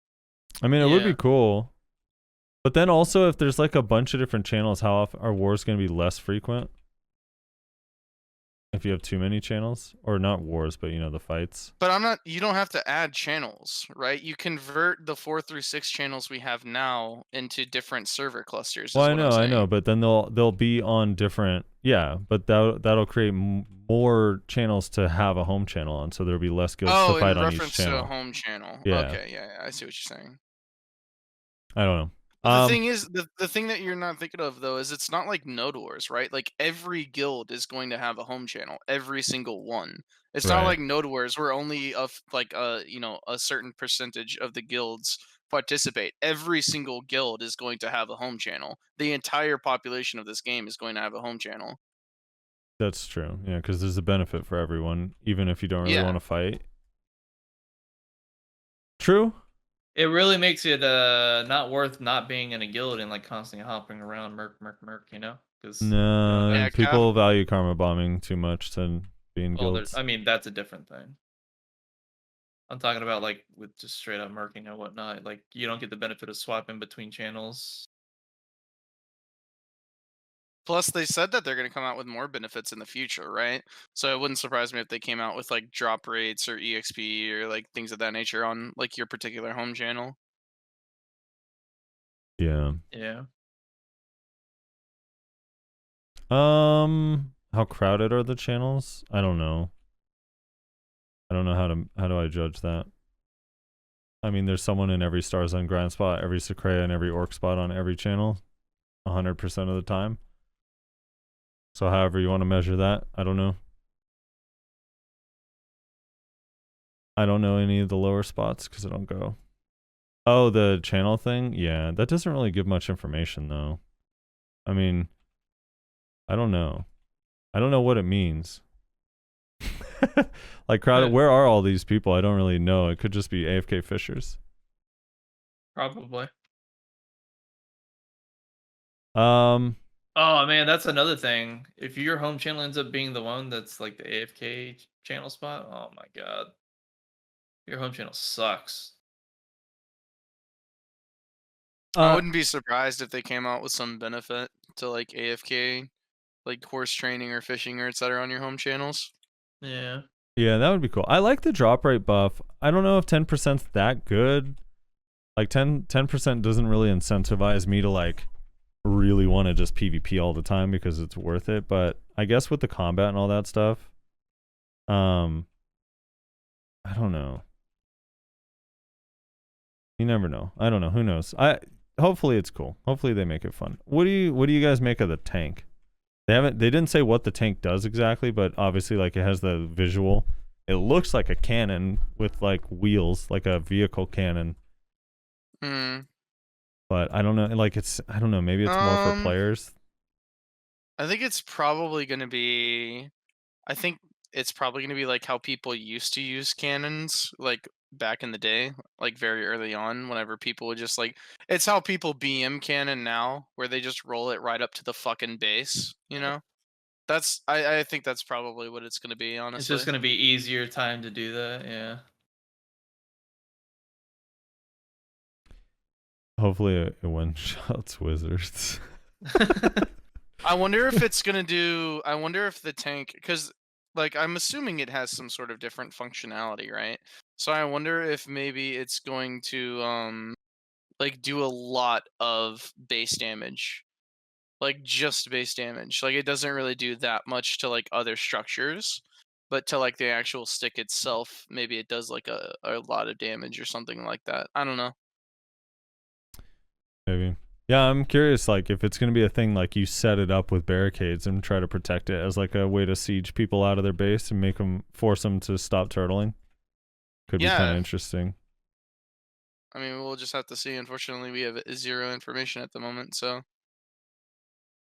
C: I mean, it would be
E: Yeah.
C: cool. But then also, if there's like a bunch of different channels, how often are wars going to be less frequent? If you have too many channels, or not wars, but you know, the fights.
B: But you don't have to add channels, right? You convert the 4 through 6 channels we have now into different server clusters.
C: Well,
B: is
C: I
B: what I'm
C: know,
B: saying.
C: but then they'll be on different. Yeah, but that'll create more channels to have a home channel on, so there'll be less guilds
B: Oh,
C: to fight
B: in
C: on
B: reference
C: each
B: to a
C: channel.
B: home channel.
C: Yeah.
B: Okay, yeah, I see what you're saying.
C: I don't know.
B: But the thing is, the thing that you're not thinking of though is it's not like Node Wars, right? Like every guild is going to have a home channel, every single one. It's not
C: Right.
B: like Node Wars where only a certain percentage of the guilds participate. Every single guild is going to have a home channel. The entire population of this game is going to have a home channel.
C: That's true. Yeah, because there's a benefit for everyone, even if you don't really
B: Yeah.
C: want to fight. True.
E: It really makes it not worth not being in a guild and like constantly hopping around, merc, you know? Because
C: No,
B: Yeah,
C: people value karma bombing too much to be in guilds.
E: I mean, that's a different thing. I'm talking about like with just straight up merking and whatnot. Like you don't get the benefit of swapping between channels.
B: Plus, they said that they're going to come out with more benefits in the future, right? So it wouldn't surprise me if they came out with like drop rates or EXP or like things of that nature on like your particular home channel.
C: Yeah.
E: Yeah.
C: How crowded are the channels? I don't know. I don't know how do I judge that. I mean, there's someone in every Stars on Grind spot, every Secrea, and every Orc spot on every channel, 100% of the time. So however you want to measure that, I don't know. I don't know any of the lower spots because I don't go. Oh, the channel thing? Yeah, that doesn't really give much information though. I mean, I don't know. I don't know what it means. Like, crowded, where are all these people? I don't really know. It could just be AFK fishers.
E: Probably.
C: Um,
E: Oh man, that's another thing. If your home channel ends up being the one that's like the AFK channel spot, oh my god. Your home channel sucks.
B: I wouldn't be surprised if they came out with some benefit to like AFK, like horse training or fishing or etc. on your home channels.
E: Yeah.
C: yeah, that would be cool. I like the drop rate buff. I don't know if 10%'s that good. Like 10% doesn't really incentivize me to like really want to just PvP all the time because it's worth it. But I guess with the combat and all that stuff, I don't know. You never know. I don't know. Who knows? Hopefully it's cool. Hopefully they make it fun. What do you guys make of the tank? They didn't say what the tank does exactly, but obviously like it has the visual. It looks like a cannon with like wheels, like a vehicle cannon.
B: Hmm.
C: But I don't know. Like I don't know. Maybe it's more for players.
B: I think it's probably going to be. I think it's probably going to be like how people used to use cannons, like back in the day, like very early on, whenever people would just like. It's how people BM cannon now, where they just roll it right up to the fucking base. You know, I think that's probably what it's going to be. Honestly,
E: It's just gonna be easier time to do that, yeah.
C: Hopefully it one-shots wizards.
B: I wonder if it's gonna do. I wonder if the tank, because like I'm assuming it has some sort of different functionality, right? So I wonder if maybe it's going to like do a lot of base damage, like just base damage. Like it doesn't really do that much to like other structures, but to like the actual stick itself, maybe it does like a lot of damage or something like that. I don't know.
C: Maybe. Yeah, I'm curious, like, if it's going to be a thing, like, you set it up with barricades and try to protect it as, like, a way to siege people out of their base and force them to stop turtling. Could be kind of interesting.
B: I mean, we'll just have to see. Unfortunately, we have zero information at the moment, so.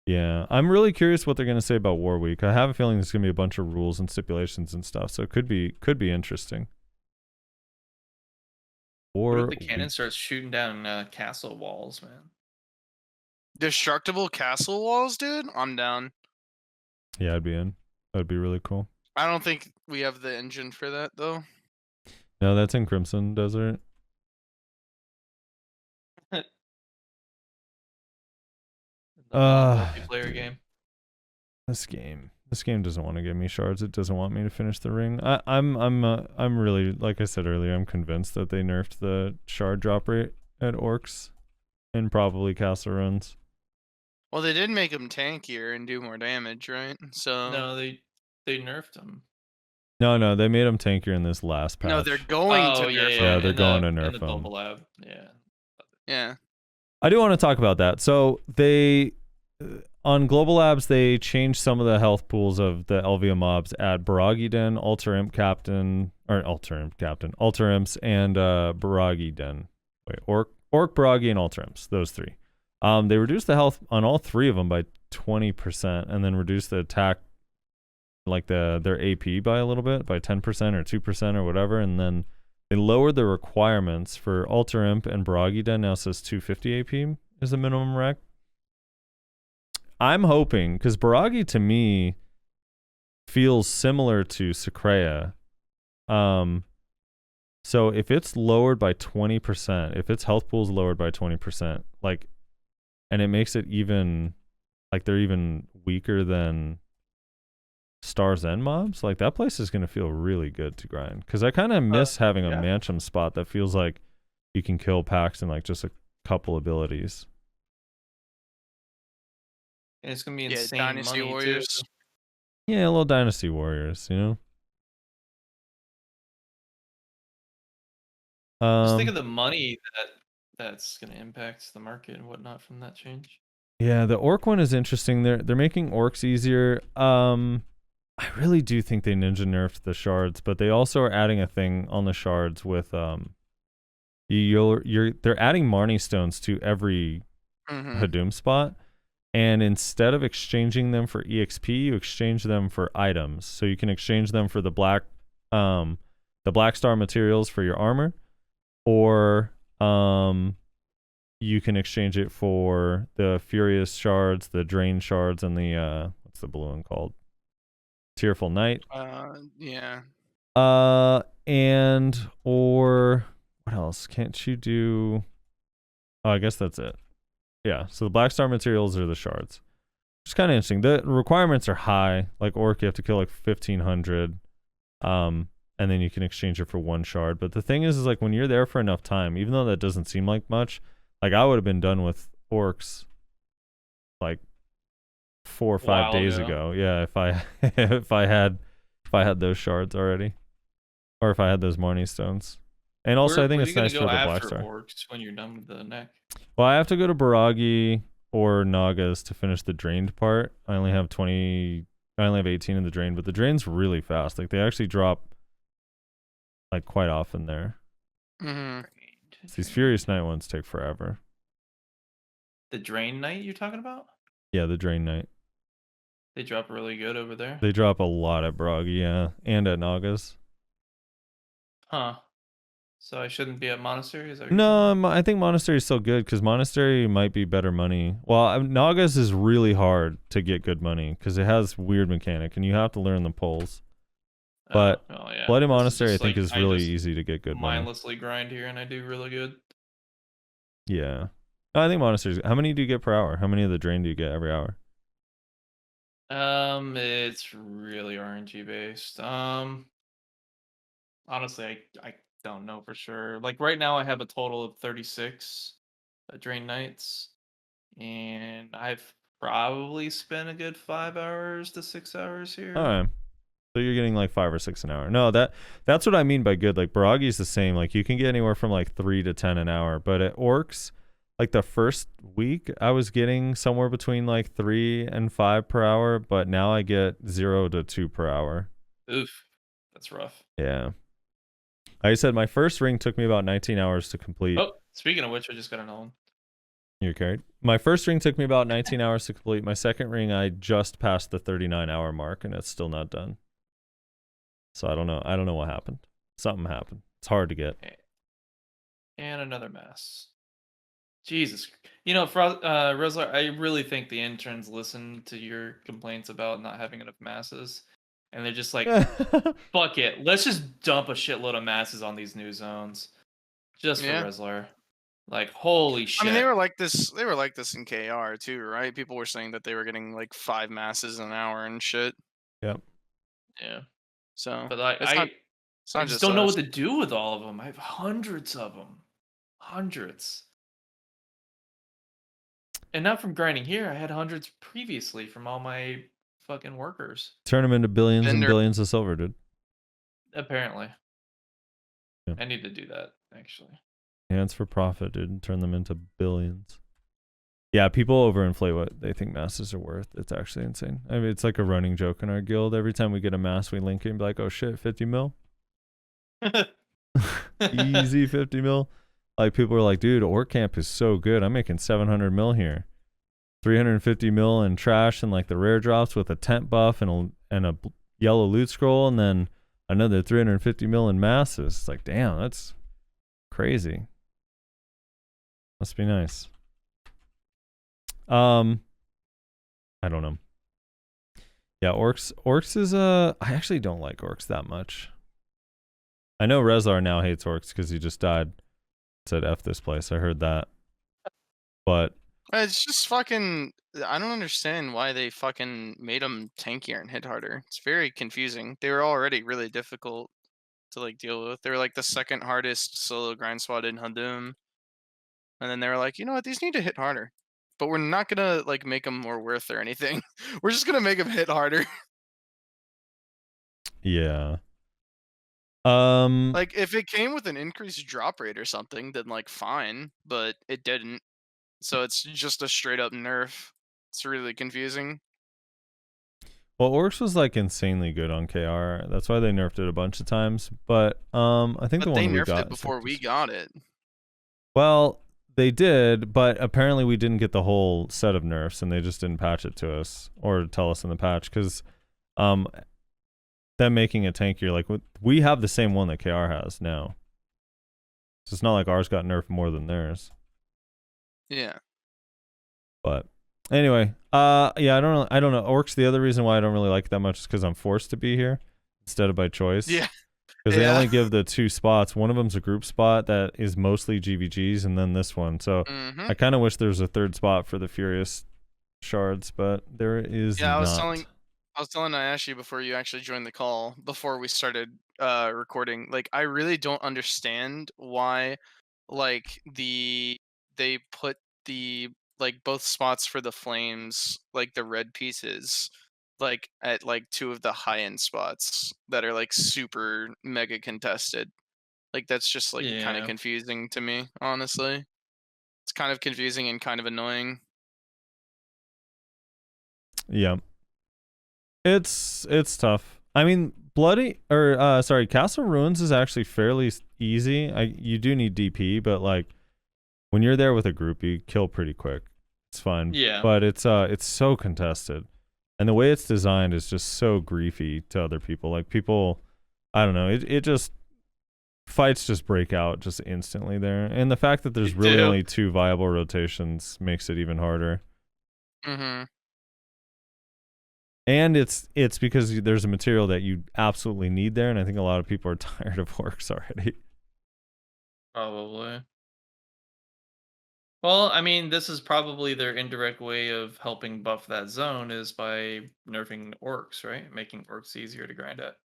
C: Yeah, I'm really curious what they're going to say about War Week. I have a feeling there's going to be a bunch of rules and stipulations and stuff, so it could be interesting.
E: What
C: War
E: if the cannon
C: Week.
E: starts shooting down castle walls, man?
B: Destructible castle walls, dude? I'm down.
C: Yeah, I'd be in. That'd be really cool.
B: I don't think we have the engine for that, though.
C: No, that's in Crimson Desert.
E: Multiplayer game.
C: This game doesn't want to give me shards. It doesn't want me to finish the ring. I'm really, like I said earlier, I'm convinced that they nerfed the shard drop rate at orcs and probably castle runs.
B: Well, they did make them tankier and do more damage, right? So
E: No, they nerfed them.
C: No, they made them tankier in this last patch.
B: no, they're going to nerf
C: yeah,
B: them.
C: they're going to nerf
E: in the
C: them.
E: global lab. Yeah.
B: Yeah.
C: I do want to talk about that. So they on Global Labs they changed some of the health pools of the Elvia mobs at Baragi Den, Alter Imps, and Baragi Den. Wait, Orc, Baragi, and Alter Imps. Those three. They reduced the health on all three of them by 20%, and then reduced the attack, like their AP by a little bit, by 10% or 2% or whatever, and then they lowered the requirements for Alter Imp and Baragi Den. Now says 250 AP is the minimum rec. I'm hoping, because Baragi to me feels similar to Secrea. So if it's lowered by 20%, if its health pool is lowered by 20%, like, and it makes it even, like, they're even weaker than Star's End mobs, like, that place is going to feel really good to grind. Because I kind of miss having a Mancham spot that feels like you can kill packs in, like, just a couple abilities.
E: And it's going to be insane
B: Dynasty
E: money,
B: Warriors.
E: too.
C: Yeah, a little Dynasty Warriors, you know?
E: Just think of the money that's going to impact the market and whatnot from that change.
C: Yeah, the orc one is interesting. They're making orcs easier. I really do think they ninja nerfed the shards, but they also are adding a thing on the shards with they're adding Marnie stones to every Hadum spot, and instead of exchanging them for EXP, you exchange them for items. So you can exchange them for the black star materials for your armor, or you can exchange it for the Furious shards, the Drain shards, and the what's the blue one called? Tearful Night.
B: Yeah.
C: And or what else? Can't you do? Oh, I guess that's it. Yeah. So the black star materials are the shards. It's kind of interesting. The requirements are high. Like orc, you have to kill like 1,500. And then you can exchange it for one shard. But the thing is like when you're there for enough time, even though that doesn't seem like much, like I would have been done with orcs like 4 or 5 days ago. Yeah, if I had those shards already, or if I had those Marnie stones. And also, I think it's nice for the black star.
E: Orcs when you're done with the neck.
C: Well, I have to go to Baragi or Nagas to finish the drained part. I only have 18 in the drain, but the drain's really fast. Like they actually drop like quite often there. These Furious Knight ones take forever.
E: The Drain Knight you're talking about?
C: Yeah, the Drain Knight.
E: They drop really good over there.
C: They drop a lot at Baragi, yeah, and at Nagas.
E: Huh. So I shouldn't be at Monastery? Is that what
C: No, I think Monastery is still good because Monastery might be better money. Well, Nagas is really hard to get good money because it has weird mechanic and you have to learn the pulls. But
E: yeah.
C: Bloody Monastery, I think, is really easy to get good money.
E: Mindlessly grind here and I do really good.
C: Yeah. I think Monastery. How many do you get per hour? How many of the drain do you get every hour?
E: It's really RNG based. Honestly, I don't know for sure. Like right now I have a total of 36 drain nights, and I've probably spent a good 5 hours to 6 hours here.
C: All right. So you're getting like 5 or 6 an hour. No, that's what I mean by good. Like Baragi's the same. Like you can get anywhere from like 3 to 10 an hour, but at Orcs, like the first week I was getting somewhere between like 3 and 5 per hour, but now I get 0 to 2 per hour.
E: Oof, that's rough.
C: Yeah. Like I said, my first ring took me about 19 hours to complete.
E: Oh, speaking of which, I just got another one.
C: You're carried. My first ring took me about 19 hours to complete. My second ring, I just passed the 39-hour mark, and it's still not done. So I don't know. I don't know what happened. Something happened. It's hard to get.
E: Okay. And another mass. Jesus. You know, Rosler, I really think the interns listen to your complaints about not having enough masses. And they're just like, fuck it. Let's just dump a shitload of masses on these new zones. Just for Rizzler. Like, holy shit.
B: I mean, they were like this in KR too, right? People were saying that they were getting like 5 masses an hour and shit.
C: Yep.
E: Yeah.
B: So,
E: but I just don't know what to do with all of them. I have hundreds of them. Hundreds. And not from grinding here. I had hundreds previously from all my fucking workers.
C: Turn them into billions and billions of silver, dude.
E: Apparently.
C: Yeah.
E: I need to do that, actually.
C: Hands for profit, dude. And turn them into billions. Yeah, people overinflate what they think masses are worth. It's actually insane. I mean, it's like a running joke in our guild. Every time we get a mass, we link it and be like, oh shit, 50 mil? Easy 50 mil. Like, people are like, dude, Orc Camp is so good. I'm making 700 mil here. 350 mil in trash and like the rare drops with a tent buff and a yellow loot scroll, and then another 350 mil in masses. It's like, damn, that's crazy. Must be nice. I don't know. Yeah, orcs is I actually don't like orcs that much. I know Rezlar now hates orcs because he just died. Said F this place. I heard that. But
B: it's just fucking, I don't understand why they fucking made them tankier and hit harder. It's very confusing. They were already really difficult to like deal with. They were like the second hardest solo grind squad in Hadum. And then they were like, you know what, these need to hit harder. But we're not gonna like make them more worth or anything. We're just gonna make them hit harder.
C: Yeah.
B: Like, if it came with an increased drop rate or something, then like fine, but it didn't. So it's just a straight up nerf. It's really confusing.
C: well, Orcs was like insanely good on KR. That's why they nerfed it a bunch of times. But I think the
B: But they
C: one we
B: nerfed
C: got
B: it before we got it.
C: Well, they did, but apparently we didn't get the whole set of nerfs, and they just didn't patch it to us or tell us in the patch because them making it tankier, like we have the same one that KR has now. So it's not like ours got nerfed more than theirs.
B: Yeah.
C: But anyway, yeah, I don't know. Orcs, the other reason why I don't really like it that much is because I'm forced to be here instead of by choice.
B: Yeah.
C: Because they only give the 2 spots. One of them's a group spot that is mostly GVGs, and then this one. So I kind of wish there was a 3rd spot for the Furious Shards, but there is
B: Yeah,
C: not.
B: I was telling Ayashi before you actually joined the call, before we started recording, like I really don't understand why like they put the like both spots for the flames, like the red pieces, like at like 2 of the high end spots that are like super mega contested. Like that's just like kind of
E: Yeah.
B: confusing to me, honestly. It's kind of confusing and kind of annoying.
C: Yeah. It's tough. I mean, Castle Ruins is actually fairly easy. You do need DP, but like when you're there with a group, you kill pretty quick. It's fun.
E: Yeah.
C: But it's so contested. And the way it's designed is just so griefy to other people. Like people, I don't know, it just fights just break out just instantly there. And the fact that there's really only 2 viable rotations makes it even harder.
B: Mhm.
C: And it's because there's a material that you absolutely need there, and I think a lot of people are tired of Orcs already.
E: Probably. Well, I mean, this is probably their indirect way of helping buff that zone is by nerfing orcs, right? Making orcs easier to grind at.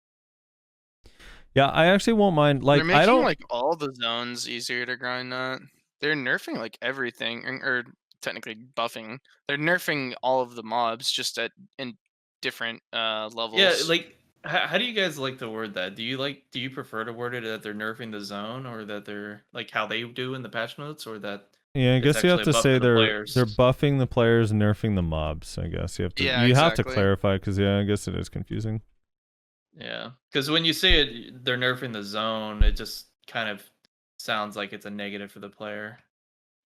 C: Yeah, I actually won't mind. Like
B: They're making
C: I don't
B: like all the zones easier to grind that. They're nerfing like everything, or technically buffing. They're nerfing all of the mobs just in different levels.
E: Yeah, like how do you guys like to word that? Do you prefer to word it that they're nerfing the zone, or that they're like how they do in the patch notes, or that
C: I
E: it's
C: guess you have
E: actually
C: to
E: a buff
C: say
E: to the
C: they're
E: players?
C: buffing the players, nerfing the mobs. I guess you have to
B: Yeah,
C: have to
B: exactly.
C: clarify because I guess it is confusing.
E: Yeah, because when you say it, they're nerfing the zone, it just kind of sounds like it's a negative for the player.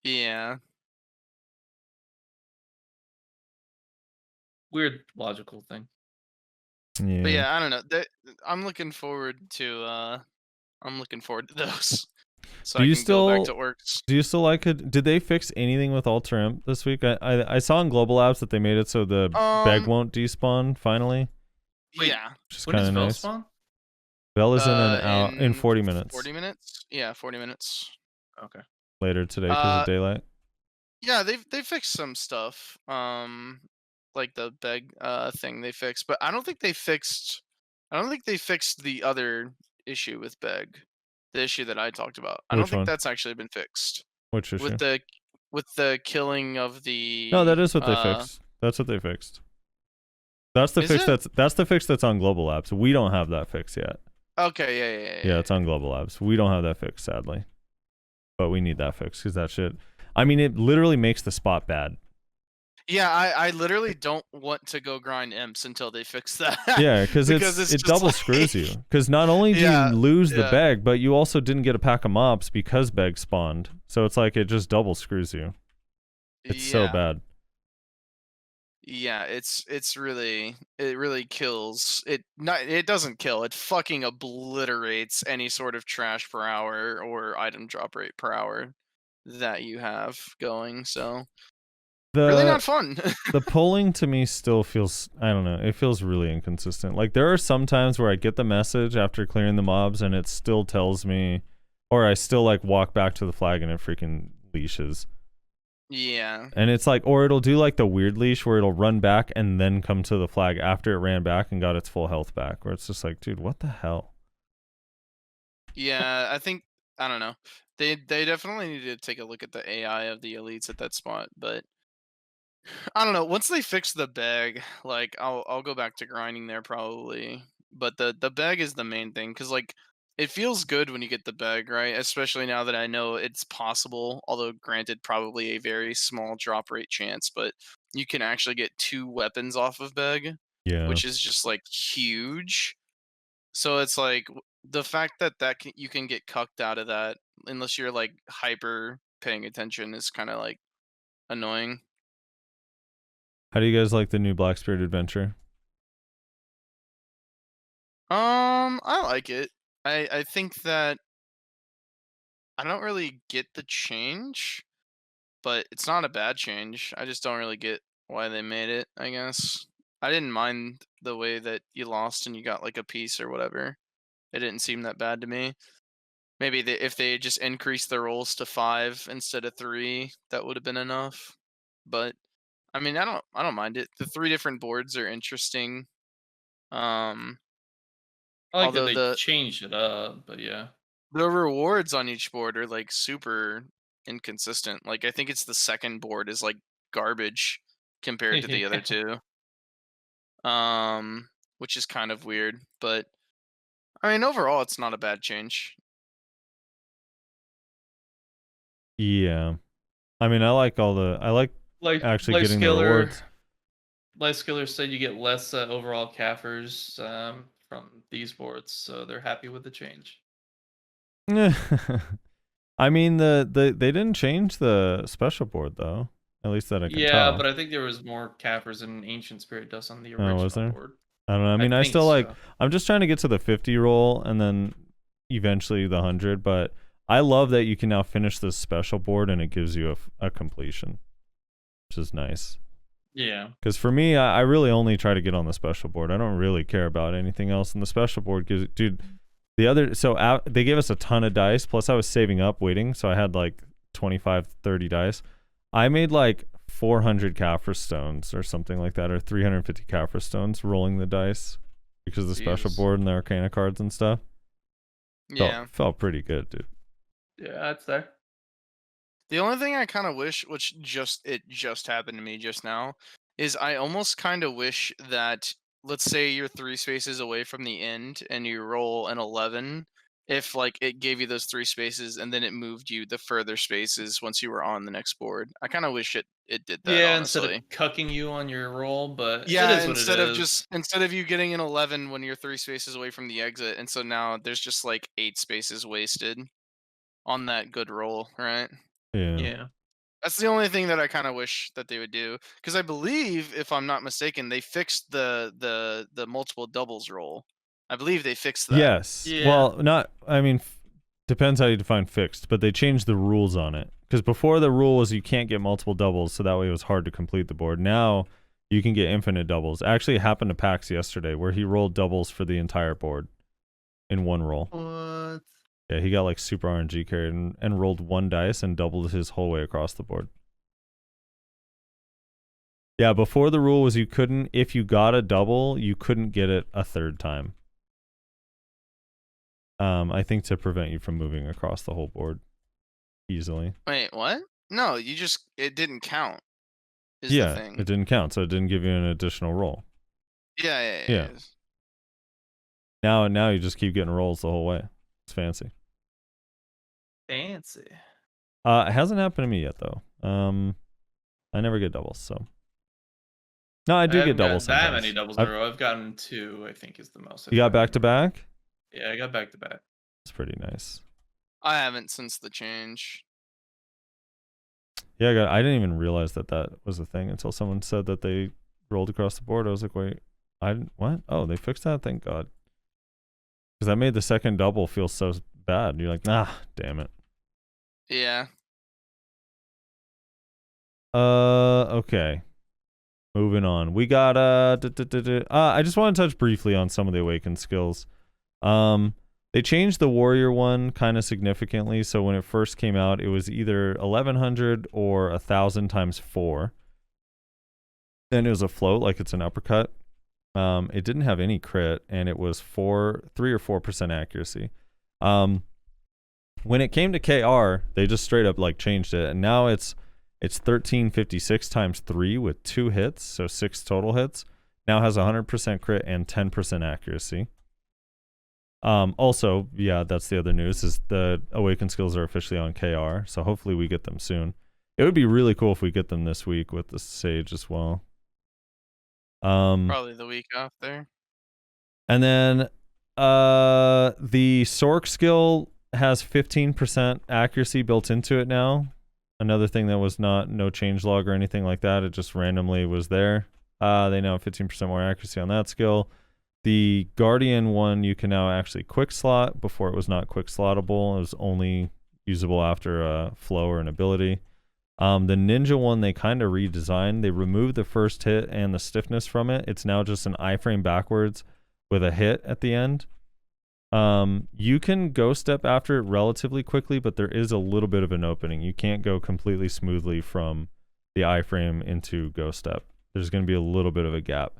B: Yeah.
E: Weird logical thing.
C: Yeah.
B: But yeah, I don't know. I'm looking forward to those. So
C: Do
B: I
C: you
B: can go back to
C: still-
B: orcs.
C: Do you still like it? Did they fix anything with Ultra Imp this week? I saw in Global Labs that they made it so the beg won't despawn finally,
E: Wait,
B: Yeah.
C: which is
E: When
C: kind
E: does
C: of
E: Vel
C: nice.
E: spawn?
C: Bell is in an hour in 40 minutes
B: 40 minutes? Yeah, 40 minutes.
E: Okay.
C: later today because of daylight.
B: Yeah, they fixed some stuff. Like the beg thing they fixed, but I don't think they fixed the other issue with beg. The issue that I talked about. I don't
C: Which
B: think
C: one?
B: that's actually been fixed.
C: Which issue?
B: With the killing of the
C: No, that is what they fixed. That's what they fixed. That's the
B: Is
C: fix.
B: it?
C: That's the fix that's on Global Labs. We don't have that fix yet.
B: Okay, yeah.
C: Yeah, it's on Global Labs. We don't have that fix, sadly. But we need that fix because that shit. I mean, it literally makes the spot bad.
B: Yeah, I literally don't want to go grind imps until they fix that.
C: Yeah, because it
B: just
C: double
B: like-
C: screws you. Because not only do
B: Yeah,
C: you lose the
B: yeah.
C: beg, but you also didn't get a pack of mobs because beg spawned. So it's like it just double screws you. It's so
B: Yeah.
C: bad.
B: Yeah, it really kills. It doesn't kill. It fucking obliterates any sort of trash per hour or item drop rate per hour that you have going. So really not fun.
C: The polling to me still feels, I don't know, it feels really inconsistent. Like there are some times where I get the message after clearing the mobs and it still tells me, or I still like walk back to the flag and it freaking leashes.
B: Yeah.
C: And it's like, or it'll do like the weird leash where it'll run back and then come to the flag after it ran back and got its full health back, where it's just like, dude, what the hell?
B: Yeah, I don't know. They definitely need to take a look at the AI of the elites at that spot, but I don't know. Once they fix the bag, like I'll go back to grinding there probably. But the bag is the main thing, because like it feels good when you get the bag, right? Especially now that I know it's possible, although granted, probably a very small drop rate chance, but you can actually get 2 weapons off of bag,
C: Yeah.
B: which is just like huge. So it's like the fact that you can get cucked out of that unless you're like hyper paying attention is kind of like annoying.
C: How do you guys like the new Black Spirit adventure?
B: I like it. I think that I don't really get the change, but it's not a bad change. I just don't really get why they made it, I guess. I didn't mind the way that you lost and you got like a piece or whatever. It didn't seem that bad to me. Maybe if they just increased the rolls to 5 instead of 3, that would have been enough. But I mean, I don't mind it. The 3 different boards are interesting. Um,
E: I like that
B: although
E: they changed it up, but yeah.
B: the rewards on each board are like super inconsistent. Like I think it's the second board is like garbage compared to the other two. Which is kind of weird, but I mean overall it's not a bad change.
C: Yeah. I mean, I like
E: Like
C: actually getting the rewards.
E: Life Skiller said you get less overall Kaffers from these boards, so they're happy with the change.
C: I mean, they didn't change the special board though. At least that I can tell.
E: Yeah, but I think there was more Kaffers than Ancient Spirit does on the original
C: was there?
E: board.
C: I don't know. I mean, I
E: think
C: still like.
E: so.
C: I'm just trying to get to the 50 roll and then eventually the 100. But I love that you can now finish this special board and it gives you a completion, which is nice.
E: Yeah.
C: Because for me, I really only try to get on the special board. I don't really care about anything else. And the special board gives, dude. They gave us a ton of dice. Plus, I was saving up, waiting, so I had like 25, 30 dice. I made like 400 Kaffir stones or something like that, or 350 Kaffir stones rolling the dice because of the special board and the Arcana cards and stuff.
B: Yeah.
C: Felt pretty good, dude.
E: Yeah, that's there.
B: The only thing I kind of wish, which just happened to me just now, is I almost kind of wish that, let's say you're 3 spaces away from the end and you roll an 11, if like it gave you those 3 spaces and then it moved you the further spaces once you were on the next board. I kind of wish it did that.
E: Yeah,
B: honestly.
E: instead of cucking you on your roll, but
B: yeah,
E: it is what it is.
B: instead of you getting an 11 when you're 3 spaces away from the exit, and so now there's just like 8 spaces wasted on that good roll, right?
E: Yeah.
B: That's the only thing that I kind of wish that they would do, because I believe, if I'm not mistaken, they fixed the multiple doubles roll. I believe they fixed that.
C: Yes.
E: Yeah.
C: Well, not. I mean, depends how you define fixed, but they changed the rules on it. Because before the rule was you can't get multiple doubles, so that way it was hard to complete the board. Now you can get infinite doubles. Actually, it happened to Pax yesterday, where he rolled doubles for the entire board in one roll.
E: What?
C: Yeah, he got like super RNG carried and rolled 1 dice and doubled his whole way across the board. Yeah, before the rule was you couldn't, if you got a double, you couldn't get it a 3rd time. I think to prevent you from moving across the whole board easily.
B: Wait, what? No, it didn't count. Is
C: Yeah,
B: the thing.
C: it didn't count, so it didn't give you an additional roll.
B: Yeah.
C: Now you just keep getting rolls the whole way. It's fancy.
E: Fancy.
C: It hasn't happened to me yet though. I never get doubles, so. No, I do get doubles
E: That
C: sometimes.
E: many doubles in a row. I've gotten 2, I think, is the most.
C: You got back to back?
E: Yeah, I got back to back.
C: It's pretty nice.
B: I haven't since the change.
C: Yeah, I didn't even realize that was a thing until someone said that they rolled across the board. I was like, wait, what? Oh, they fixed that? Thank God. Because that made the second double feel so bad. You're like, damn it.
B: Yeah.
C: Okay. Moving on. We got I just want to touch briefly on some of the awakened skills. They changed the warrior one kind of significantly. So when it first came out, it was either 1100 or 1000 times 4. Then it was a float, like it's an uppercut. It didn't have any crit, and it was 3 or 4% accuracy. When it came to KR, they just straight up like changed it, and now it's 1356 times 3 with 2 hits, so 6 total hits. Now has 100% crit and 10% accuracy. Also, yeah, that's the other news is the Awaken skills are officially on KR, so hopefully we get them soon. It would be really cool if we get them this week with the Sage as well.
B: Probably the week after.
C: And then the Sork skill has 15% accuracy built into it now. Another thing that was no changelog or anything like that. It just randomly was there. They now have 15% more accuracy on that skill. The Guardian one you can now actually quick slot. Before it was not quick slottable. It was only usable after a flow or an ability. The Ninja one they kind of redesigned. They removed the first hit and the stiffness from it. It's now just an iframe backwards with a hit at the end. You can go step after it relatively quickly, but there is a little bit of an opening. You can't go completely smoothly from the iframe into go step. There's going to be a little bit of a gap.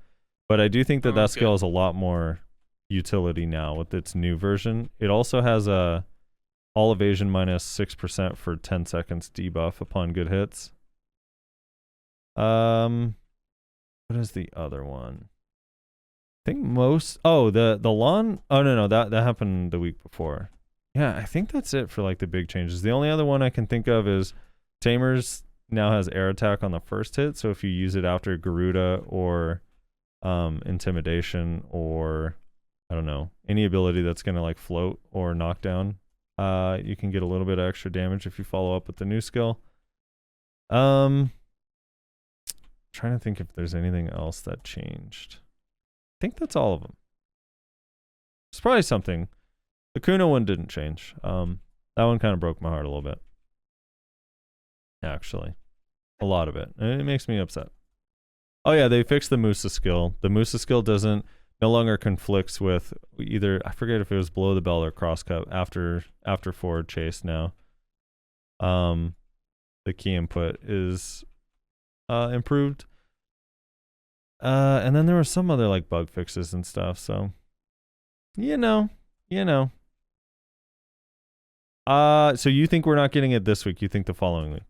C: But I do think that that skill has a lot more utility now with its new version. It also has a all evasion minus 6% for 10 seconds debuff upon good hits. What is the other one? I think most the lawn no that happened the week before. Yeah, I think that's it for like the big changes. The only other one I can think of is Tamers now has air attack on the first hit, so if you use it after Garuda or intimidation or I don't know, any ability that's gonna like float or knock down, you can get a little bit of extra damage if you follow up with the new skill. Trying to think if there's anything else that changed. I think that's all of them. It's probably something. The Kuno one didn't change. That one kind of broke my heart a little bit. Actually. A lot of it. And it makes me upset. Oh yeah, they fixed the Musa skill. The Musa skill no longer conflicts with either, I forget if it was below the belt or crosscut after forward chase now. The key input is improved. And then there were some other like bug fixes and stuff, so you know. So you think we're not getting it this week, you think the following week?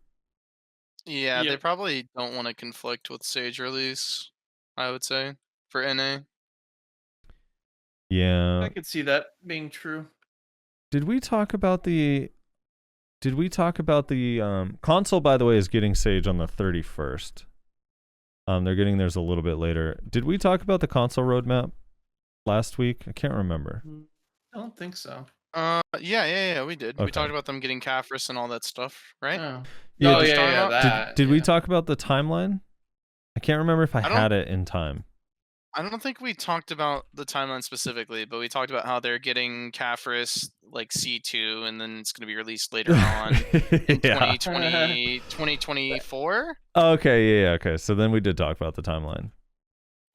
B: Yeah, they
E: Yep.
B: probably don't want to conflict with Sage release, I would say, for NA.
C: Yeah.
E: I could see that being true.
C: Did we talk about the console, by the way, is getting Sage on the 31st. They're getting theirs a little bit later. Did we talk about the console roadmap last week? I can't remember.
E: I don't think so.
B: Yeah, we did.
C: Okay.
B: We talked about them getting Caphras and all that stuff, right?
E: Oh.
C: Yeah,
E: Oh,
C: did-
E: yeah,
B: Did-
E: that.
C: Did we
E: yeah.
C: talk about the timeline? I can't remember if I
B: don't-
C: had it in time.
B: I don't think we talked about the timeline specifically, but we talked about how they're getting Caphras like C2 and then it's going to be released later on in
C: Yeah.
B: 2024.
C: Okay, yeah, okay. So then we did talk about the timeline.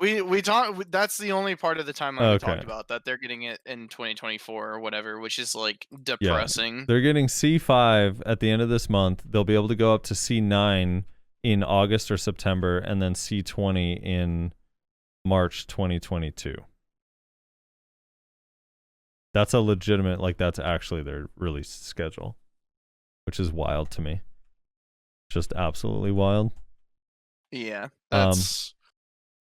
B: We talked. That's the only part of the timeline we
C: Okay.
B: talked about, that they're getting it in 2024 or whatever, which is like depressing.
C: They're getting C5 at the end of this month. They'll be able to go up to C9 in August or September, and then C20 in March 2022. That's a legitimate, like, that's actually their release schedule, which is wild to me. Just absolutely wild.
B: Yeah, that's.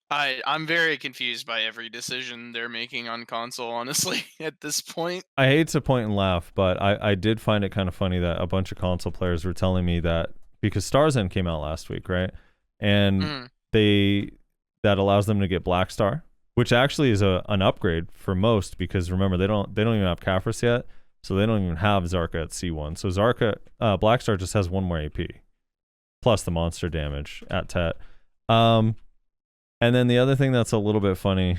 B: I'm very confused by every decision they're making on console, honestly, at this point.
C: I hate to point and laugh, but I did find it kind of funny that a bunch of console players were telling me that because Star's End came out last week, right? And that allows them to get Black Star, which actually is an upgrade for most, because remember they don't even have Caphras yet, so they don't even have Zarka at C1. So Zarka Black Star just has one more AP plus the monster damage at Tet. And then the other thing that's a little bit funny,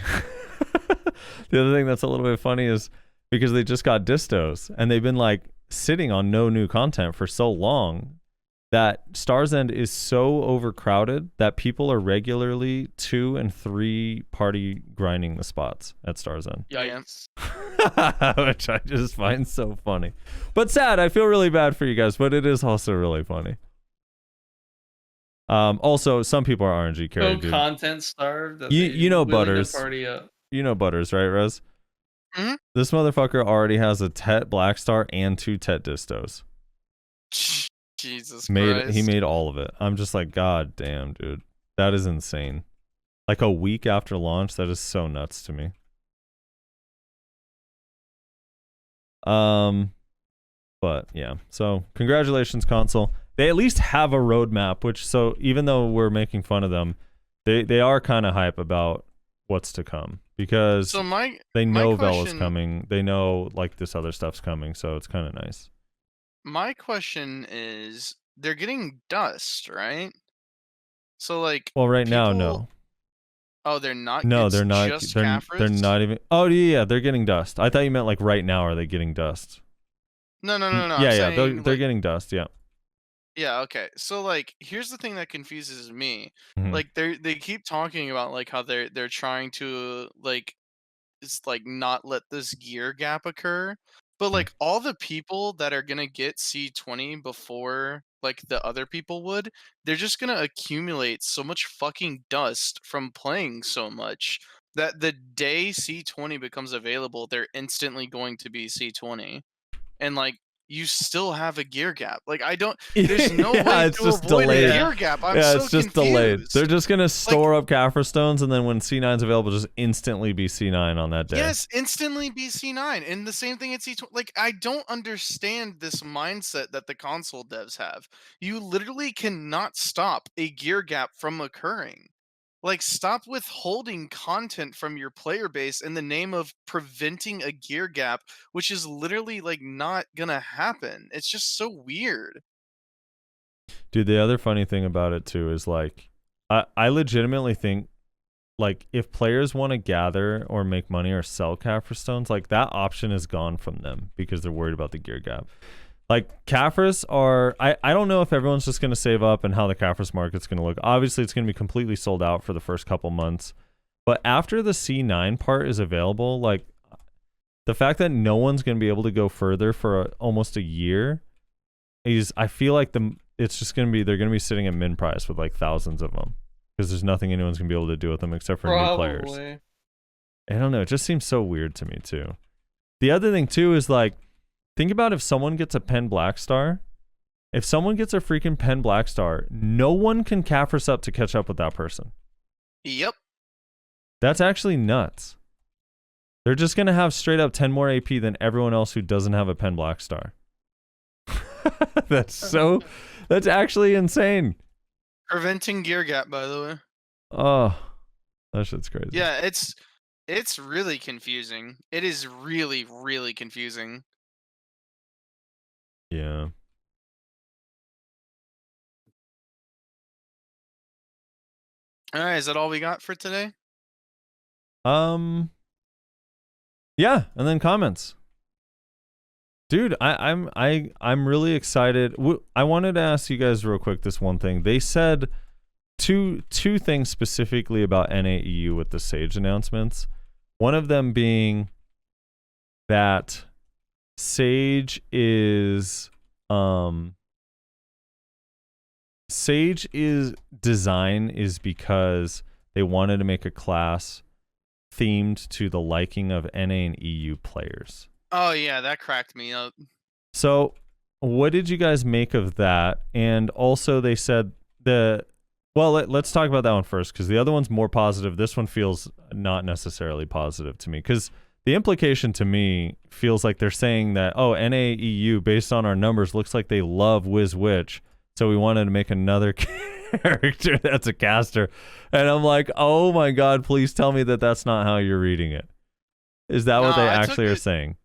C: is because they just got distos and they've been like sitting on no new content for so long that Star's End is so overcrowded that people are regularly 2 and 3 party grinding the spots at Star's End.
E: Yikes.
C: Which I just find so funny. But sad, I feel really bad for you guys, but it is also really funny. Also, some people are RNG
E: So
C: carried, dude.
E: content starved. that
C: You-
E: they
C: you know
E: willing to
C: Butters.
E: Party up.
C: You know Butters, right, Rez?
B: Mhm.
C: This motherfucker already has a Tet Black Star and 2 Tet distos.
B: Jesus
C: He
B: Christ.
C: made all of it. I'm just like, God damn, dude. That is insane. Like a week after launch, that is so nuts to me. But yeah, so congratulations, console. They at least have a roadmap, which, so even though we're making fun of them, they are kind of hype about what's to come, because
B: So
C: they
B: my
C: know Vela's
B: question-
C: coming. They know like this other stuff's coming, so it's kind of nice.
B: My question is, they're getting dust, right? So like,
C: Well, right now,
B: people-
C: no.
B: Oh, they're not.
C: No,
B: It's
C: they're not.
B: Just
C: They're
B: Caphras?
C: not even. Oh yeah, they're getting dust. I thought you meant like right now. Are they getting dust?
B: No.
C: Yeah,
B: I'm
C: yeah,
B: saying,
C: they're
B: like-
C: getting dust. Yeah.
B: Yeah, okay. So like, here's the thing that confuses me.
C: Mhm.
B: Like they keep talking about like how they're trying to like it's like not let this gear gap occur. But like all the people that are gonna get C20 before like the other people would, they're just gonna accumulate so much fucking dust from playing so much that the day C20 becomes available, they're instantly going to be C20. And like you still have a gear gap. Like I don't there's no
C: Yeah,
B: way
C: it's
B: to
C: just
B: avoid
C: delayed.
B: a gear gap. I'm
C: yeah,
B: so
C: it's just
B: confused.
C: delayed. They're just gonna store up Caphras stones, and then when C9's available, just instantly be C9 on that day.
B: Yes, instantly be C9. And the same thing at C20. Like, I don't understand this mindset that the console devs have. You literally cannot stop a gear gap from occurring. Like, stop withholding content from your player base in the name of preventing a gear gap, which is literally, like, not gonna happen. It's just so weird.
C: Dude, the other funny thing about it too is like, I legitimately think, like, if players want to gather or make money or sell Caphras stones, like that option is gone from them because they're worried about the gear gap. Like Caphras are, I don't know if everyone's just going to save up and how the Caphras market's going to look. Obviously, it's going to be completely sold out for the first couple months. But after the C9 part is available, like the fact that no one's going to be able to go further for almost a year is, I feel like it's just going to be, they're going to be sitting at min price with like thousands of them because there's nothing anyone's going to be able to do with them except for new players. I don't know. It just seems so weird to me too. The other thing too is like, think about if someone gets a Pen Black Star. If someone gets a freaking Pen Black Star, no one can Caphras up to catch up with that person.
B: Yep.
C: That's actually nuts. They're just going to have straight up 10 more AP than everyone else who doesn't have a Pen Black Star. That's actually insane.
B: Preventing gear gap, by the way.
C: Oh, that shit's crazy.
B: Yeah, it's really confusing. It is really, really confusing.
C: Yeah.
B: All right, is that all we got for today?
C: Yeah, and then comments. Dude, I'm really excited. I wanted to ask you guys real quick this one thing. They said two things specifically about NAEU with the Sage announcements. One of them being that Sage is design is because they wanted to make a class themed to the liking of NA and EU players.
B: Oh yeah, that cracked me up.
C: So, what did you guys make of that? And also, they said let's talk about that one first because the other one's more positive. This one feels not necessarily positive to me because the implication to me feels like they're saying that, oh, NAEU, based on our numbers, looks like they love Wiz Witch, so we wanted to make another character that's a caster. And I'm like, oh my god, please tell me that that's not how you're reading it. Is that what they actually are saying?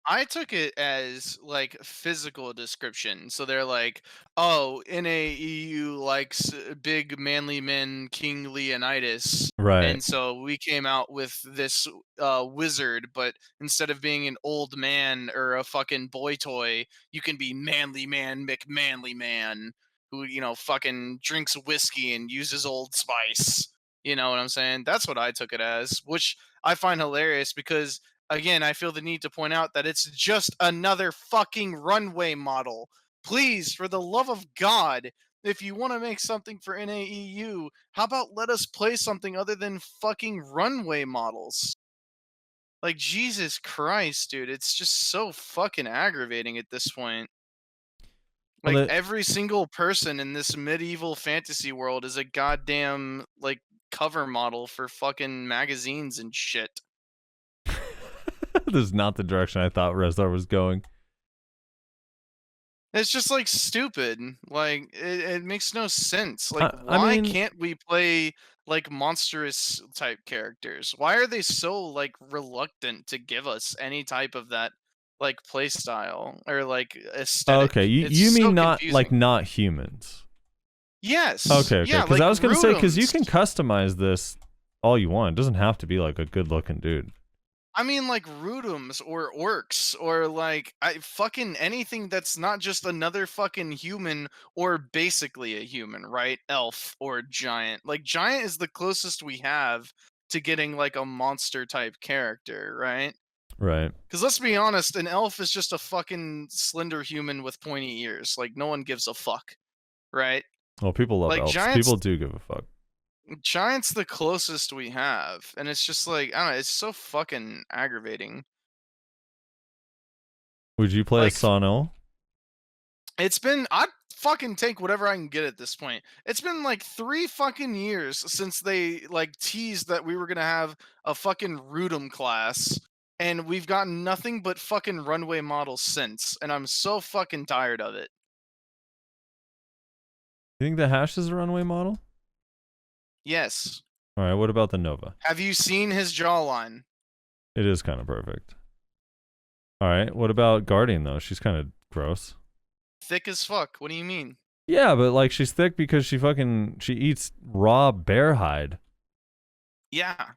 B: I took it as like physical description. So they're like, oh, NAEU likes big manly men, King Leonidas.
C: Right.
B: And so we came out with this wizard, but instead of being an old man or a fucking boy toy, you can be manly man, McManly man, who, fucking drinks whiskey and uses Old Spice. You know what I'm saying? That's what I took it as, which I find hilarious because, again, I feel the need to point out that it's just another fucking runway model. Please, for the love of God, if you want to make something for NAEU, how about let us play something other than fucking runway models? Like, Jesus Christ, dude, it's just so fucking aggravating at this point. Like,
C: Well,
B: every single person in this medieval fantasy world is a goddamn, like, cover model for fucking magazines and shit.
C: This is not the direction I thought Rezdar was going.
B: It's just like stupid. Like it makes no sense. Like
C: I
B: why
C: mean-
B: can't we play like monstrous type characters? Why are they so like reluctant to give us any type of that like play style or like aesthetic?
C: Okay, you
B: It's
C: mean
B: so
C: not like
B: confusing.
C: not humans?
B: Yes.
C: Okay.
B: Yeah,
C: Because
B: like
C: I was gonna say because you
B: Rudums.
C: can customize this all you want. It doesn't have to be like a good looking dude.
B: I mean, like Rudums or orcs or like fucking anything that's not just another fucking human or basically a human, right? Elf or giant. Like giant is the closest we have to getting like a monster type character, right?
C: Right.
B: Because let's be honest, an elf is just a fucking slender human with pointy ears. Like no one gives a fuck, right?
C: Well, people love
B: Like,
C: elves.
B: giants-
C: People do give a fuck.
B: Giant's the closest we have, and it's just like I don't know. It's so fucking aggravating.
C: Would you play
B: Like-
C: a Sonel?
B: It's been I'd fucking take whatever I can get at this point. It's been like 3 fucking years since they like teased that we were gonna have a fucking Rudum class, and we've gotten nothing but fucking runway models since, and I'm so fucking tired of it.
C: You think the Hash is a runway model?
B: Yes.
C: All right. What about the Nova?
B: Have you seen his jawline?
C: It is kind of perfect. All right. What about Guardian though? She's kind of gross.
B: Thick as fuck. What do you mean?
C: Yeah, but like she's thick because she eats raw bear hide.
B: Yeah.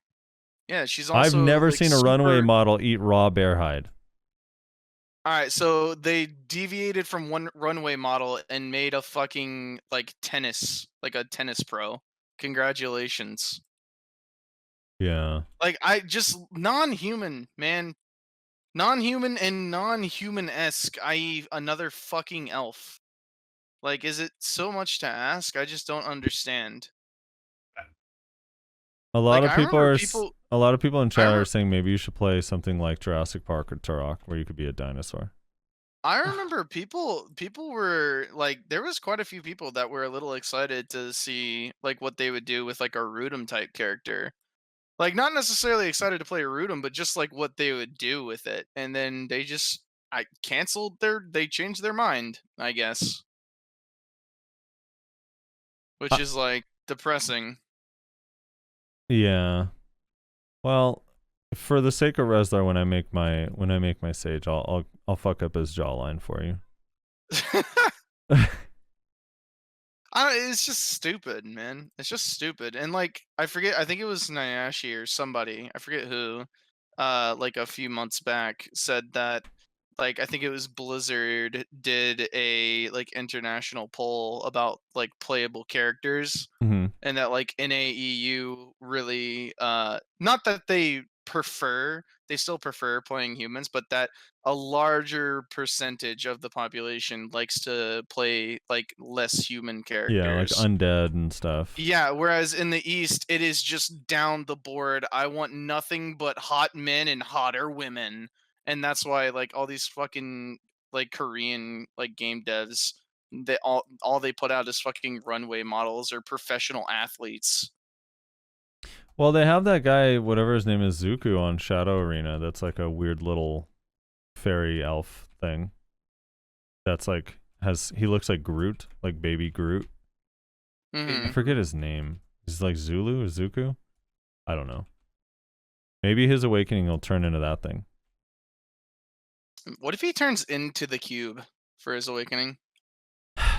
B: Yeah, she's also
C: I've never
B: like,
C: seen a runway
B: super-
C: model eat raw bear hide.
B: All right, so they deviated from one runway model and made a fucking like a tennis pro. Congratulations.
C: Yeah.
B: Like I just non-human, man. Non-human and non-human-esque, i.e. another fucking elf. Like, is it so much to ask? I just don't understand.
C: A lot
B: Like,
C: of
B: I
C: people
B: remember
C: are
B: people-
C: a lot of people in chat are
B: remember-
C: saying maybe you should play something like Jurassic Park or Turok where you could be a dinosaur.
B: I remember people were like there was quite a few people that were a little excited to see like what they would do with like a Rudum type character. Like not necessarily excited to play Rudum, but just like what they would do with it. And then they just they changed their mind, I guess. Which is like depressing.
C: Yeah. Well, for the sake of Rezdar, when I make my sage, I'll fuck up his jawline for you.
B: It's just stupid, man. It's just stupid. And like I forget, I think it was Nyashi or somebody, I forget who, like a few months back said that like I think it was Blizzard did a like international poll about like playable characters
C: Mm-hmm.
B: and that like NAEU really not that they still prefer playing humans, but that a larger percentage of the population likes to play like less human characters.
C: Yeah, like undead and stuff.
B: Yeah, whereas in the East, it is just down the board. I want nothing but hot men and hotter women. And that's why like all these fucking like Korean like game devs, they all they put out is fucking runway models or professional athletes.
C: Well, they have that guy, whatever his name is, Zuko on Shadow Arena. That's like a weird little fairy elf thing. That's like he looks like Groot, like baby Groot.
B: Mhm.
C: I forget his name. Is it like Zulu or Zuko? I don't know. Maybe his awakening will turn into that thing.
B: What if he turns into the cube for his awakening?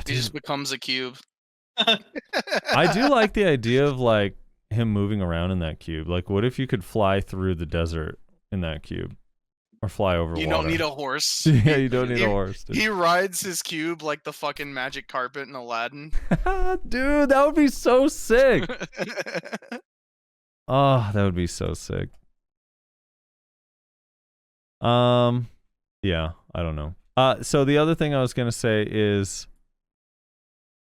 B: He just becomes a cube.
C: I do like the idea of like him moving around in that cube. Like, what if you could fly through the desert in that cube, or fly over
B: You
C: water?
B: don't need a horse.
C: Yeah, you don't need
B: He-
C: a horse. Dude.
B: He rides his cube like the fucking magic carpet in Aladdin.
C: Dude, that would be so sick. Oh, that would be so sick. Yeah, I don't know. So the other thing I was gonna say is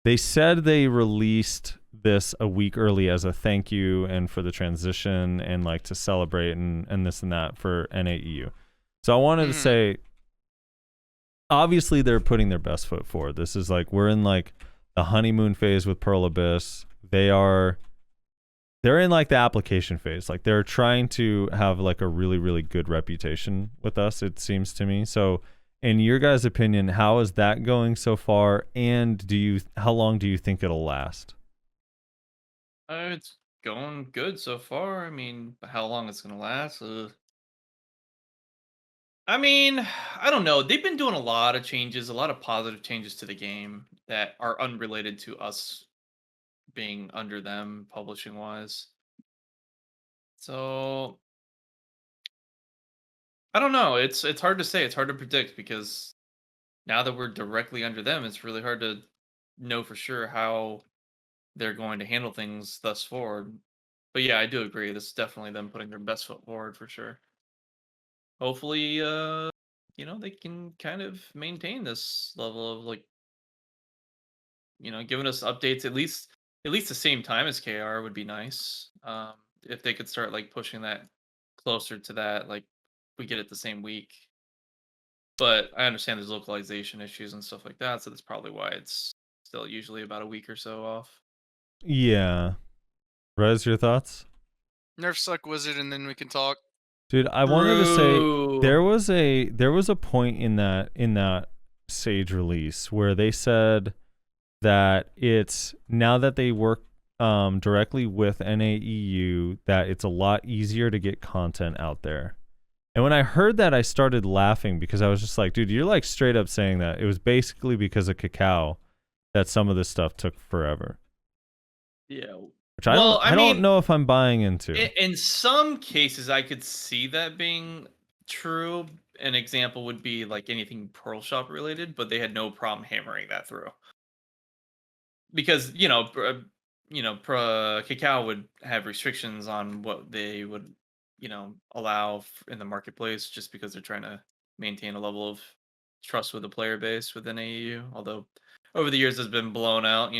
C: they said they released this a week early as a thank you and for the transition and like to celebrate and this and that for NAEU. So I wanted to say, obviously they're putting their best foot forward. This is like, we're in like the honeymoon phase with Pearl Abyss. They are they're in like the application phase. Like they're trying to have like a really, really good reputation with us, it seems to me. So in your guys' opinion, how is that going so far? And how long do you think it'll last?
E: It's going good so far. I mean, how long it's gonna last? I mean, I don't know. They've been doing a lot of changes, a lot of positive changes to the game that are unrelated to us being under them publishing wise. So I don't know. It's hard to say. It's hard to predict because now that we're directly under them, it's really hard to know for sure how they're going to handle things thus forward. But yeah, I do agree. This is definitely them putting their best foot forward for sure. Hopefully, they can kind of maintain this level of like, giving us updates at least the same time as KR would be nice. If they could start like pushing that closer to that, like we get it the same week. But I understand there's localization issues and stuff like that, so that's probably why it's still usually about a week or so off.
C: Yeah. Rez, your thoughts?
B: Nerf suck wizard, and then we can talk.
C: Dude, I wanted to say
E: True.
C: there was a point in that Sage release where they said that it's now that they work directly with NAEU that it's a lot easier to get content out there. And when I heard that, I started laughing because I was just like, dude, you're like straight up saying that it was basically because of Cacao that some of this stuff took forever.
E: Yeah.
C: Which I don't know if I'm buying into.
E: In some cases, I could see that being true. An example would be like anything Pearl Shop related, but they had no problem hammering that through. Because Cacao would have restrictions on what they would, allow in the marketplace, just because they're trying to maintain a level of trust with the player base within AEU. Although over the years has been blown out,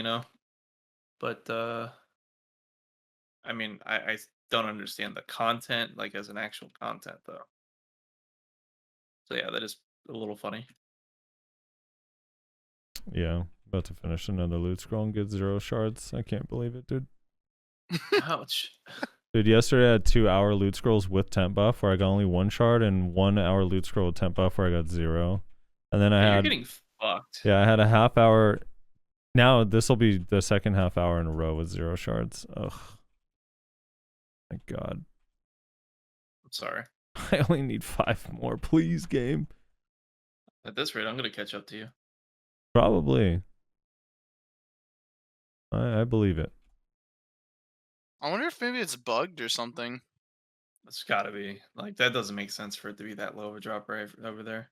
E: But I mean, I don't understand the content like as an actual content though. So yeah, that is a little funny.
C: Yeah, about to finish another loot scroll and get 0 shards. I can't believe it, dude.
E: Ouch.
C: Dude, yesterday I had 2-hour loot scrolls with temp buff where I got only 1 shard, and 1-hour loot scroll with temp buff where I got 0. And then
E: You're getting fucked.
C: I had a half hour. Now this will be the second half hour in a row with 0 shards. Ugh. My God.
E: I'm sorry.
C: I only need 5 more, please, game.
E: At this rate, I'm gonna catch up to you.
C: Probably. I believe it.
B: I wonder if maybe it's bugged or something.
E: It's gotta be. Like, that doesn't make sense for it to be that low of a drop right over there.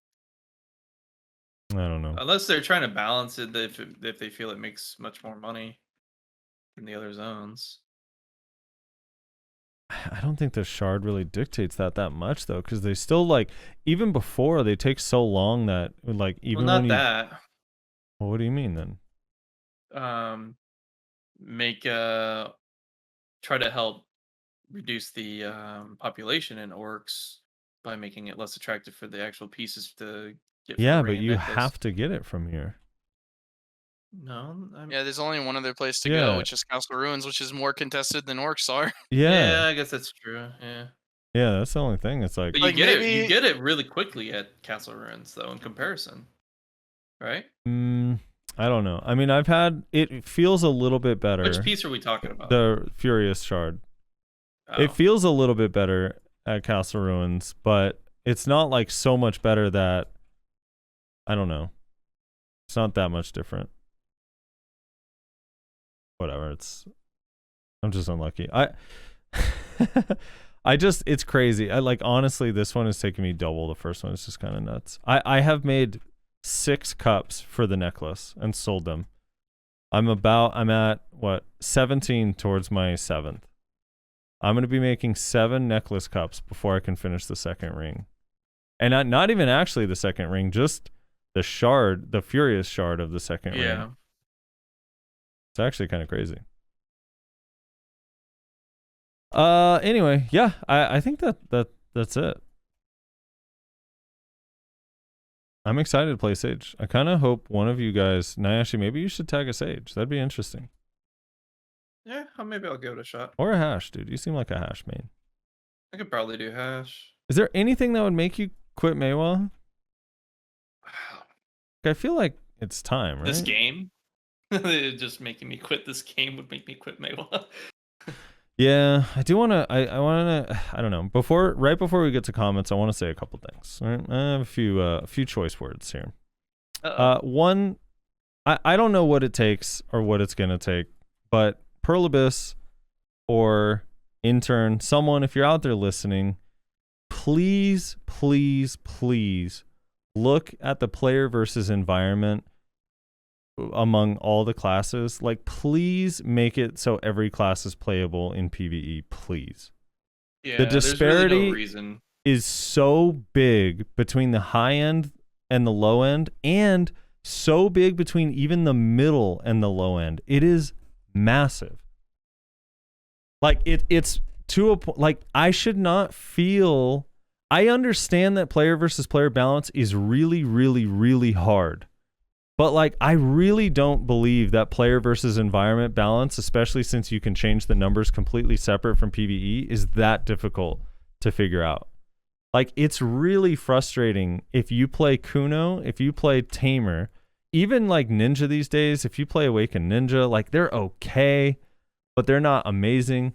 C: I don't know.
E: Unless they're trying to balance it if they feel it makes much more money than the other zones.
C: I don't think the shard really dictates that much though, because they still like even before they take so long that like even
E: Well, not
C: when you.
E: that.
C: Well, what do you mean then?
E: Make try to help reduce the population in orcs by making it less attractive for the actual pieces to get.
C: Yeah, but you have to get it from here.
E: No,
B: Yeah, there's only one other place to
C: Yeah.
B: go, which is Castle Ruins, which is more contested than orcs are.
C: Yeah.
E: I guess that's true. Yeah,
C: Yeah, that's the only thing. It's like.
E: but
B: Like,
E: you
B: maybe-
E: get it really quickly at Castle Ruins though, in comparison, right?
C: I don't know. I mean, it feels a little bit better.
E: Which piece are we talking about?
C: The Furious Shard.
E: Oh.
C: It feels a little bit better at Castle Ruins, but it's not like so much better that I don't know. It's not that much different. Whatever. I'm just unlucky. It's crazy. Honestly, this one is taking me double the first one. It's just kind of nuts. I have made 6 cups for the necklace and sold them. I'm at what, 17 towards my 7th. I'm going to be making 7 necklace cups before I can finish the second ring. And not even actually the second ring, just the shard, the Furious Shard of the second ring.
E: Yeah.
C: It's actually kind of crazy. Anyway, yeah, I think that's it. I'm excited to play Sage. I kind of hope one of you guys, Nayashe, maybe you should tag a Sage. That'd be interesting.
E: Yeah, maybe I'll give it a shot.
C: Or a hash, dude. You seem like a hash main.
E: I could probably do hash.
C: Is there anything that would make you quit Maywa? I feel like it's time, right?
E: This game? Just making me quit this game would make me quit Maywa.
C: Yeah, I do want to. I want to. I don't know. Right before we get to comments, I want to say a couple things. Right? I have a few choice words here. One, I don't know what it takes or what it's gonna take, but Pearl Abyss or intern, someone, if you're out there listening, please, please, please look at the player versus environment among all the classes. Like, please make it so every class is playable in PvE, please.
E: Yeah,
C: The disparity
E: there's really no reason.
C: is so big between the high end and the low end, and so big between even the middle and the low end. It is massive. Like, it's to a point, like, I should not feel. I understand that player versus player balance is really, really, really hard. But, like, I really don't believe that player versus environment balance, especially since you can change the numbers completely separate from PvE, is that difficult to figure out. Like, it's really frustrating if you play Kuno, if you play Tamer, even, like, Ninja these days, if you play Awakened Ninja, like, they're okay, but they're not amazing.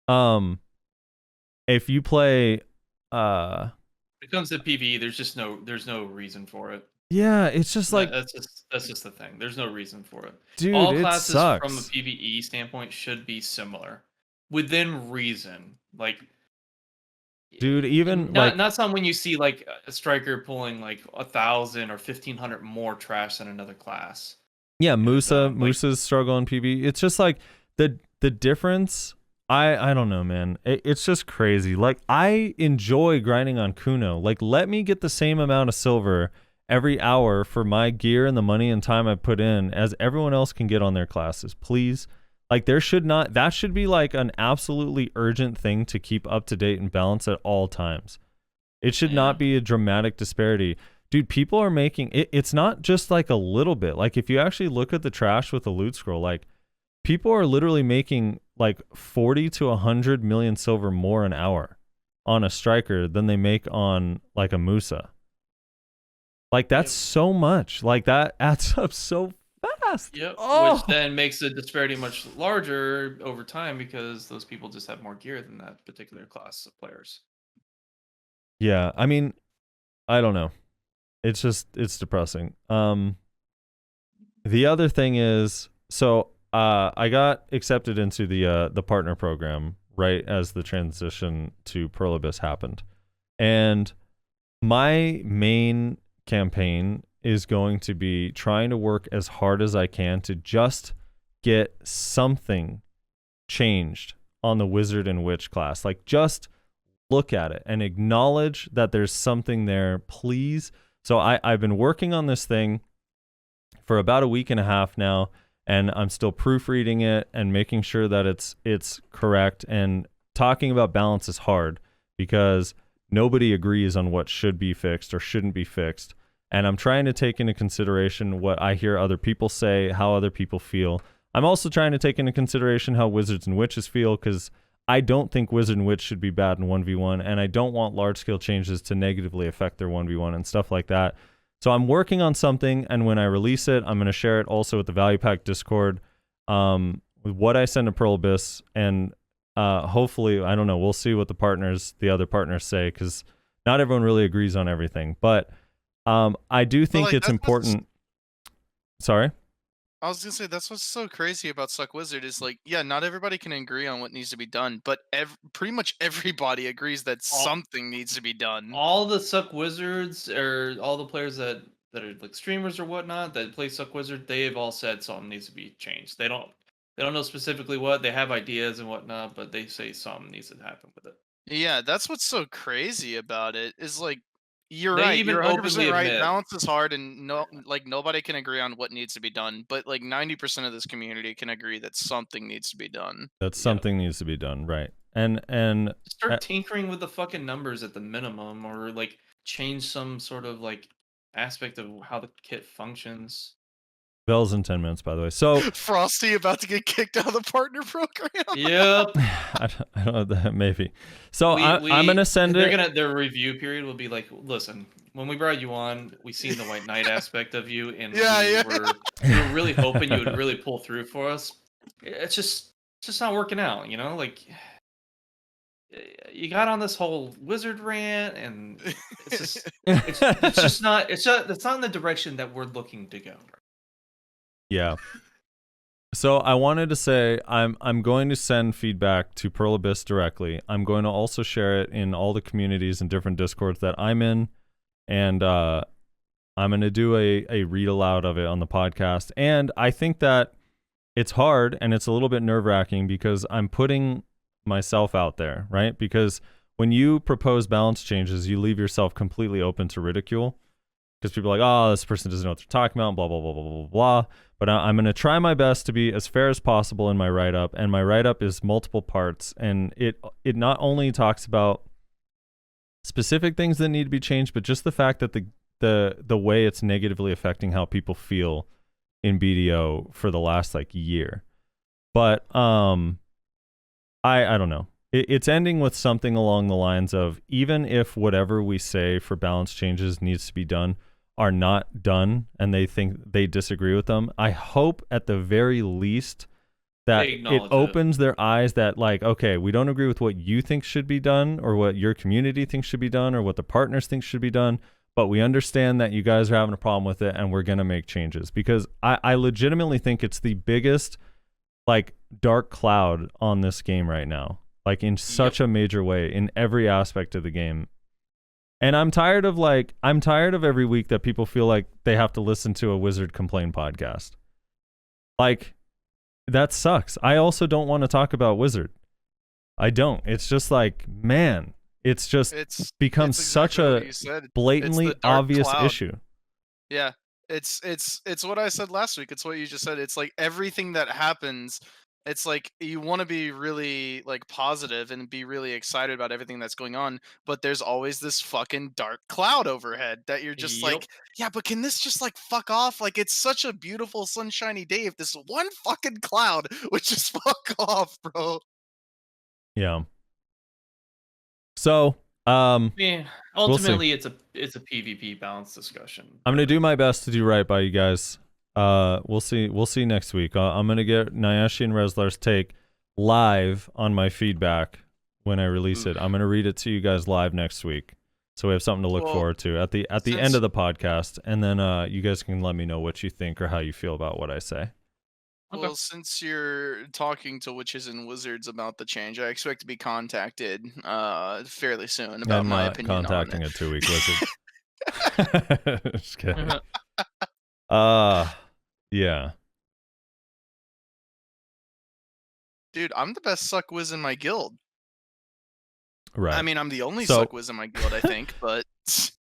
C: If you play...
E: When it comes to PvE, there's no reason for it.
C: Yeah, it's just like...
E: That's just the thing. There's no reason for it.
C: Dude,
E: all
C: it
E: classes
C: sucks.
E: from a PvE standpoint should be similar, within reason. Like,
C: dude, even
E: not some when you see like a striker pulling like 1,000 or 1,500 more trash than another class.
C: Yeah, Musa's struggle in PvE. It's just like the difference. I don't know, man. It's just crazy. Like, I enjoy grinding on Kuno. Like, let me get the same amount of silver every hour for my gear and the money and time I put in as everyone else can get on their classes, please. Like, that should be like an absolutely urgent thing to keep up to date and balance at all times. It should not be a dramatic disparity. Dude, people are making it's not just like a little bit. Like, if you actually look at the trash with the loot scroll, like, people are literally making like 40 to 100 million silver more an hour on a striker than they make on like a Musa. Like, that's so much. Like, that adds up so fast.
E: Yep.
C: Oh!
E: Which then makes the disparity much larger over time because those people just have more gear than that particular class of players.
C: Yeah, I mean, I don't know. It's depressing. The other thing is, so I got accepted into the partner program right as the transition to Pearl Abyss happened. And my main campaign is going to be trying to work as hard as I can to just get something changed on the Wizard and Witch class. Like, just look at it and acknowledge that there's something there, please. So I've been working on this thing for about a week and a half now, and I'm still proofreading it and making sure that it's correct. And talking about balance is hard because nobody agrees on what should be fixed or shouldn't be fixed. And I'm trying to take into consideration what I hear other people say, how other people feel. I'm also trying to take into consideration how Wizards and Witches feel, because I don't think Wizard and Witch should be bad in 1v1, and I don't want large-scale changes to negatively affect their 1v1 and stuff like that. So I'm working on something, and when I release it, I'm going to share it also with the Value Pack Discord, with what I send to Pearl Abyss, and hopefully, I don't know, we'll see what the other partners say, because not everyone really agrees on everything. But I do think it's important. Sorry?
B: I was gonna say, that's what's so crazy about Suck Wizard is, like, yeah, not everybody can agree on what needs to be done, but pretty much everybody agrees that something needs to be done.
E: All the Suck Wizards, or all the players that are like streamers or whatnot that play Suck Wizard, they've all said something needs to be changed. They don't know specifically what. They have ideas and whatnot, but they say something needs to happen with it.
B: Yeah, that's what's so crazy about it, is like, you're
E: They
B: right.
E: even
B: You're 100%
E: openly
B: right.
E: admit-
B: Balance is hard, and nobody can agree on what needs to be done. But like 90% of this community can agree that something needs to be done.
C: That something needs to be done, right? And
E: Start tinkering with the fucking numbers at the minimum, or like change some sort of like aspect of how the kit functions.
C: Bell's in 10 minutes, by the way. So
B: Frosty about to get kicked out of the partner program.
E: Yep.
C: I don't know that maybe. So I'm gonna send it.
E: Their review period will be like, listen, when we brought you on, we seen the White Knight aspect of you, and we were really hoping you would really pull through for us. It's just not working out, you know. Like, you got on this whole wizard rant, and it's not in the direction that we're looking to go.
C: Yeah. So I wanted to say I'm going to send feedback to Pearl Abyss directly. I'm going to also share it in all the communities and different Discords that I'm in, and I'm going to do a read aloud of it on the podcast. And I think that it's hard and it's a little bit nerve-wracking because I'm putting myself out there, right? Because when you propose balance changes, you leave yourself completely open to ridicule because people are like, oh, this person doesn't know what they're talking about, blah, blah, blah, blah, blah, blah. But I'm going to try my best to be as fair as possible in my write-up, and my write-up is multiple parts, and it not only talks about specific things that need to be changed, but just the fact that the way it's negatively affecting how people feel in BDO for the last like year. But I don't know. It's ending with something along the lines of, even if whatever we say for balance changes needs to be done are not done and they think they disagree with them, I hope at the very least that it opens their eyes that, like, okay, we don't agree with what you think should be done or what your community thinks should be done or what the partners think should be done, but we understand that you guys are having a problem with it and we're going to make changes. Because I legitimately think it's the biggest, like, dark cloud on this game right now, like, in such a major way in every aspect of the game. And I'm tired of every week that people feel like they have to listen to a Wizard Complain podcast. Like, that sucks. I also don't want to talk about Wizard. I don't. It's just like, man, it's become exactly such a blatantly obvious issue.
B: Yeah. It's what I said last week. It's what you just said. It's like everything that happens, it's like you want to be really like positive and be really excited about everything that's going on, but there's always this fucking dark cloud overhead that you're just like, yeah, but can this just like fuck off? Like, it's such a beautiful sunshiny day if this one fucking cloud would just fuck off, bro.
C: Yeah. So,
E: yeah, ultimately it's a PvP balance discussion.
C: I'm gonna do my best to do right by you guys. We'll see next week. I'm gonna get Nayashe and Reslar's take live on my feedback when I release it. I'm gonna read it to you guys live next week, so we have something to look forward to at the end of the podcast, and then you guys can let me know what you think or how you feel about what I say.
B: Okay. Well, since you're talking to witches and wizards about the change, I expect to be contacted fairly soon about my opinion on it.
C: I'm not contacting a 2-week wizard. Just kidding. Yeah.
B: Dude, I'm the best suck whiz in my guild.
C: Right.
B: I mean, I'm the only suck whiz in my guild, I think, but...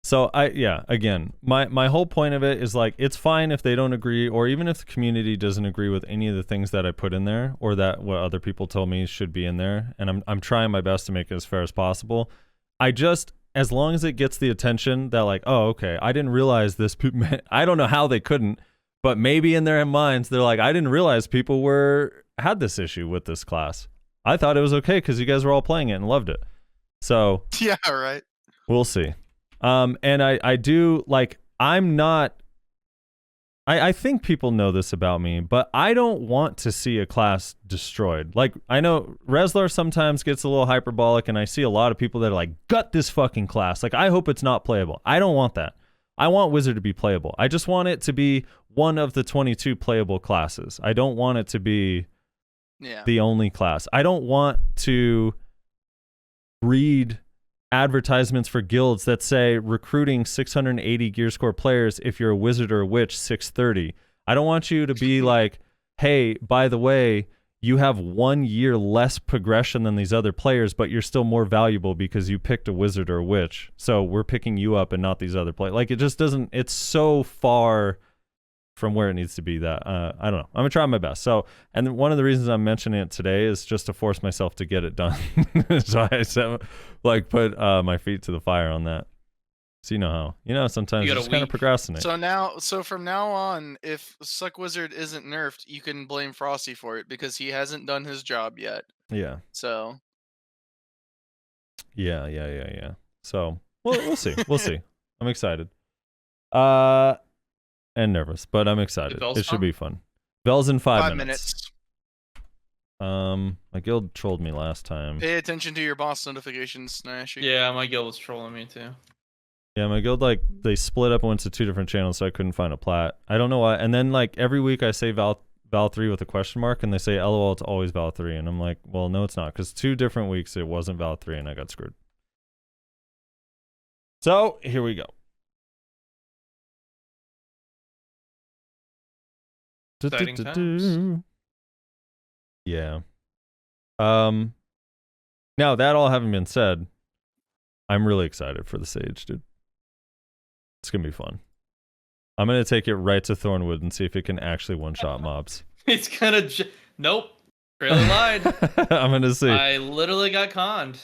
C: So, again, my whole point of it is, like, it's fine if they don't agree, or even if the community doesn't agree with any of the things that I put in there, or that what other people told me should be in there, and I'm trying my best to make it as fair as possible. As long as it gets the attention that, like, oh, okay, I didn't realize this, I don't know how they couldn't, but maybe in their minds, they're like, I didn't realize people had this issue with this class. I thought it was okay because you guys were all playing it and loved it. So,
B: yeah, right.
C: We'll see. And I do, like, I'm not, I think people know this about me, but I don't want to see a class destroyed. Like, I know Reslar sometimes gets a little hyperbolic, and I see a lot of people that are like, gut this fucking class. Like, I hope it's not playable. I don't want that. I want Wizard to be playable. I just want it to be one of the 22 playable classes. I don't want it to be the only class. I don't want to read advertisements for guilds that say recruiting 680 gear score players if you're a wizard or a witch 630. I don't want you to be like, hey, by the way, you have 1 year less progression than these other players, but you're still more valuable because you picked a wizard or a witch. So we're picking you up and not these other players. Like, it just doesn't, it's so far from where it needs to be that I don't know. I'm gonna try my best. So, and one of the reasons I'm mentioning it today is just to force myself to get it done. So I said, like, put my feet to the fire on that. So you know sometimes
E: You
C: you
E: got a
C: just kind of
E: week.
C: procrastinate.
B: So from now on, if Suck Wizard isn't nerfed, you can blame Frosty for it because he hasn't done his job yet.
C: Yeah.
B: So
C: Yeah. So we'll see. We'll see. I'm excited. And nervous, but I'm excited.
E: Bells
C: It should
E: come?
C: be fun. Bell's in 5
B: 5
C: minutes.
B: minutes.
C: My guild trolled me last time.
B: Pay attention to your boss notifications, Nashy.
E: Yeah, my guild was trolling me too.
C: Yeah, my guild, like, they split up and went to 2 different channels, so I couldn't find a plat. I don't know why. And then, like, every week I say Val 3 with a question mark, and they say, LOL, it's always Val 3. And I'm like, well, no, it's not, because 2 different weeks it wasn't Val 3, and I got screwed. So, here we go.
E: Exciting times.
C: Yeah. Now, that all having been said, I'm really excited for the Sage, dude. It's gonna be fun. I'm gonna take it right to Thornwood and see if it can actually one-shot mobs.
E: It's gonna. Nope. Really lied.
C: I'm gonna see.
E: I literally got conned.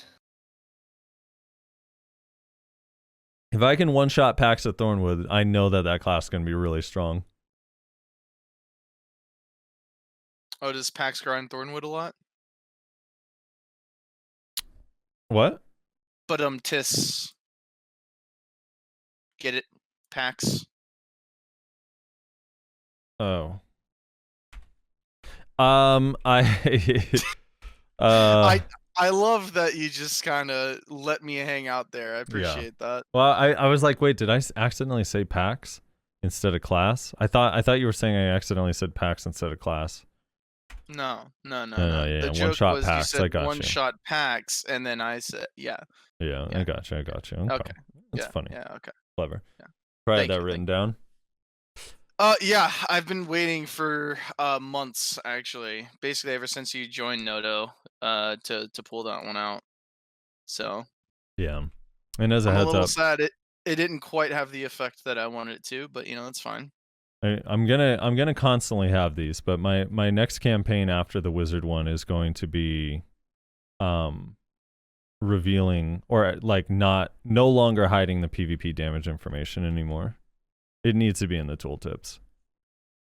C: If I can one-shot packs at Thornwood, I know that class is gonna be really strong.
B: Oh, does Pax grind Thornwood a lot?
C: What?
B: But Tis. Get it? Pax.
C: Oh.
B: I love that you just kind of let me hang out there. I appreciate that.
C: Well, I was like, wait, did I accidentally say PAX instead of class? I thought you were saying I accidentally said PAX instead of class.
B: No.
C: Yeah,
B: The joke
C: one-shot
B: was
C: packs,
B: you
C: I
B: said
C: got you.
B: one-shot packs, and then I said, yeah.
C: Yeah,
B: Yeah.
C: I got you. Okay. That's
B: yeah,
C: funny.
B: Yeah, okay.
C: Clever.
B: Yeah.
C: Probably
B: Thank
C: had that
B: you,
C: written down.
B: Yeah, I've been waiting for months, actually. Basically, ever since you joined Noto, to pull that one out. So
C: Yeah. And as a
B: I'm a
C: heads
B: little
C: up,
B: sad it didn't quite have the effect that I wanted it to, but that's fine.
C: I'm gonna constantly have these, but my next campaign after the wizard one is going to be revealing, or like no longer hiding the PvP damage information anymore. It needs to be in the tooltips.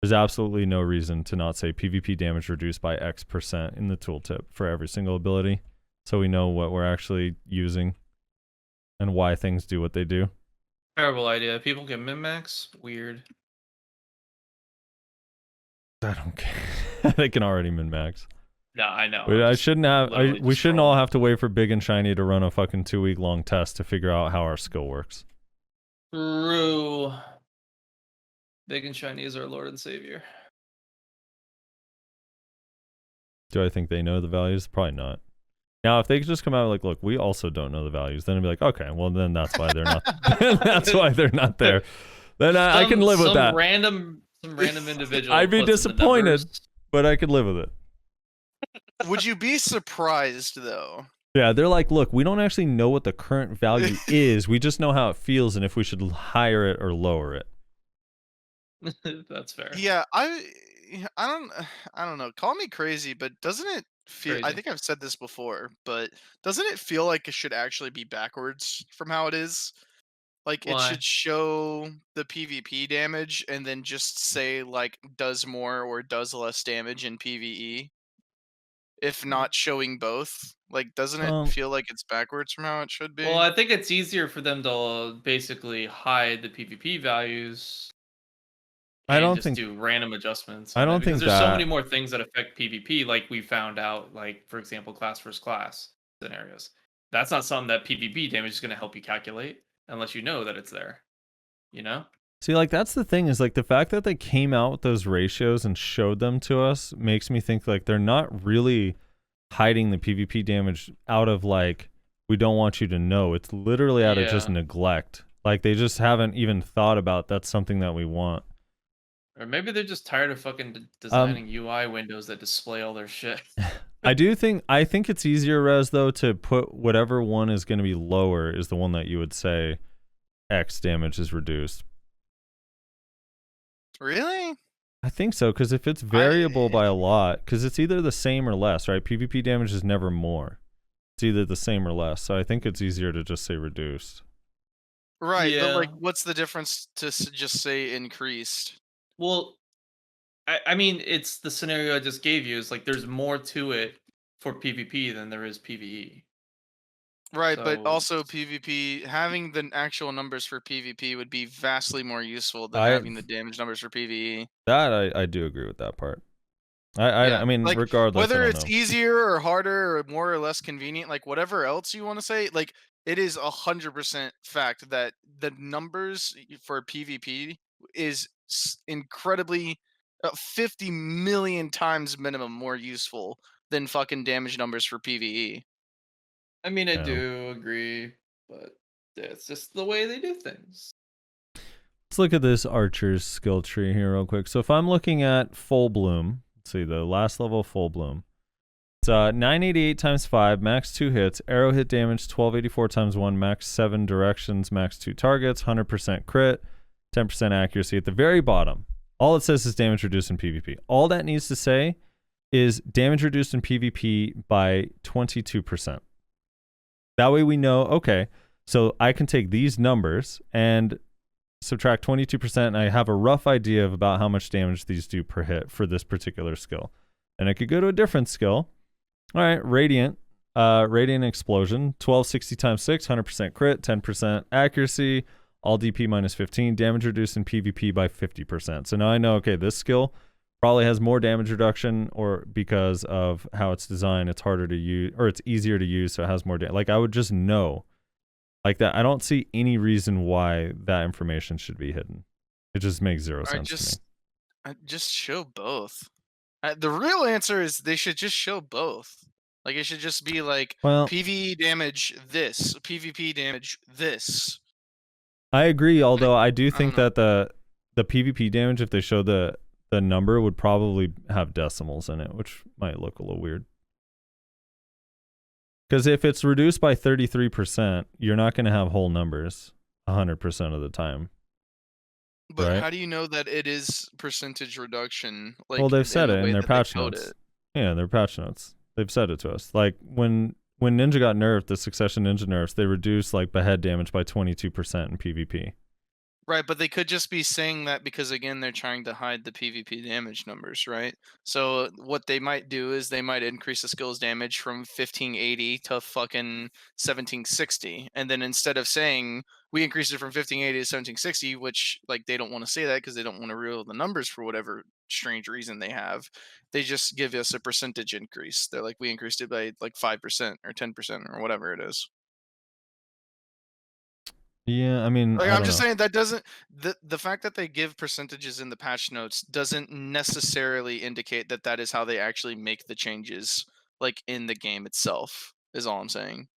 C: There's absolutely no reason to not say PvP damage reduced by X% in the tooltip for every single ability, so we know what we're actually using and why things do what they do.
E: Terrible idea. People can min-max? Weird.
C: I don't care. They can already min-max.
E: No, I know.
C: I shouldn't have.
E: literally
C: We
E: just
C: shouldn't
E: trolling.
C: all have to wait for Big and Shiny to run a fucking 2-week long test to figure out how our skill works.
E: True. Big and Shiny is our Lord and Savior.
C: Do I think they know the values? Probably not. Now, if they could just come out like, look, we also don't know the values, then I'd be like, okay, well then that's why they're not. That's why they're not there. Then I can live with that.
E: Some random individual.
C: I'd be
E: puts in the
C: disappointed.
E: numbers.
C: But I could live with it.
B: Would you be surprised though?
C: Yeah, they're like, look, we don't actually know what the current value is. We just know how it feels and if we should higher it or lower it.
E: That's fair.
B: Yeah, I don't know. Call me crazy, but doesn't it feel? I
E: Crazy.
B: think I've said this before, but doesn't it feel like it should actually be backwards from how it is? Like it
E: Why?
B: should show the PvP damage and then just say like does more or does less damage in PvE. If not showing both, like doesn't it feel like it's backwards from how it should be?
E: Well, I think it's easier for them to basically hide the PvP values.
C: I don't
E: just
C: think-
E: do random adjustments.
C: I
E: on it,
C: don't
E: because
C: think
E: there's so
C: that-
E: many more things that affect PvP, like we found out, like for example, class versus class scenarios. That's not something that PvP damage is going to help you calculate unless you know that it's there. You know?
C: See, like that's the thing is like the fact that they came out with those ratios and showed them to us makes me think like they're not really hiding the PvP damage out of like we don't want you to know. It's literally out of just
E: Yeah.
C: neglect. Like they just haven't even thought about that's something that we want.
E: Or maybe they're just tired of fucking designing UI windows that display all their shit.
C: I think it's easier, Rez, though, to put whatever one is going to be lower is the one that you would say X damage is reduced.
B: Really?
C: I think so, because if it's variable by a lot, because it's either the same or less, right? PvP damage is never more. It's either the same or less. So I think it's easier to just say reduced.
B: Right, but like,
E: Yeah.
B: what's the difference to just say increased?
E: Well, I mean, it's the scenario I just gave you. It's like there's more to it for PvP than there is PvE.
B: Right, but
E: So
B: also PvP, having the actual numbers for PvP would be vastly more useful than
C: I
B: having the damage numbers for PvE.
C: that I do agree with that part. I
B: Yeah,
C: mean,
B: like
C: regardless, I
B: whether
C: don't
B: it's
C: know.
B: easier or harder or more or less convenient, like whatever else you want to say, like it is 100% fact that the numbers for PvP is incredibly 50 million times minimum more useful than fucking damage numbers for PvE.
E: I mean, I
C: Yeah.
E: do agree, but it's just the way they do things.
C: Let's look at this archer's skill tree here real quick. So if I'm looking at full bloom, let's see the last level of full bloom. It's 988 times 5, max 2 hits, arrow hit damage 1284 times 1, max 7 directions, max 2 targets, 100% crit, 10% accuracy. At the very bottom, all it says is damage reduced in PvP. All that needs to say is damage reduced in PvP by 22%. That way we know, okay, so I can take these numbers and subtract 22%, and I have a rough idea of about how much damage these do per hit for this particular skill. And I could go to a different skill. All right, Radiant Explosion, 1260 times 6, 100% crit, 10% accuracy, all DP minus 15, damage reduced in PvP by 50%. So now I know, okay, this skill probably has more damage reduction, or because of how it's designed, it's harder to use, or it's easier to use, so it has more damage. Like, I would just know. Like that, I don't see any reason why that information should be hidden. It just makes zero sense to me.
B: Just show both. The real answer is they should just show both. Like it should just be like
C: Well,
B: PvE damage this, PvP damage this.
C: I agree, although I do think
B: know.
C: that the PvP damage, if they show the number, would probably have decimals in it, which might look a little weird. Because if it's reduced by 33%, you're not going to have whole numbers 100% of the time.
B: But
C: right?
B: how do you know that it is percentage reduction? Like,
C: Well, they've said
B: the
C: it
B: way
C: in their
B: that they
C: patch
B: code
C: notes.
B: it?
C: Yeah, their patch notes. They've said it to us. Like when Ninja got nerfed, the Succession Ninja nerfs, they reduced like behead damage by 22% in PvP.
B: Right, but they could just be saying that because again they're trying to hide the PvP damage numbers, right? So what they might do is they might increase the skills damage from 1580 to fucking 1760, and then instead of saying we increased it from 1580 to 1760, which like they don't want to say that because they don't want to reveal the numbers for whatever strange reason they have, they just give us a percentage increase. They're like we increased it by like 5% or 10% or whatever it is.
C: Yeah, I mean,
B: Like
C: I
B: I'm
C: don't
B: just
C: know.
B: saying that doesn't the fact that they give percentages in the patch notes doesn't necessarily indicate that that is how they actually make the changes like in the game itself is all I'm saying.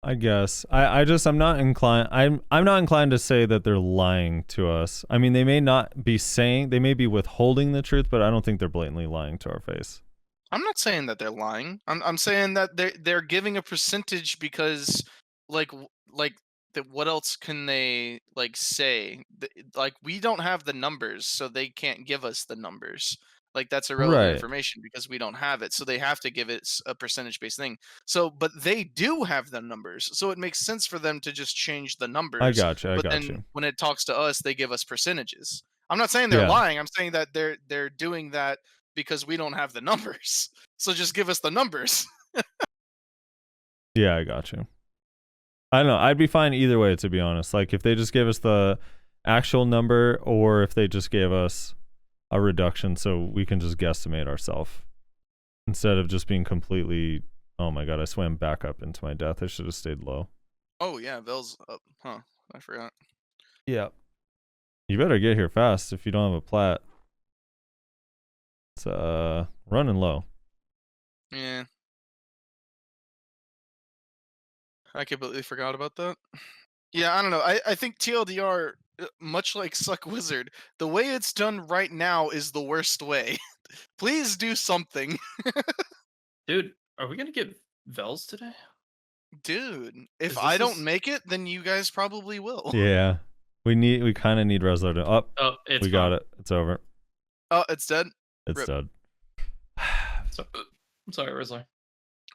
C: I guess I'm not inclined. I'm not inclined to say that they're lying to us. I mean, they may not be saying, they may be withholding the truth, but I don't think they're blatantly lying to our face.
B: I'm not saying that they're lying. I'm saying that they're giving a percentage because like that what else can they like say? Like we don't have the numbers, so they can't give us the numbers. Like that's irrelevant
C: Right.
B: information because we don't have it. So they have to give it a percentage based thing. So but they do have the numbers. So it makes sense for them to just change the
C: I
B: numbers.
C: got you. I
B: But
C: got
B: then
C: you.
B: when it talks to us, they give us percentages. I'm not saying they're
C: Yeah.
B: lying. I'm saying that they're doing that because we don't have the numbers. So just give us the numbers.
C: Yeah, I got you. I don't know. I'd be fine either way, to be honest. Like if they just gave us the actual number, or if they just gave us a reduction so we can just guesstimate ourselves instead of just being completely, oh my god, I swam back up into my death. I should have stayed low.
B: Oh yeah, Vel's up. Huh. I forgot.
C: Yeah. You better get here fast if you don't have a plat. It's running low.
B: Yeah. I completely forgot about that. Yeah, I don't know. I think TLDR, much like Suck Wizard, the way it's done right now is the worst way. Please do something.
E: Dude, are we gonna get Vels today?
B: Dude, if
E: Is
B: I
E: this
B: don't
E: is-
B: make it, then you guys probably will.
C: Yeah. We kind of need Resler to up.
E: Oh, it's
C: We got
E: gone.
C: it. It's over.
B: Oh, it's dead?
C: It's
B: Rip.
C: dead.
E: So, I'm sorry, Rizzler.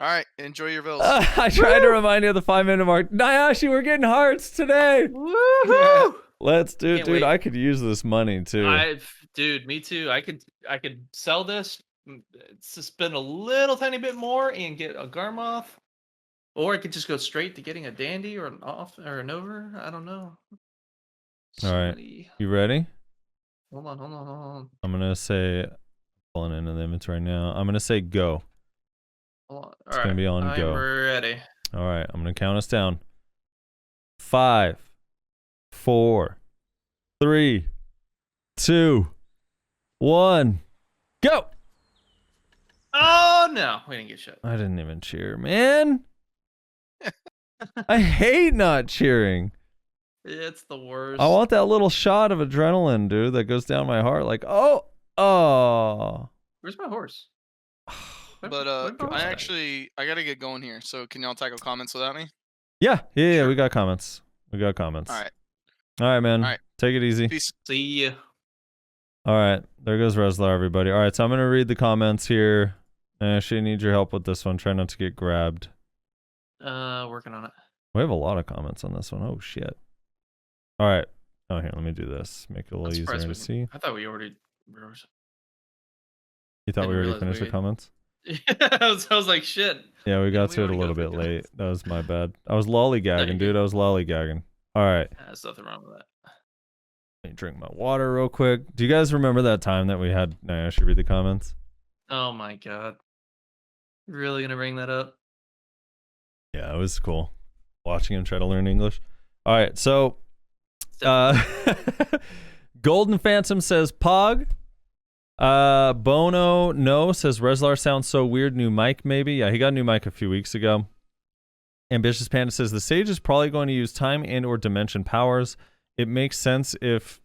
B: All right, enjoy your vills.
C: I tried to remind you of the 5-minute mark. Nyashi, we're getting hearts today.
E: Woohoo!
C: Let's do it,
E: Can't
C: dude.
E: wait.
C: I could use this money too.
E: Dude, me too. I could sell this, to spend a little tiny bit more and get a Garmoth, or I could just go straight to getting a Dandy or an off or an over. I don't know.
C: All right, you ready?
E: Hold on.
C: I'm gonna say, pulling into the inventory now. I'm gonna say go.
E: Hold on.
C: It's gonna be on
E: I'm
C: go.
E: ready.
C: All right, I'm gonna count us down. 5, 4, 3, 2, 1, go!
E: Oh no, we didn't get shit.
C: I didn't even cheer, man. I hate not cheering.
E: It's the worst.
C: I want that little shot of adrenaline, dude, that goes down my heart. Like, oh.
E: Where's my horse?
B: But
E: Where'd my horse
B: I
E: go?
B: gotta get going here. So can y'all tackle comments without me?
C: Yeah.
B: Sure.
C: We got comments.
B: All right.
C: All right, man.
B: All right.
C: Take it easy.
B: Peace.
E: See ya.
C: All right. There goes Reslar, everybody. All right, so I'm going to read the comments here. I actually need your help with this one. Try not to get grabbed.
E: Working on it.
C: We have a lot of comments on this one. Oh, shit. All right. Oh, here, let me do this. Make it a little
E: I'm
C: easier
E: surprised
C: to see.
E: I thought we already.
C: You thought we
E: didn't
C: already
E: realize
C: finished the
E: we-
C: comments?
E: I was like, shit.
C: Yeah, we got
E: we
C: to it a
E: already
C: little
E: go
C: bit
E: through
C: late.
E: comments.
C: That was my bad. I was
E: No,
C: lollygagging,
E: you're
C: dude.
E: good.
C: I was lollygagging. All right.
E: There's nothing wrong with that.
C: Let me drink my water real quick. Do you guys remember that time that we had Nyashi read the comments?
E: Oh my god. You're really gonna bring that up?
C: Yeah, it was cool. Watching him try to learn English. All right, so Golden Phantom says Pog. Bono no says Reslar sounds so weird. New mic maybe. Yeah, he got a new mic a few weeks ago. Ambitious Panda says the sage is probably going to use time and or dimension powers. It makes sense if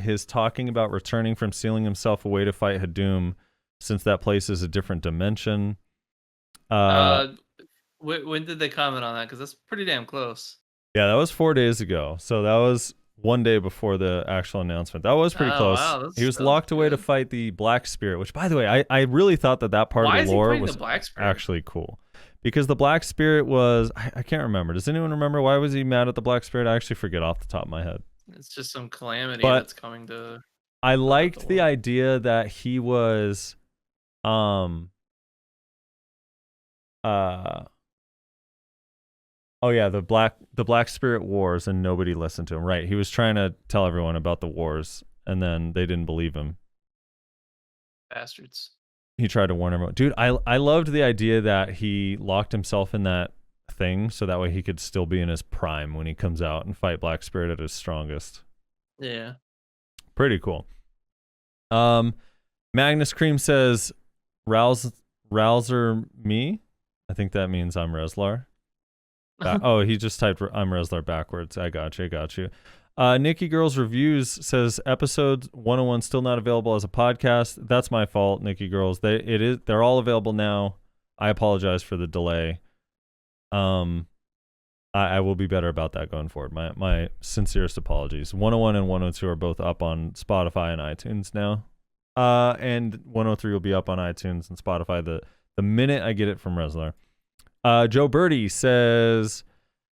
C: his talking about returning from sealing himself away to fight Hadum, since that place is a different dimension.
E: When did they comment on that? Because that's pretty damn close.
C: Yeah, that was 4 days ago. So that was one day before the actual announcement. That was pretty close.
E: Wow,
C: He was locked away to
E: good.
C: fight the Black Spirit, which, by the way, I really thought that part
E: Why
C: of
E: is
C: the
E: he
C: lore
E: fighting
C: was
E: the Black Spirit?
C: actually cool. Because the Black Spirit was, I can't remember. Does anyone remember why was he mad at the Black Spirit? I actually forget off the top of my head.
E: It's just some calamity
C: But-
E: that's coming to.
C: I liked
E: the
C: the
E: world.
C: idea that he was, oh yeah, the Black Spirit Wars, and nobody listened to him. Right, he was trying to tell everyone about the wars, and then they didn't believe him.
E: Bastards.
C: He tried to warn everyone. Dude, I loved the idea that he locked himself in that thing so that way he could still be in his prime when he comes out and fight Black Spirit at his strongest.
E: Yeah.
C: Pretty cool. Magnus Cream says, Rouser me? I think that means I'm Reslar. Oh, he just typed I'm Reslar backwards. I got you. Nikki Girls Reviews says episode 101 still not available as a podcast. That's my fault, Nikki Girls. They're all available now. I apologize for the delay. I will be better about that going forward. My sincerest apologies. 101 and 102 are both up on Spotify and iTunes now. And 103 will be up on iTunes and Spotify the minute I get it from Reslar. Joe Birdie says,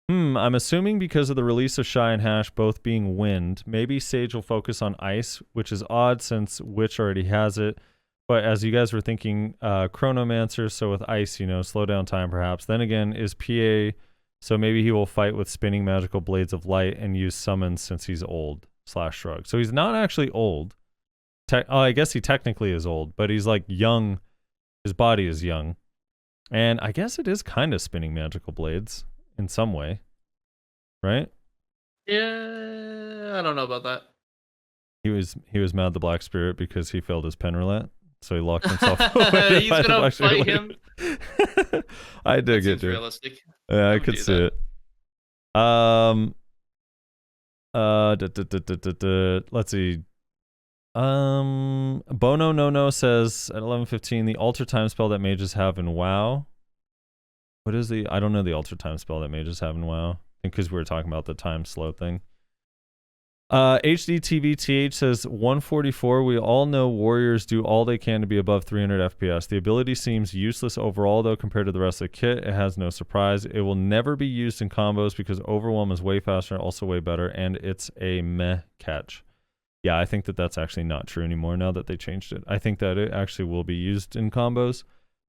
C: I'm assuming because of the release of Shy and Hash both being wind, maybe Sage will focus on ice, which is odd since Witch already has it. But as you guys were thinking, Chronomancer, so with ice, slow down time perhaps. Then again, is PA, so maybe he will fight with spinning magical blades of light and use summons since he's old / shrug. So he's not actually old. I guess he technically is old, but he's like young. His body is young. And I guess it is kind of spinning magical blades in some way, right?
E: Yeah, I don't know about that.
C: He was mad at the Black Spirit because he failed his pen roulette, so he locked himself away.
E: He's gonna fight him.
C: I dig
E: That
C: it,
E: seems
C: dude.
E: realistic.
C: Yeah, I
E: would
C: could
E: do
C: see
E: that.
C: it. Let's see. Bono No says at 11:15 the alter time spell that mages have in WoW. What is I don't know the alter time spell that mages have in WoW. I think because we were talking about the time slow thing. HDTVTH says 144. We all know warriors do all they can to be above 300 FPS. The ability seems useless overall, though, compared to the rest of the kit. It has no surprise. It will never be used in combos because Overwhelm is way faster and also way better, and it's a meh catch. Yeah, I think that that's actually not true anymore now that they changed it. I think that it actually will be used in combos.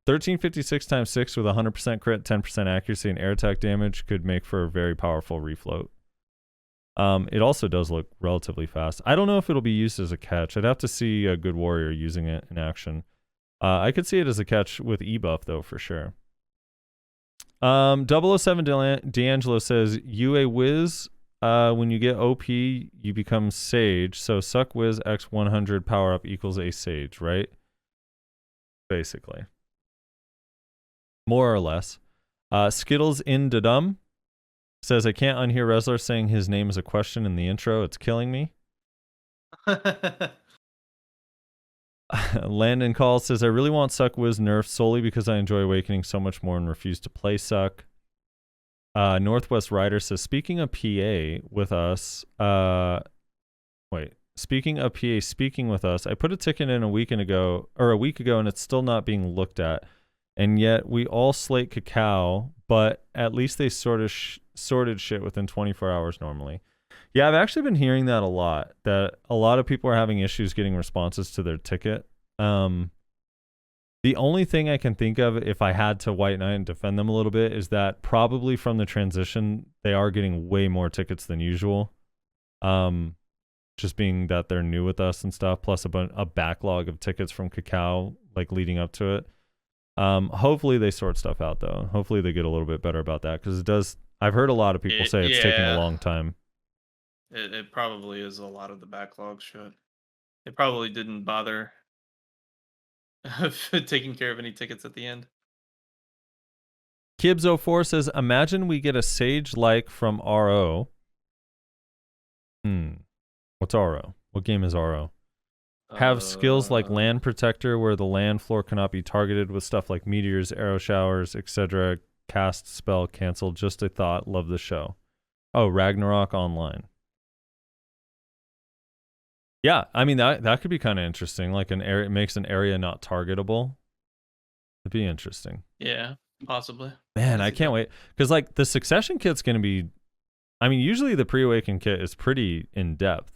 C: 1356 times 6 with 100% crit, 10% accuracy, and air attack damage could make for a very powerful refloat. It also does look relatively fast. I don't know if it'll be used as a catch. I'd have to see a good warrior using it in action. I could see it as a catch with E-buff, though, for sure. 007 D'Angelo says, you a whiz, when you get OP, you become Sage. So Suck Whiz X 100 power up equals a Sage, right? Basically. More or less. Skittles in Dadum says, I can't unhear Wrestler saying his name is a question in the intro. It's killing me. Landon Call says, I really want Suck Whiz nerfed solely because I enjoy Awakening so much more and refuse to play Suck. Northwest Rider says, speaking of PA with us, speaking of PA speaking with us, I put a ticket in a week ago, and it's still not being looked at. And yet we all slate Cacao, but at least they sorted shit within 24 hours normally. Yeah, I've actually been hearing that a lot, that a lot of people are having issues getting responses to their ticket. The only thing I can think of, if I had to White Knight and defend them a little bit, is that probably from the transition, they are getting way more tickets than usual. Just being that they're new with us and stuff, plus a backlog of tickets from Cacao, like leading up to it. Hopefully they sort stuff out, though. Hopefully they get a little bit better about that, because it does. I've heard a lot of people say it's taking a long time.
E: It probably is a lot of the backlog shit. They probably didn't bother taking care of any tickets at the end.
C: Kibbs04 says, imagine we get a Sage like from RO. What's RO? What game is RO? Have skills like Land Protector, where the land floor cannot be targeted with stuff like meteors, arrow showers, etc. Cast, spell, cancel. Just a thought. Love the show. Oh, Ragnarok Online. Yeah, I mean, that could be kind of interesting. Like an area, it makes an area not targetable. It'd be interesting.
E: Yeah, possibly.
C: Man, I can't wait. Because like the Succession kit's going to be, I mean, usually the pre-awaken kit is pretty in-depth.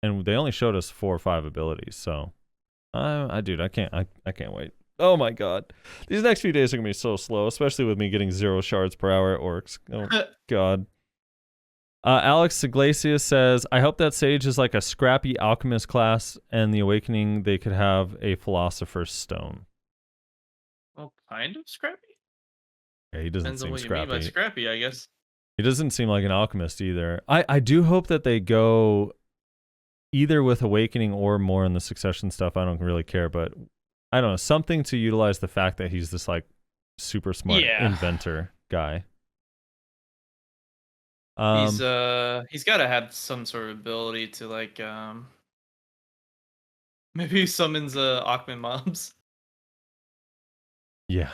C: And they only showed us 4 or 5 abilities, so I can't wait. Oh my god, these next few days are gonna be so slow, especially with me getting 0 shards per hour at Orcs. Oh god. Alex Iglesias says, I hope that Sage is like a scrappy alchemist class, and the Awakening they could have a Philosopher's Stone.
E: Well, kind of scrappy.
C: Yeah, he doesn't
E: Depends on
C: seem
E: what
C: scrappy.
E: you mean by scrappy, I guess.
C: He doesn't seem like an alchemist either. I do hope that they go either with Awakening or more in the Succession stuff. I don't really care, but I don't know, something to utilize the fact that he's this like super smart inventor guy.
E: He's got to have some sort of ability to like maybe he summons Akhman mobs.
C: Yeah.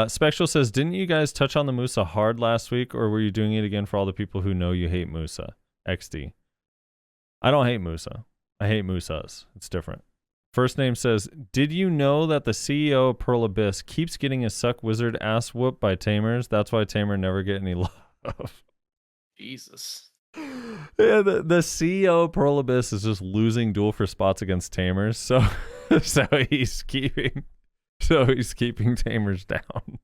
C: Spectral says, didn't you guys touch on the Musa hard last week, or were you doing it again for all the people who know you hate Musa? XD. I don't hate Musa. I hate Musas. It's different. First name says, did you know that the CEO of Pearl Abyss keeps getting his Suck Wizard ass whooped by Tamers? That's why Tamer never get any love.
E: Jesus.
C: Yeah, the CEO of Pearl Abyss is just losing duel for spots against Tamers, so he's keeping Tamers down.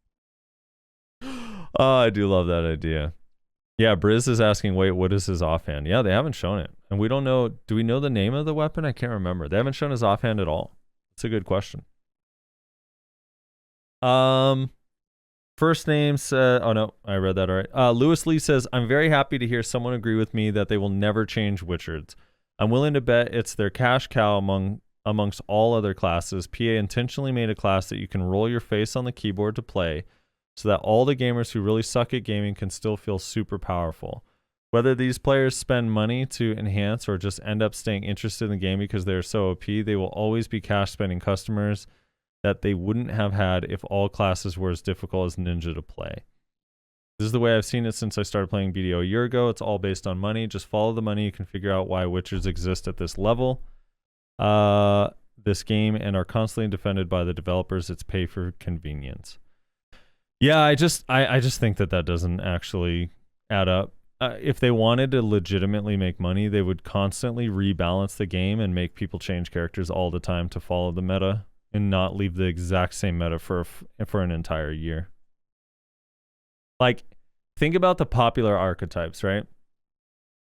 C: Oh, I do love that idea. Yeah, Briz is asking, wait, what is his offhand? Yeah, they haven't shown it. And we don't know, do we know the name of the weapon? I can't remember. They haven't shown his offhand at all. It's a good question. First name said, oh no, I read that all right. Lewis Lee says, I'm very happy to hear someone agree with me that they will never change Witchards. I'm willing to bet it's their cash cow amongst all other classes. PA intentionally made a class that you can roll your face on the keyboard to play, so that all the gamers who really suck at gaming can still feel super powerful. Whether these players spend money to enhance or just end up staying interested in the game because they're so OP, they will always be cash spending customers that they wouldn't have had if all classes were as difficult as Ninja to play. This is the way I've seen it since I started playing BDO a year ago. It's all based on money. Just follow the money. You can figure out why witchers exist at this level. This game and are constantly defended by the developers. It's pay for convenience. Yeah, I just think that doesn't actually add up. If they wanted to legitimately make money, they would constantly rebalance the game and make people change characters all the time to follow the meta and not leave the exact same meta for an entire year. Like, think about the popular archetypes, right?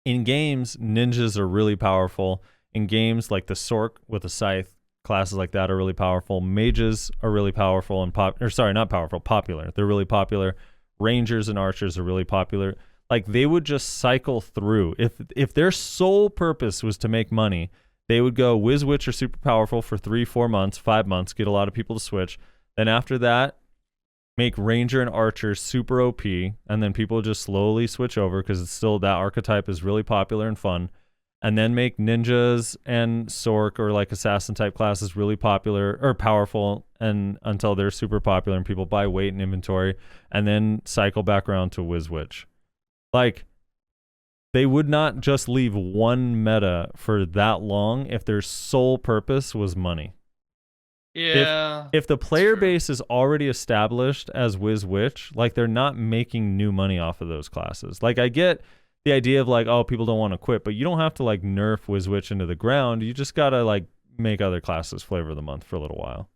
C: In games, ninjas are really powerful. In games like the Sork with a scythe, classes like that are really powerful. Mages are really powerful and popular. They're really popular. Rangers and archers are really popular. Like, they would just cycle through. If their sole purpose was to make money, they would go Wiz Witch are super powerful for 3, 4 months, 5 months, get a lot of people to switch. Then after that, make Ranger and Archer super OP, and then people just slowly switch over because it's still, that archetype is really popular and fun. And then make ninjas and Sork or like assassin type classes really popular or powerful, and until they're super popular and people buy weight and inventory, and then cycle back around to Wiz Witch. Like, they would not just leave one meta for that long if their sole purpose was money.
E: Yeah.
C: If the player base is already established as Wiz Witch, like, they're not making new money off of those classes. Like, I get the idea of like, oh, people don't want to quit, but you don't have to like nerf Wiz Witch into the ground. You just gotta like make other classes flavor of the month for a little while.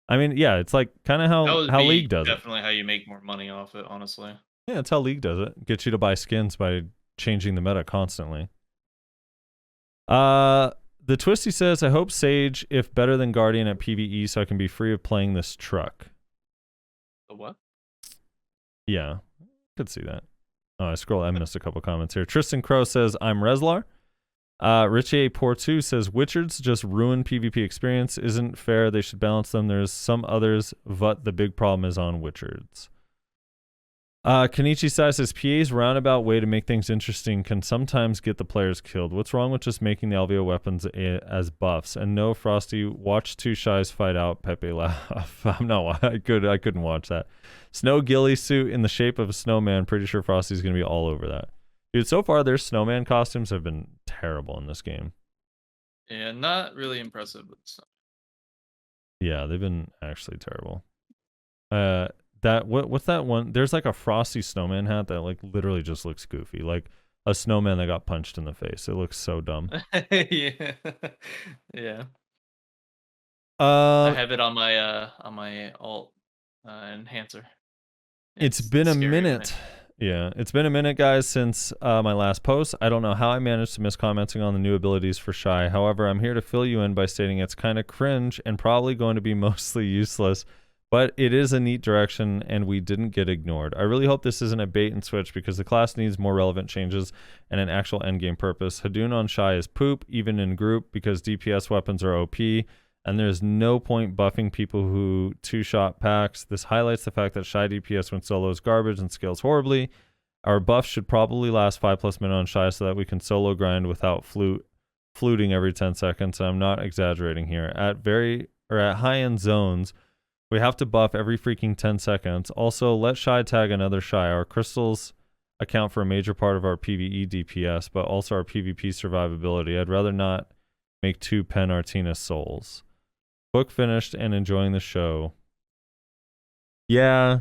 C: I mean, yeah, it's like kind of how League does it.
E: Definitely how you make more money off it, honestly.
C: Yeah, it's how League does it. Gets you to buy skins by changing the meta constantly. The Twisty says, I hope Sage, if better than Guardian at PvE, so I can be free of playing this truck.
E: The what?
C: Yeah, could see that. Oh, I missed a couple comments here. Tristan Crow says, I'm Reslar. Richie Portu says, Witchards just ruin PvP experience. Isn't fair. They should balance them. There's some others, but the big problem is on Witchards. Kenichi Sai says, PA's roundabout way to make things interesting can sometimes get the players killed. What's wrong with just making the LVO weapons as buffs? And no, Frosty, watch two Shies fight out. Pepe laugh. I couldn't watch that. Snow ghillie suit in the shape of a snowman. Pretty sure Frosty's going to be all over that. Dude, so far their snowman costumes have been terrible in this game.
E: Yeah, not really impressive.
C: Yeah, they've been actually terrible. What's that one? There's like a Frosty snowman hat that like literally just looks goofy, like a snowman that got punched in the face. It looks so dumb.
E: Yeah, yeah. I have it on my alt enhancer.
C: It's been a minute. Yeah, it's been a minute, guys, since my last post. I don't know how I managed to miss commenting on the new abilities for Shy. However, I'm here to fill you in by stating it's kind of cringe and probably going to be mostly useless. But it is a neat direction, and we didn't get ignored. I really hope this isn't a bait and switch because the class needs more relevant changes and an actual endgame purpose. Hadun on Shy is poop, even in group, because DPS weapons are OP, and there's no point buffing people who two-shot packs. This highlights the fact that Shy DPS when solo is garbage and scales horribly. Our buff should probably last 5+ minutes on Shy so that we can solo grind without fluting every 10 seconds. And I'm not exaggerating here. At high-end zones, we have to buff every freaking 10 seconds. Also, let Shy tag another Shy. Our crystals account for a major part of our PvE DPS, but also our PvP survivability. I'd rather not make 2 Pen Artina souls. Book finished and enjoying the show. Yeah,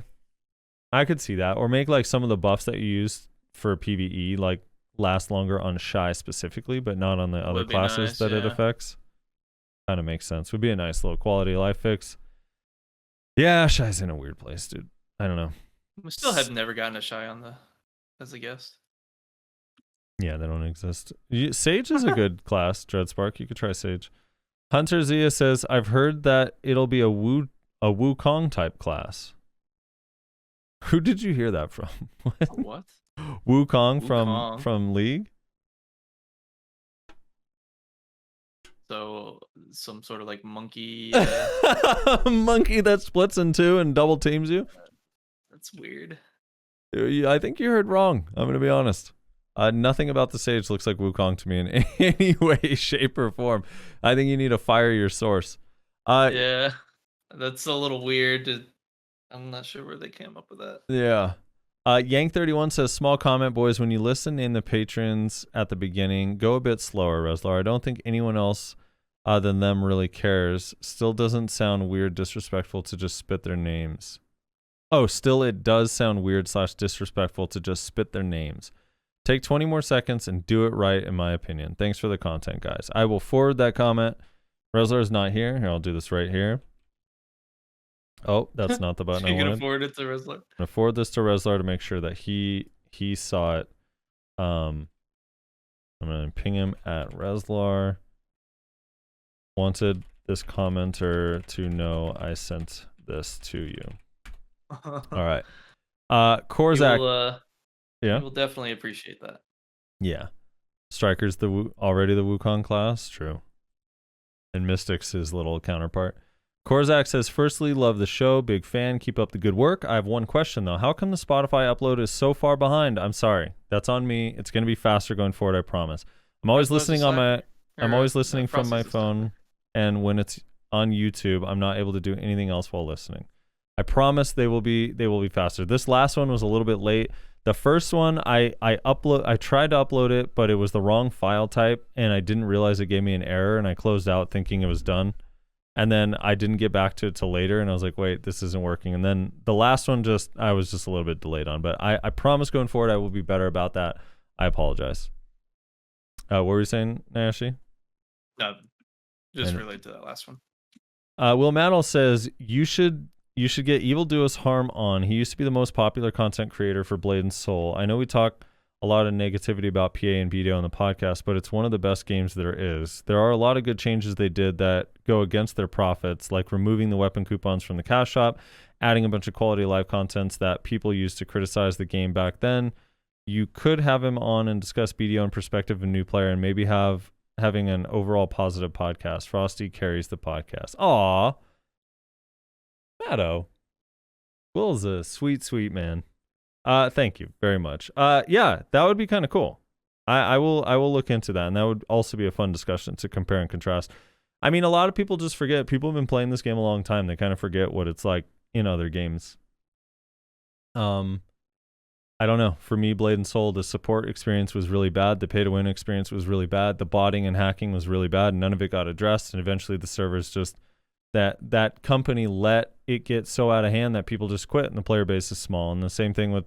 C: I could see that. Or make like some of the buffs that you use for PvE like last longer on Shy specifically, but not on the other classes that it affects. Kind of makes sense. Would be a nice little quality of life fix. Yeah, Shy's in a weird place, dude. I don't know.
E: We still have never gotten a Shy as a guest.
C: Yeah, they don't exist. Sage is a good class, Dreadspark. You could try Sage. Hunter Zia says, I've heard that it'll be a Wukong type class. Who did you hear that from?
E: What?
C: Wukong from League?
E: So some sort of like monkey.
C: Monkey that splits in two and double teams you?
E: That's weird.
C: I think you heard wrong. I'm going to be honest. Nothing about the Sage looks like Wukong to me in any way, shape, or form. I think you need to fire your source.
E: Yeah, that's a little weird. I'm not sure where they came up with that.
C: Yeah. Yang31 says, small comment, boys. When you listen in the patrons at the beginning, go a bit slower, Reslar. I don't think anyone else than them really cares. Still doesn't sound weird, disrespectful to just spit their names. Oh, still it does sound weird / disrespectful to just spit their names. Take 20 more seconds and do it right, in my opinion. Thanks for the content, guys. I will forward that comment. Reslar is not here. Here, I'll do this right here. Oh, that's not the button I
E: You're
C: wanted.
E: gonna forward it to Reslar?
C: I'm gonna forward this to Reslar to make sure that he saw it. I'm gonna ping him at Reslar. Wanted this commenter to know I sent this to you. All right. Korzak.
E: Yeah.
C: Yeah.
E: We'll definitely appreciate that.
C: Yeah. Striker's already the Wukong class. True. And Mystic's his little counterpart. Korzak says, firstly, love the show. Big fan. Keep up the good work. I have one question, though. How come the Spotify upload is so far behind? I'm sorry. That's on me. It's going to be faster going forward, I promise. I'm always listening on my... I'm always listening from my phone, and when it's on YouTube, I'm not able to do anything else while listening. I promise they will be faster. This last one was a little bit late. The first one, I tried to upload it, but it was the wrong file type, and I didn't realize it gave me an error, and I closed out thinking it was done. And then I didn't get back to it till later, and I was like, wait, this isn't working. And then the last one, I was just a little bit delayed on, but I promise going forward I will be better about that. I apologize. What were you saying, Nayashi?
E: No, just relate to that last one.
C: Will Maddle says, you should get Evil Duos Harm on. He used to be the most popular content creator for Blade and Soul. I know we talk a lot of negativity about PA and BDO on the podcast, but it's one of the best games there is. There are a lot of good changes they did that go against their profits, like removing the weapon coupons from the cash shop, adding a bunch of quality live contents that people used to criticize the game back then. You could have him on and discuss BDO in perspective of a new player, and maybe having an overall positive podcast. Frosty carries the podcast. Aw. Matto. Will's a sweet, sweet man. Thank you very much. Yeah, that would be kind of cool. I will look into that, and that would also be a fun discussion to compare and contrast. I mean, a lot of people just forget. People have been playing this game a long time. They kind of forget what it's like in other games. I don't know. For me, Blade and Soul, the support experience was really bad. The pay-to-win experience was really bad. The botting and hacking was really bad. None of it got addressed, and eventually the servers just... That company let it get so out of hand that people just quit, and the player base is small. And the same thing with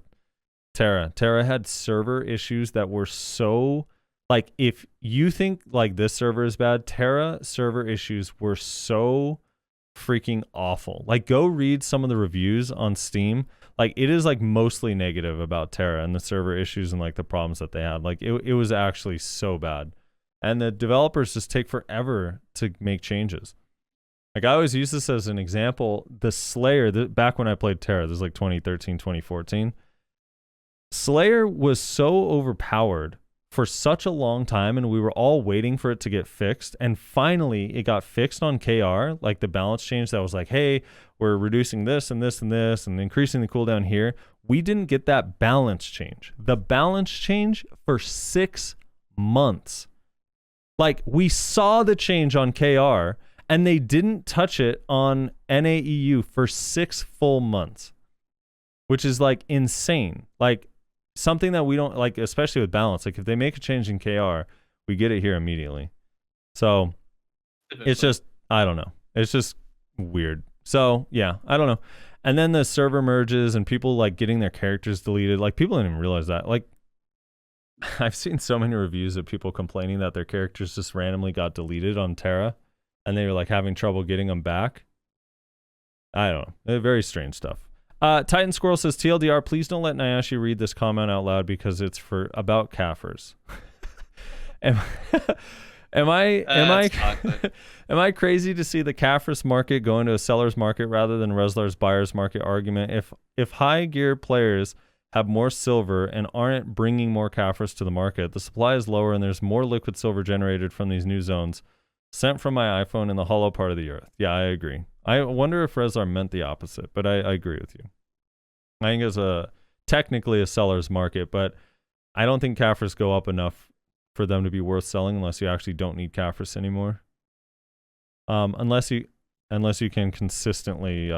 C: Terra. Terra had server issues that were so... Like, if you think, like, this server is bad, Terra server issues were so freaking awful. Like, go read some of the reviews on Steam. Like, it is, like, mostly negative about Terra and the server issues and, like, the problems that they had. Like, it was actually so bad. And the developers just take forever to make changes. Like, I always use this as an example. The Slayer, back when I played Terra, this was like 2013, 2014. Slayer was so overpowered for such a long time, and we were all waiting for it to get fixed. And finally, it got fixed on KR, like the balance change that was like, hey, we're reducing this and this and this and increasing the cooldown here. We didn't get that balance change. The balance change for 6 months. Like, we saw the change on KR, and they didn't touch it on NAEU for 6 full months, which is like insane. Like, something that we don't like, especially with balance. Like, if they make a change in KR, we get it here immediately. So it's just, I don't know. It's just weird. So yeah, I don't know. And then the server merges and people like getting their characters deleted. Like, people didn't even realize that. Like, I've seen so many reviews of people complaining that their characters just randomly got deleted on Terra, and they were like having trouble getting them back. I don't know. Very strange stuff. Titan Squirrel says, TLDR, please don't let Nyashi read this comment out loud because it's about Kafirs. am I crazy to see the Kafirs market go into a seller's market rather than Reslar's buyer's market argument? If high gear players have more silver and aren't bringing more Kafirs to the market, the supply is lower and there's more liquid silver generated from these new zones sent from my iPhone in the hollow part of the earth. Yeah, I agree. I wonder if Reslar meant the opposite, but I agree with you. I think it's technically a seller's market, but I don't think Kafirs go up enough for them to be worth selling unless you actually don't need Kafirs anymore. Unless you can consistently,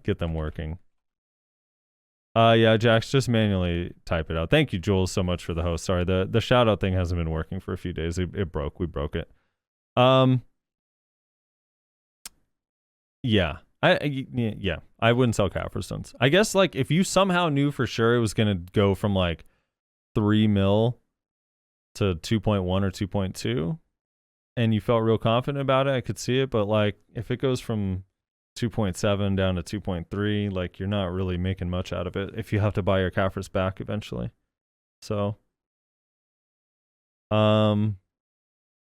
C: get them working. Yeah, Jax, just manually type it out. Thank you, Jules, so much for the host. Sorry, the shout out thing hasn't been working for a few days. It broke. We broke it. Yeah. I wouldn't sell cat for stunts. I guess like if you somehow knew for sure it was gonna go from like 3 mil to 2.1 or 2.2, and you felt real confident about it, I could see it. But like if it goes from 2.7 down to 2.3, like you're not really making much out of it if you have to buy your Caffers back eventually. So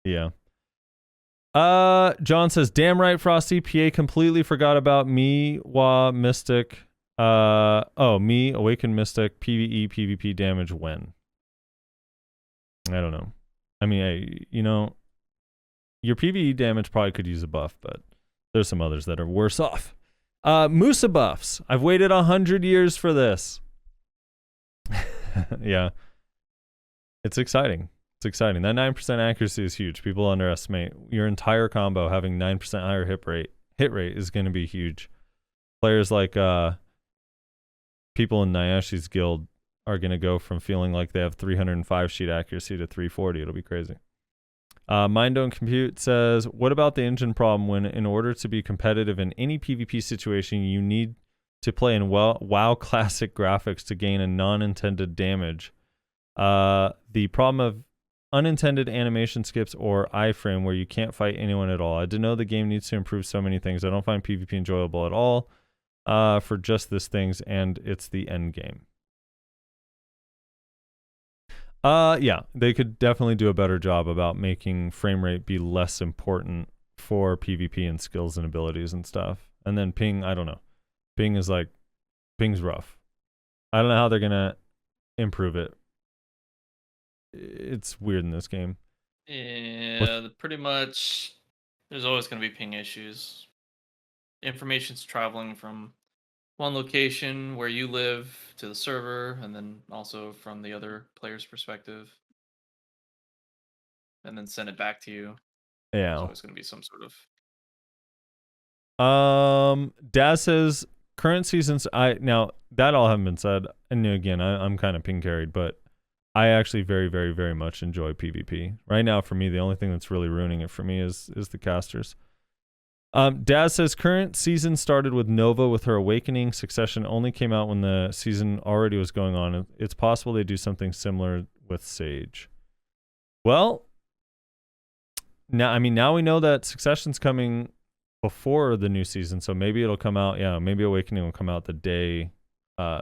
C: yeah. John says, damn right, Frosty. PA completely forgot about me, Mystic. Me, Awakened Mystic, PvE, PvP damage when? I don't know. I mean, your PvE damage probably could use a buff, but there's some others that are worse off. Musa buffs. I've waited 100 years for this. Yeah. It's exciting. It's exciting. That 9% accuracy is huge. People underestimate your entire combo having 9% higher hit rate is going to be huge. Players like people in Nyashi's guild are going to go from feeling like they have 305 sheet accuracy to 340. It'll be crazy. Mind Don't Compute says, what about the engine problem when in order to be competitive in any PvP situation, you need to play in WoW classic graphics to gain a non-intended damage? The problem of unintended animation skips or iframe where you can't fight anyone at all. I did know the game needs to improve so many things. I don't find PvP enjoyable at all for just this things, and it's the end game. Yeah, they could definitely do a better job about making frame rate be less important for PvP and skills and abilities and stuff. And then ping, I don't know. Ping's rough. I don't know how they're gonna improve it. It's weird in this game.
E: Yeah, pretty much. There's always going to be ping issues. Information's traveling from one location where you live to the server, and then also from the other player's perspective, and then send it back to you.
C: Yeah.
E: There's always going to be some sort of.
C: Daz says current seasons. Now that all haven't been said, and again, I'm kind of ping carried, but I actually very, very, very much enjoy PvP. Right now, for me, the only thing that's really ruining it for me is the casters. Daz says current season started with Nova with her awakening. Succession only came out when the season already was going on. It's possible they do something similar with Sage. Well, now we know that Succession's coming before the new season, so maybe it'll come out. Yeah, maybe Awakening will come out the day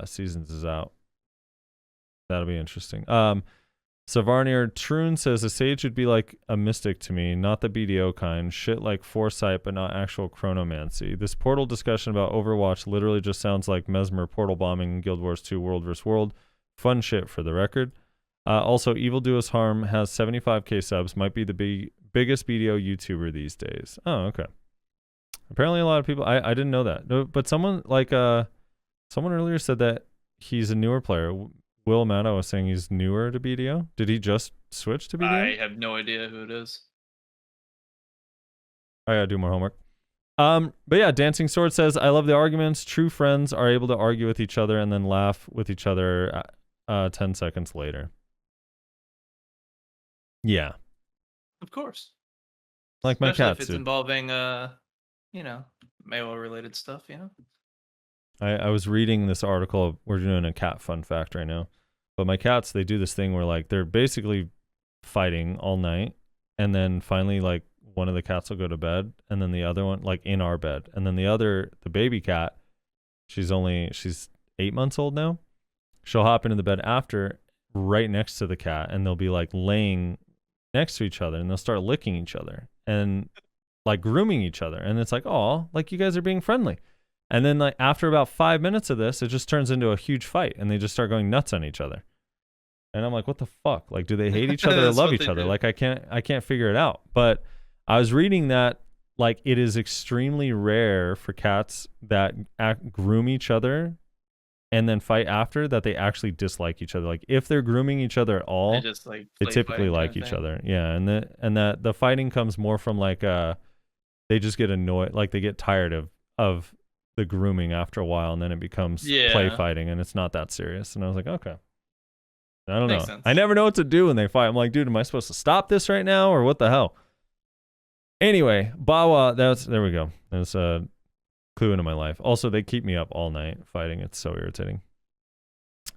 C: Seasons is out. That'll be interesting. Savarnir Troon says a sage would be like a mystic to me, not the BDO kind. Shit like foresight, but not actual chronomancy. This portal discussion about Overwatch literally just sounds like Mesmer portal bombing in Guild Wars 2 World vs. World. Fun shit for the record. Also, Evil Do Us Harm has 75k subs. Might be the biggest BDO YouTuber these days. Oh, okay. Apparently a lot of people... I didn't know that. No, but someone earlier said that he's a newer player. Will Mato was saying he's newer to BDO. Did he just switch to BDO?
E: I have no idea who it is.
C: I gotta do more homework. But yeah, Dancing Sword says, I love the arguments. True friends are able to argue with each other and then laugh with each other 10 seconds later. Yeah.
E: Of course.
C: Like my
E: Especially
C: cat
E: if it's
C: suit.
E: involving, Mayo-related stuff, you know?
C: I was reading this article. We're doing a cat fun fact right now. But my cats, they do this thing where like they're basically fighting all night, and then finally like one of the cats will go to bed, and then the other one like in our bed, and then the baby cat, she's 8 months old now. She'll hop into the bed after, right next to the cat, and they'll be like laying next to each other, and they'll start licking each other and like grooming each other, and it's like, oh, like you guys are being friendly. And then like after about 5 minutes of this, it just turns into a huge fight, and they just start going nuts on each other. And I'm like, what the fuck? Like, do they hate each other or love each other? Like, I can't figure it out. But I was reading that like it is extremely rare for cats that groom each other and then fight after that they actually dislike each other. Like if they're grooming each other at all, they typically like each other. Yeah, and the fighting comes more from like they just get annoyed, like they get tired of the grooming after a while, and then it becomes play fighting, and it's not that serious. And I was like, okay. I don't
E: Makes
C: know.
E: sense.
C: I never know what to do when they fight. I'm like, dude, am I supposed to stop this right now, or what the hell? Anyway, Bawa, there we go. There's a clue into my life. Also, they keep me up all night fighting. It's so irritating.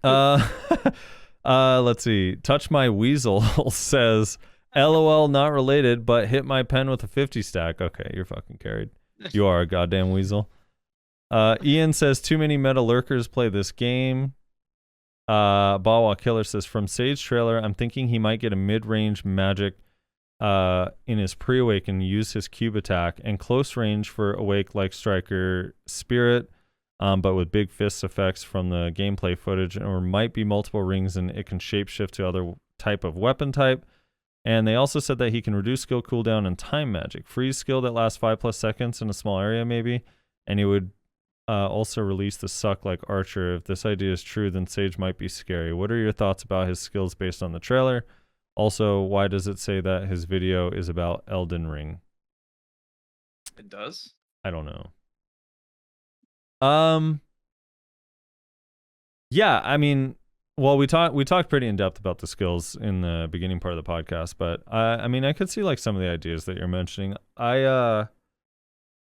C: Let's see. Touch My Weasel says, LOL, not related, but hit my pen with a 50 stack. Okay, you're fucking carried. You are a goddamn weasel. Ian says, too many meta lurkers play this game. Bawa Killer says, from Sage trailer, I'm thinking he might get a mid-range magic in his pre-awaken, use his cube attack, and close range for awake like Striker Spirit, but with big fist effects from the gameplay footage, or might be multiple rings and it can shapeshift to other type of weapon type. And they also said that he can reduce skill cooldown and time magic, freeze skill that lasts 5+ seconds in a small area maybe, and he would also release the suck like Archer. If this idea is true, then Sage might be scary. What are your thoughts about his skills based on the trailer? Also, why does it say that his video is about Elden Ring?
E: It does?
C: I don't know. Yeah, I mean, well, we talked pretty in depth about the skills in the beginning part of the podcast, but I mean, I could see like some of the ideas that you're mentioning. I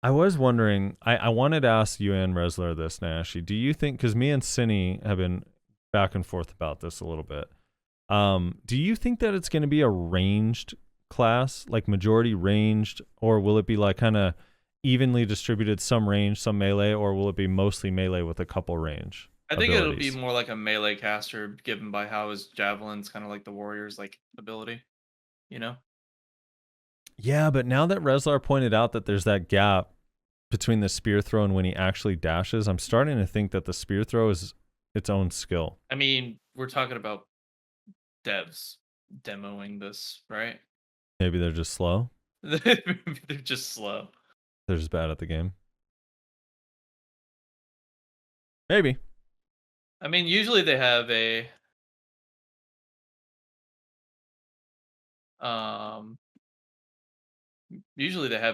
C: was wondering, I wanted to ask you and Resler this, Nashi. Do you think, because me and Cine have been back and forth about this a little bit, do you think that it's going to be a ranged class, like majority ranged, or will it be like kind of evenly distributed, some range, some melee, or will it be mostly melee with a couple range?
E: I think
C: abilities?
E: it'll be more like a melee caster, given by how his javelin's kind of like the warrior's like ability, you know?
C: Yeah, but now that Reslar pointed out that there's that gap between the spear throw and when he actually dashes, I'm starting to think that the spear throw is its own skill.
E: I mean, we're talking about devs demoing this, right?
C: Maybe they're just slow.
E: They're just slow.
C: They're just bad at the game. Maybe.
E: I mean, usually they have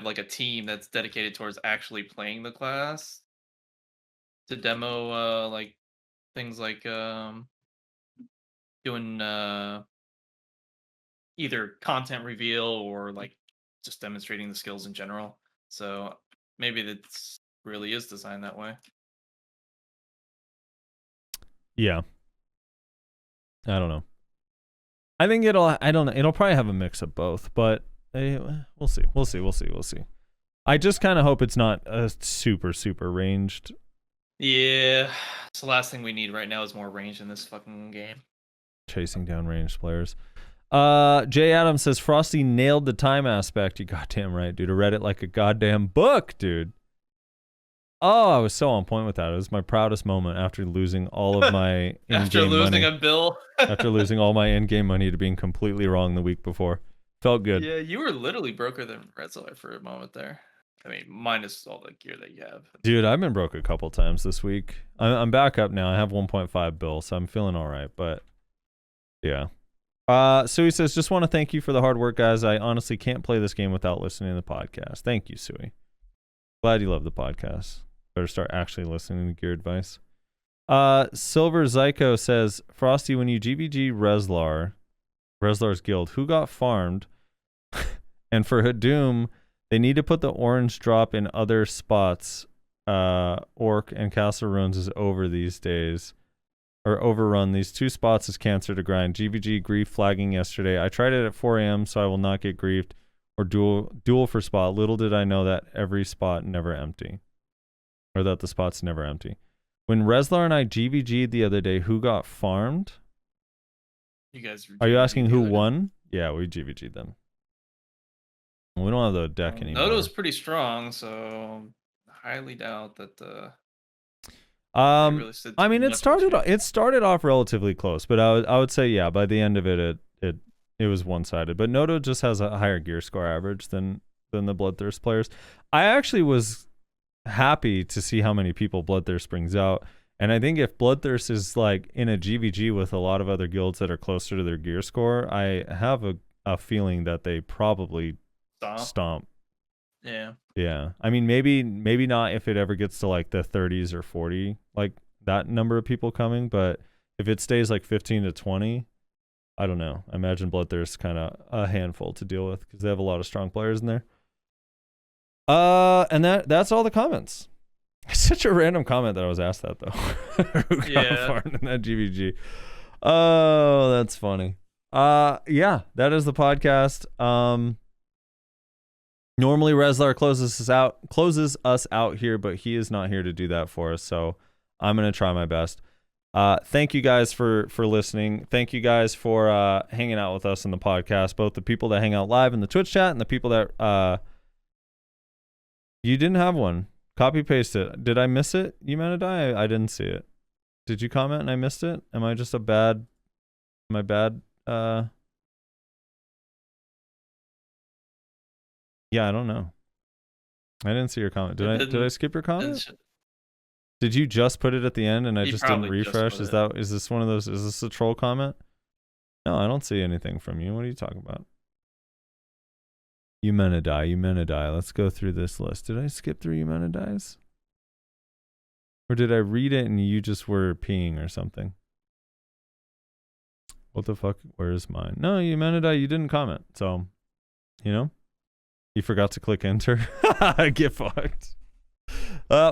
E: like a team that's dedicated towards actually playing the class to demo like things like doing either content reveal or like just demonstrating the skills in general. So maybe that really is designed that way.
C: Yeah. I don't know. I think it'll probably have a mix of both, but we'll see. We'll see. I just kind of hope it's not a super ranged.
E: Yeah. It's the last thing we need right now is more range in this fucking game.
C: Chasing down ranged players. Jay Adams says Frosty nailed the time aspect. You goddamn right, dude. I read it like a goddamn book, dude. Oh, I was so on point with that. It was my proudest moment after losing all of my in-game money.
E: A bill.
C: After losing all my in-game money to being completely wrong the week before. Felt good.
E: Yeah, you were literally broker than Redzilla for a moment there. I mean, minus all the gear that you have.
C: Dude, I've been broke a couple times this week. I'm back up now. I have 1.5 bill, so I'm feeling all right. But yeah. Sui says, just want to thank you for the hard work, guys. I honestly can't play this game without listening to the podcast. Thank you, Sui. Glad you love the podcast. Better start actually listening to gear advice. Silver Zyko says, Frosty, when you GBG Reslar's guild, who got farmed? And for Hadum, they need to put the orange drop in other spots. Orc and Castle Ruins is over these days. Or overrun. These two spots is cancer to grind. GVG grief flagging yesterday. I tried it at 4 a.m. so I will not get griefed. Or duel for spot. Little did I know that every spot never empty. Or that the spot's never empty. When Reslar and I GVG'd the other day, who got farmed?
E: You guys
C: are you asking who won? Yeah, we GVG'd them. We don't have the deck anymore.
E: Nodo's pretty strong, so highly doubt that
C: really I mean, it started off relatively close, but I would say yeah, by the end of it was one-sided. But Nodo just has a higher gear score average than the Bloodthirst players. I actually was happy to see how many people Bloodthirst brings out, and I think if Bloodthirst is like in a GVG with a lot of other guilds that are closer to their gear score, I have a feeling that they probably stomp.
E: Yeah.
C: Yeah. I mean, maybe not if it ever gets to like the 30s or 40, like that number of people coming, but if it stays like 15 to 20, I don't know. I imagine Bloodthirst kind of a handful to deal with because they have a lot of strong players in there. And that's all the comments. Such a random comment that I was asked that though.
E: Yeah.
C: In that GVG. Oh, that's funny. Yeah, that is the podcast. Normally Rezlar closes us out here, but he is not here to do that for us, so I'm gonna try my best. Thank you guys for listening. Thank you guys for hanging out with us in the podcast, both the people that hang out live in the Twitch chat and the people that you didn't have one. Copy paste it. Did I miss it? You meant to die? I didn't see it. Did you comment and I missed it? Am I just bad? Yeah, I don't know. I didn't see your comment. Did I skip your comment? Did you just put it at the end and I just didn't refresh? Is this one of those? Is this a troll comment? No, I don't see anything from you. What are you talking about? Eumenidai. Let's go through this list. Did I skip through Eumenidai's? Or did I read it and you just were peeing or something? What the fuck? Where's mine? No, Eumenidai, you didn't comment. So, you forgot to click enter. Get fucked.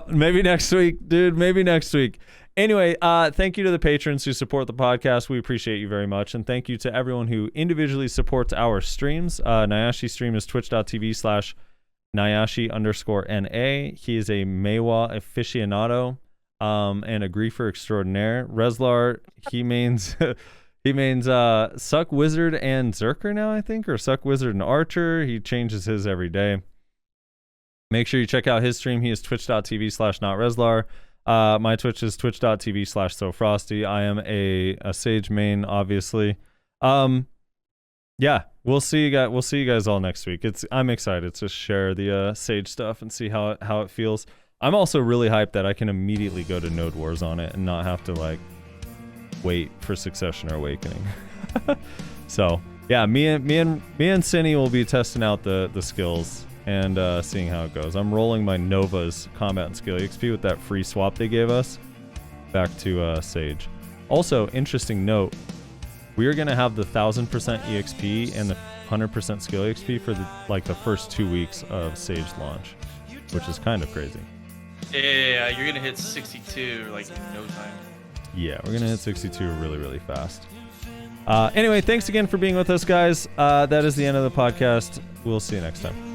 C: Maybe next week, dude. Maybe next week. Anyway, thank you to the patrons who support the podcast. We appreciate you very much. And thank you to everyone who individually supports our streams. Nyashi's stream is twitch.tv/Nyashi_NA. He is a Meiwa aficionado and a griefer extraordinaire. Rezlar, he mains Suck Wizard and Zerker now, I think, or Suck Wizard and Archer. He changes his every day. Make sure you check out his stream. He is twitch.tv/NotRezlar. My Twitch is twitch.tv/SoFrosty. I am a Sage main, obviously. Yeah, we'll see you guys. We'll see you guys all next week. I'm excited to share the Sage stuff and see how it feels. I'm also really hyped that I can immediately go to Node Wars on it and not have to like wait for Succession or Awakening. So yeah, me and Cinny will be testing out the skills and seeing how it goes. I'm rolling my Nova's combat and skill EXP with that free swap they gave us back to Sage. Also, interesting note, we are gonna have the 1000% EXP and the 100% skill EXP for the first 2 weeks of Sage launch, which is kind of crazy.
E: Yeah, you're gonna hit 62 like in no time.
C: Yeah, we're gonna hit 62 really, really fast. Anyway, thanks again for being with us, guys. That is the end of the podcast. We'll see you next time.